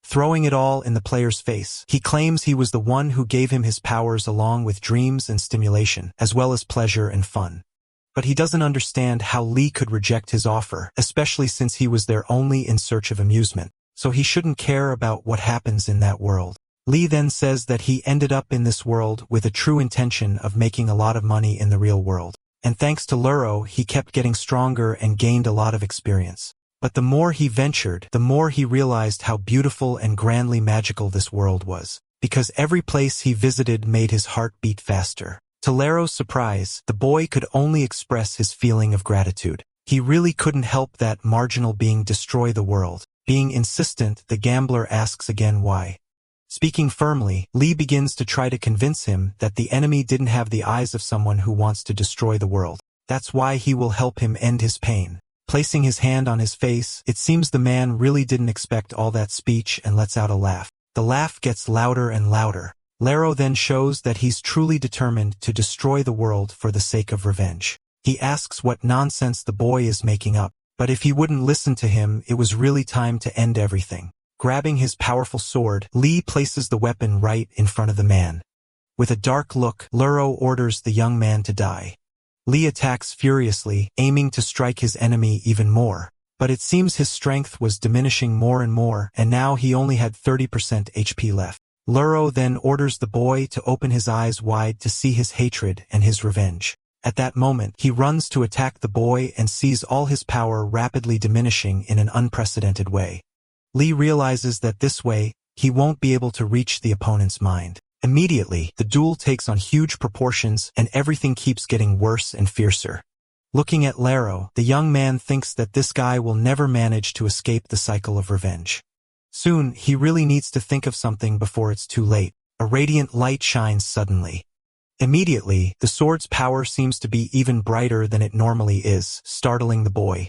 Throwing it all in the player's face, he claims he was the one who gave him his powers along with dreams and stimulation, as well as pleasure and fun. But he doesn't understand how Lee could reject his offer, especially since he was there only in search of amusement, so he shouldn't care about what happens in that world. Lee then says that he ended up in this world with a true intention of making a lot of money in the real world. And thanks to Lero, he kept getting stronger and gained a lot of experience. But the more he ventured, the more he realized how beautiful and grandly magical this world was, because every place he visited made his heart beat faster. To Lero's surprise, the boy could only express his feeling of gratitude. He really couldn't help that marginal being destroy the world. Being insistent, the gambler asks again why. Speaking firmly, Lee begins to try to convince him that the enemy didn't have the eyes of someone who wants to destroy the world. That's why he will help him end his pain. Placing his hand on his face, it seems the man really didn't expect all that speech and lets out a laugh. The laugh gets louder and louder. Lero then shows that he's truly determined to destroy the world for the sake of revenge. He asks what nonsense the boy is making up, but if he wouldn't listen to him, it was really time to end everything. Grabbing his powerful sword, Lee places the weapon right in front of the man. With a dark look, Lero orders the young man to die. Lee attacks furiously, aiming to strike his enemy even more. But it seems his strength was diminishing more and more, and now he only had 30% HP left. Lero then orders the boy to open his eyes wide to see his hatred and his revenge. At that moment, he runs to attack the boy and sees all his power rapidly diminishing in an unprecedented way. Lee realizes that this way, he won't be able to reach the opponent's mind. Immediately, the duel takes on huge proportions and everything keeps getting worse and fiercer. Looking at Lero, the young man thinks that this guy will never manage to escape the cycle of revenge. Soon, he really needs to think of something before it's too late. A radiant light shines suddenly. Immediately, the sword's power seems to be even brighter than it normally is, startling the boy.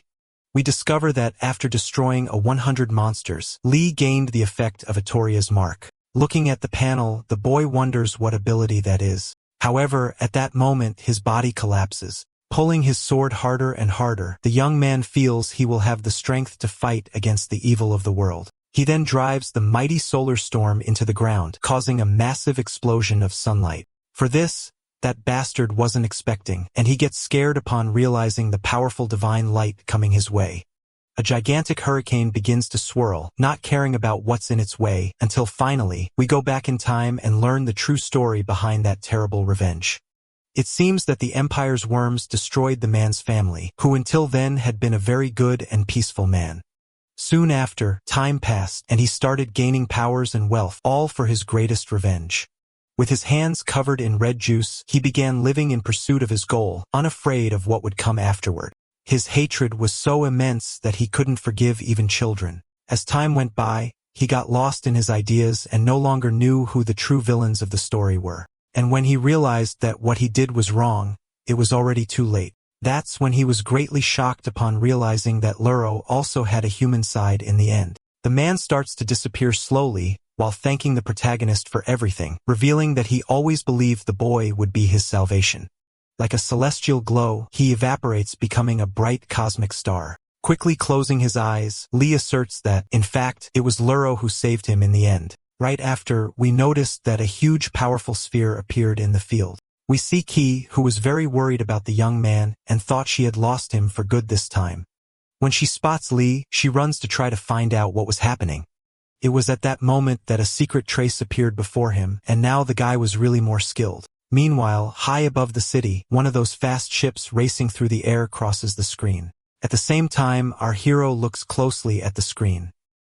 We discover that after destroying 100 monsters, Lee gained the effect of Atoria's mark. Looking at the panel, the boy wonders what ability that is. However, at that moment his body collapses. Pulling his sword harder and harder, the young man feels he will have the strength to fight against the evil of the world. He then drives the mighty solar storm into the ground, causing a massive explosion of sunlight. For this, that bastard wasn't expecting, and he gets scared upon realizing the powerful divine light coming his way. A gigantic hurricane begins to swirl, not caring about what's in its way, until finally, we go back in time and learn the true story behind that terrible revenge. It seems that the Empire's worms destroyed the man's family, who until then had been a very good and peaceful man. Soon after, time passed, and he started gaining powers and wealth, all for his greatest revenge. With his hands covered in red juice, he began living in pursuit of his goal, unafraid of what would come afterward. His hatred was so immense that he couldn't forgive even children. As time went by, he got lost in his ideas and no longer knew who the true villains of the story were. And when he realized that what he did was wrong, it was already too late. That's when he was greatly shocked upon realizing that Lero also had a human side in the end. The man starts to disappear slowly, while thanking the protagonist for everything, revealing that he always believed the boy would be his salvation. Like a celestial glow, he evaporates, becoming a bright cosmic star. Quickly closing his eyes, Lee asserts that, in fact, it was Lero who saved him in the end. Right after, we noticed that a huge powerful sphere appeared in the field. We see Ki, who was very worried about the young man and thought she had lost him for good this time. When she spots Lee, she runs to try to find out what was happening. It was at that moment that a secret trace appeared before him, and now the guy was really more skilled. Meanwhile, high above the city, one of those fast ships racing through the air crosses the screen. At the same time, our hero looks closely at the screen.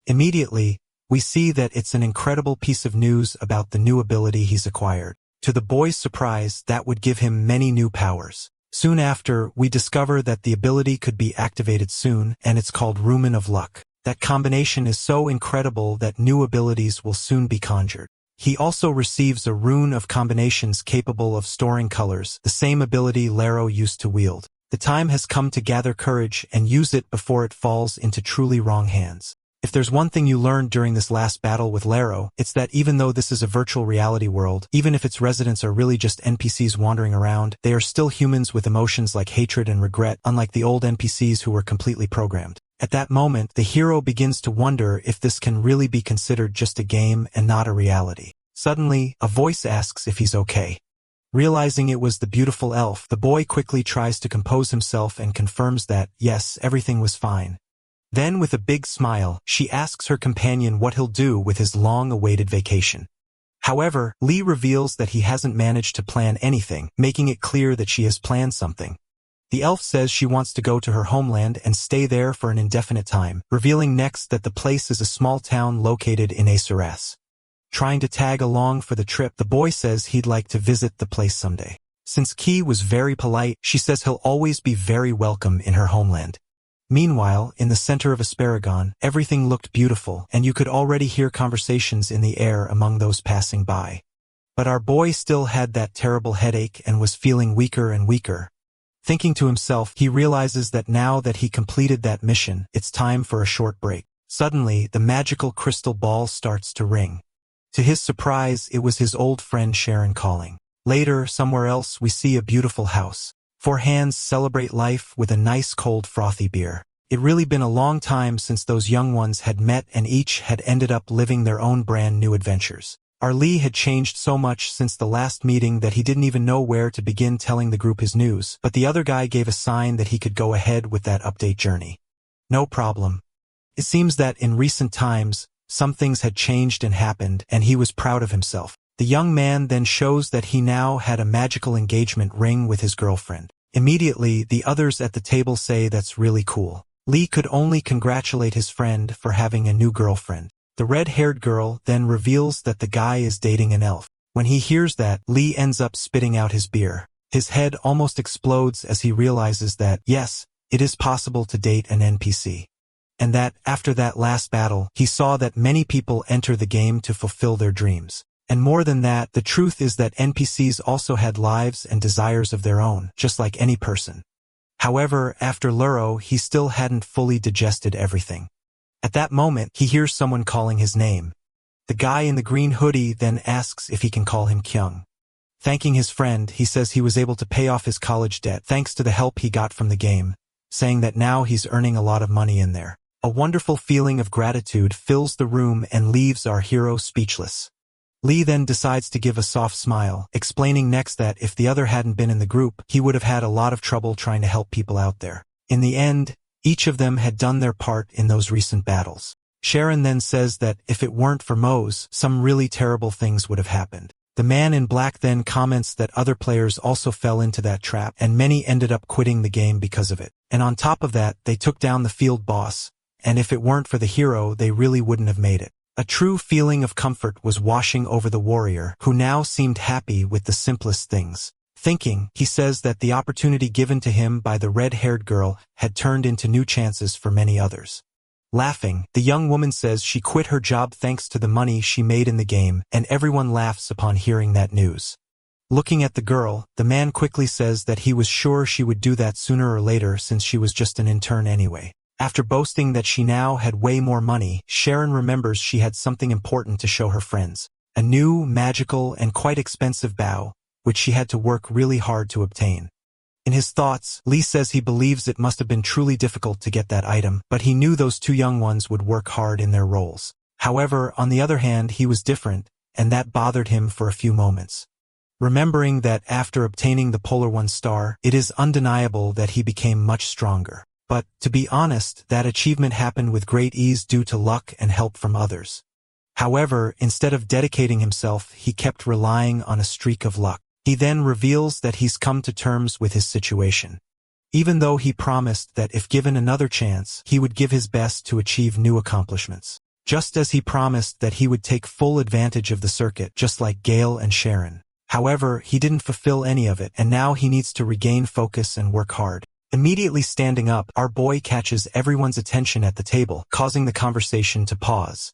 Immediately, we see that it's an incredible piece of news about the new ability he's acquired. To the boy's surprise, that would give him many new powers. Soon after, we discover that the ability could be activated soon, and it's called Rumen of Luck. That combination is so incredible that new abilities will soon be conjured. He also receives a rune of combinations capable of storing colors, the same ability Lero used to wield. The time has come to gather courage and use it before it falls into truly wrong hands. If there's one thing you learned during this last battle with Lero, it's that even though this is a virtual reality world, even if its residents are really just NPCs wandering around, they are still humans with emotions like hatred and regret, unlike the old NPCs who were completely programmed. At that moment, the hero begins to wonder if this can really be considered just a game and not a reality. Suddenly, a voice asks if he's okay. Realizing it was the beautiful elf, the boy quickly tries to compose himself and confirms that, yes, everything was fine. Then, with a big smile, she asks her companion what he'll do with his long-awaited vacation. However, Lee reveals that he hasn't managed to plan anything, making it clear that she has planned something. The elf says she wants to go to her homeland and stay there for an indefinite time, revealing next that the place is a small town located in Asura. Trying to tag along for the trip, the boy says he'd like to visit the place someday. Since Ki was very polite, she says he'll always be very welcome in her homeland. Meanwhile, in the center of Asparagon, everything looked beautiful, and you could already hear conversations in the air among those passing by. But our boy still had that terrible headache and was feeling weaker and weaker. Thinking to himself, he realizes that now that he completed that mission, it's time for a short break. Suddenly, the magical crystal ball starts to ring. To his surprise, it was his old friend Sharon calling. Later, somewhere else, we see a beautiful house. 4 hands celebrate life with a nice cold frothy beer. It really been a long time since those young ones had met and each had ended up living their own brand new adventures. Our Lee had changed so much since the last meeting that he didn't even know where to begin telling the group his news, but the other guy gave a sign that he could go ahead with that update journey. No problem. It seems that in recent times, some things had changed and happened, and he was proud of himself. The young man then shows that he now had a magical engagement ring with his girlfriend. Immediately, the others at the table say that's really cool. Lee could only congratulate his friend for having a new girlfriend. The red-haired girl then reveals that the guy is dating an elf. When he hears that, Lee ends up spitting out his beer. His head almost explodes as he realizes that, yes, it is possible to date an NPC. And that, after that last battle, he saw that many people enter the game to fulfill their dreams. And more than that, the truth is that NPCs also had lives and desires of their own, just like any person. However, after Luro, he still hadn't fully digested everything. At that moment, he hears someone calling his name. The guy in the green hoodie then asks if he can call him Kyung. Thanking his friend, he says he was able to pay off his college debt thanks to the help he got from the game, saying that now he's earning a lot of money in there. A wonderful feeling of gratitude fills the room and leaves our hero speechless. Lee then decides to give a soft smile, explaining next that if the other hadn't been in the group, he would have had a lot of trouble trying to help people out there. In the end, each of them had done their part in those recent battles. Sharon then says that if it weren't for Mose, some really terrible things would have happened. The man in black then comments that other players also fell into that trap and many ended up quitting the game because of it. And on top of that, they took down the field boss, and if it weren't for the hero, they really wouldn't have made it. A true feeling of comfort was washing over the warrior, who now seemed happy with the simplest things. Thinking, he says that the opportunity given to him by the red-haired girl had turned into new chances for many others. Laughing, the young woman says she quit her job thanks to the money she made in the game, and everyone laughs upon hearing that news. Looking at the girl, the man quickly says that he was sure she would do that sooner or later since she was just an intern anyway. After boasting that she now had way more money, Sharon remembers she had something important to show her friends. A new, magical, and quite expensive bow, which she had to work really hard to obtain. In his thoughts, Lee says he believes it must have been truly difficult to get that item, but he knew those 2 young ones would work hard in their roles. However, on the other hand, he was different, and that bothered him for a few moments. Remembering that after obtaining the Polar 1 star, it is undeniable that he became much stronger. But, to be honest, that achievement happened with great ease due to luck and help from others. However, instead of dedicating himself, he kept relying on a streak of luck. He then reveals that he's come to terms with his situation. Even though he promised that if given another chance, he would give his best to achieve new accomplishments. Just as he promised that he would take full advantage of the circuit, just like Gale and Sharon. However, he didn't fulfill any of it, and now he needs to regain focus and work hard. Immediately standing up, our boy catches everyone's attention at the table, causing the conversation to pause.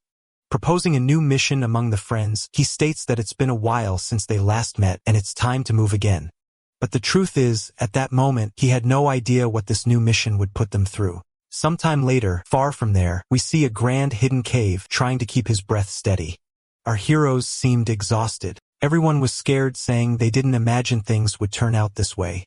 Proposing a new mission among the friends, he states that it's been a while since they last met and it's time to move again. But the truth is, at that moment, he had no idea what this new mission would put them through. Sometime later, far from there, we see a grand hidden cave trying to keep his breath steady. Our heroes seemed exhausted. Everyone was scared, saying they didn't imagine things would turn out this way.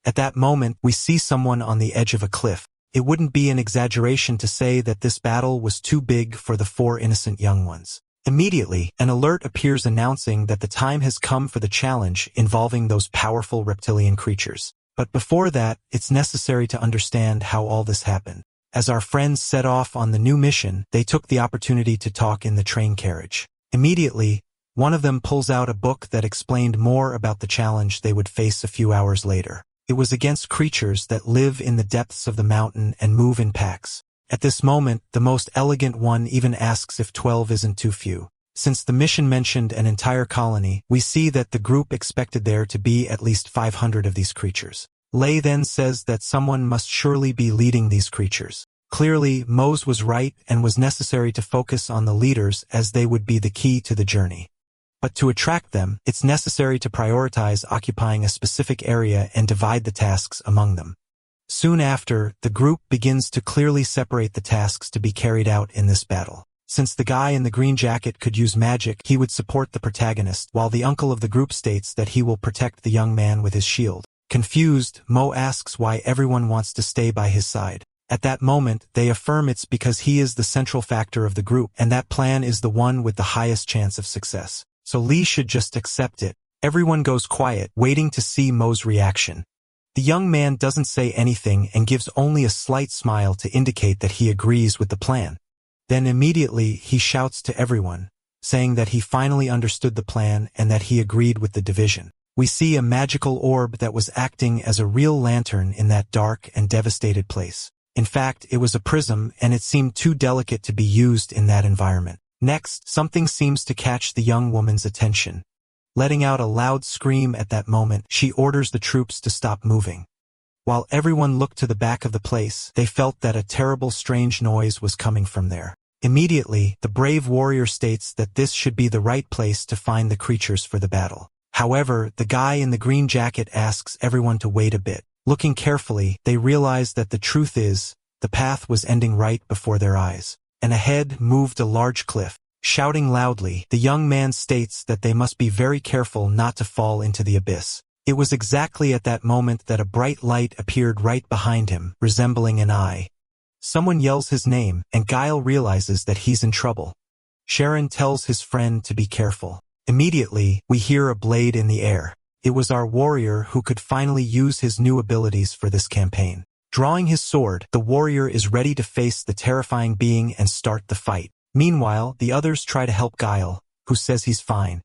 At that moment, we see someone on the edge of a cliff. It wouldn't be an exaggeration to say that this battle was too big for the 4 innocent young ones. Immediately, an alert appears announcing that the time has come for the challenge involving those powerful reptilian creatures. But before that, it's necessary to understand how all this happened. As our friends set off on the new mission, they took the opportunity to talk in the train carriage. Immediately, one of them pulls out a book that explained more about the challenge they would face a few hours later. It was against creatures that live in the depths of the mountain and move in packs. At this moment, the most elegant one even asks if 12 isn't too few. Since the mission mentioned an entire colony, we see that the group expected there to be at least 500 of these creatures. Lei then says that someone must surely be leading these creatures. Clearly, Mose was right and was necessary to focus on the leaders as they would be the key to the journey. But to attract them, it's necessary to prioritize occupying a specific area and divide the tasks among them. Soon after, the group begins to clearly separate the tasks to be carried out in this battle. Since the guy in the green jacket could use magic, he would support the protagonist, while the uncle of the group states that he will protect the young man with his shield. Confused, Mo asks why everyone wants to stay by his side. At that moment, they affirm it's because he is the central factor of the group, and that plan is the one with the highest chance of success. So Lee should just accept it. Everyone goes quiet, waiting to see Mo's reaction. The young man doesn't say anything and gives only a slight smile to indicate that he agrees with the plan. Then immediately he shouts to everyone, saying that he finally understood the plan and that he agreed with the division. We see a magical orb that was acting as a real lantern in that dark and devastated place. In fact, it was a prism, and it seemed too delicate to be used in that environment. Next, something seems to catch the young woman's attention. Letting out a loud scream at that moment, she orders the troops to stop moving. While everyone looked to the back of the place, they felt that a terrible strange noise was coming from there. Immediately, the brave warrior states that this should be the right place to find the creatures for the battle. However, the guy in the green jacket asks everyone to wait a bit. Looking carefully, they realize that the truth is, the path was ending right before their eyes. And ahead moved a large cliff. Shouting loudly, the young man states that they must be very careful not to fall into the abyss. It was exactly at that moment that a bright light appeared right behind him, resembling an eye. Someone yells his name, and Guile realizes that he's in trouble. Sharon tells his friend to be careful. Immediately, we hear a blade in the air. It was our warrior who could finally use his new abilities for this campaign. Drawing his sword, the warrior is ready to face the terrifying being and start the fight. Meanwhile, the others try to help Guile, who says he's fine.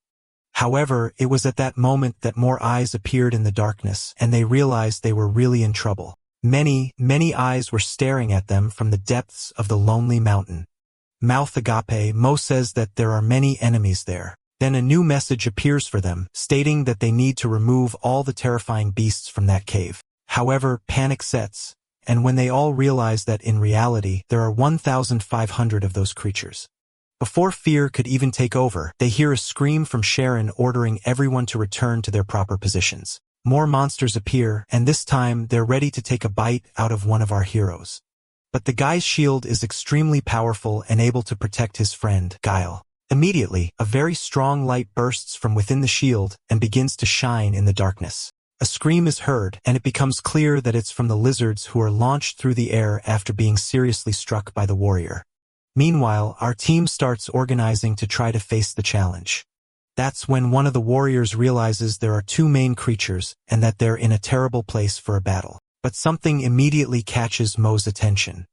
However, it was at that moment that more eyes appeared in the darkness, and they realized they were really in trouble. Many, many eyes were staring at them from the depths of the lonely mountain. Mouth agape, Mo says that there are many enemies there. Then a new message appears for them, stating that they need to remove all the terrifying beasts from that cave. However, panic sets, and when they all realize that in reality, there are 1,500 of those creatures. Before fear could even take over, they hear a scream from Sharon ordering everyone to return to their proper positions. More monsters appear, and this time they're ready to take a bite out of one of our heroes. But the guy's shield is extremely powerful and able to protect his friend, Guile. Immediately, a very strong light bursts from within the shield and begins to shine in the darkness. A scream is heard, and it becomes clear that it's from the lizards who are launched through the air after being seriously struck by the warrior. Meanwhile, our team starts organizing to try to face the challenge. That's when one of the warriors realizes there are two main creatures and that they're in a terrible place for a battle. But something immediately catches Mo's attention.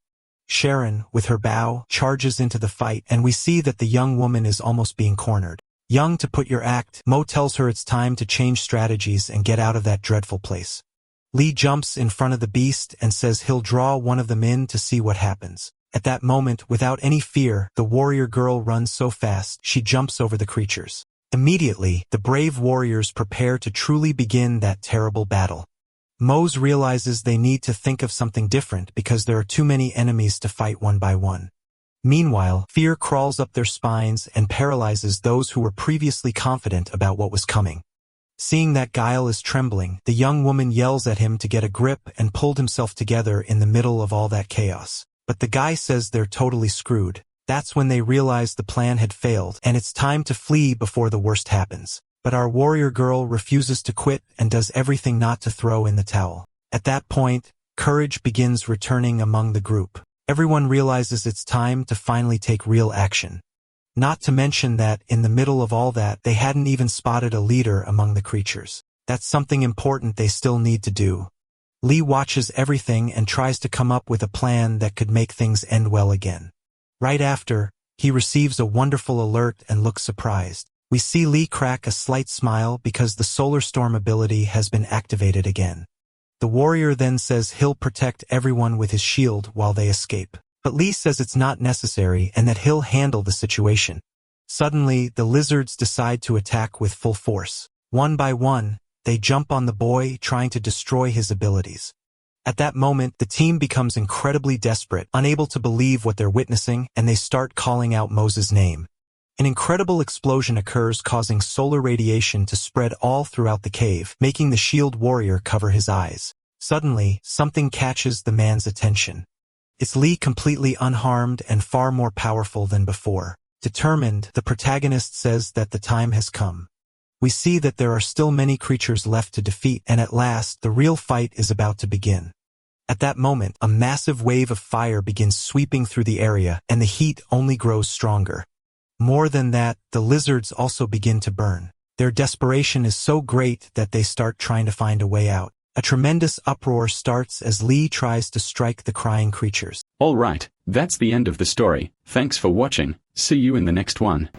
Sharon, with her bow, charges into the fight, and we see that the young woman is almost being cornered. Young to put your act, Mo tells her it's time to change strategies and get out of that dreadful place. Lee jumps in front of the beast and says he'll draw one of them in to see what happens. At that moment, without any fear, the warrior girl runs so fast she jumps over the creatures. Immediately, the brave warriors prepare to truly begin that terrible battle. Mose realizes they need to think of something different because there are too many enemies to fight one by one. Meanwhile, fear crawls up their spines and paralyzes those who were previously confident about what was coming. Seeing that Guile is trembling, the young woman yells at him to get a grip and pulled himself together in the middle of all that chaos. But the guy says they're totally screwed. That's when they realize the plan had failed and it's time to flee before the worst happens. But our warrior girl refuses to quit and does everything not to throw in the towel. At that point, courage begins returning among the group. Everyone realizes it's time to finally take real action. Not to mention that, in the middle of all that, they hadn't even spotted a leader among the creatures. That's something important they still need to do. Lee watches everything and tries to come up with a plan that could make things end well again. Right after, he receives a wonderful alert and looks surprised. We see Lee crack a slight smile because the Solar Storm ability has been activated again. The warrior then says he'll protect everyone with his shield while they escape. But Lee says it's not necessary and that he'll handle the situation. Suddenly, the lizards decide to attack with full force. One by one, they jump on the boy, trying to destroy his abilities. At that moment, the team becomes incredibly desperate, unable to believe what they're witnessing, and they start calling out Mose's name. An incredible explosion occurs, causing solar radiation to spread all throughout the cave, making the shield warrior cover his eyes. Suddenly, something catches the man's attention. It's Lee, completely unharmed and far more powerful than before. Determined, the protagonist says that the time has come. We see that there are still many creatures left to defeat, and at last, the real fight is about to begin. At that moment, a massive wave of fire begins sweeping through the area, and the heat only grows stronger. More than that, the lizards also begin to burn. Their desperation is so great that they start trying to find a way out. A tremendous uproar starts as Lee tries to strike the crying creatures. Alright, that's the end of the story. Thanks for watching. See you in the next one.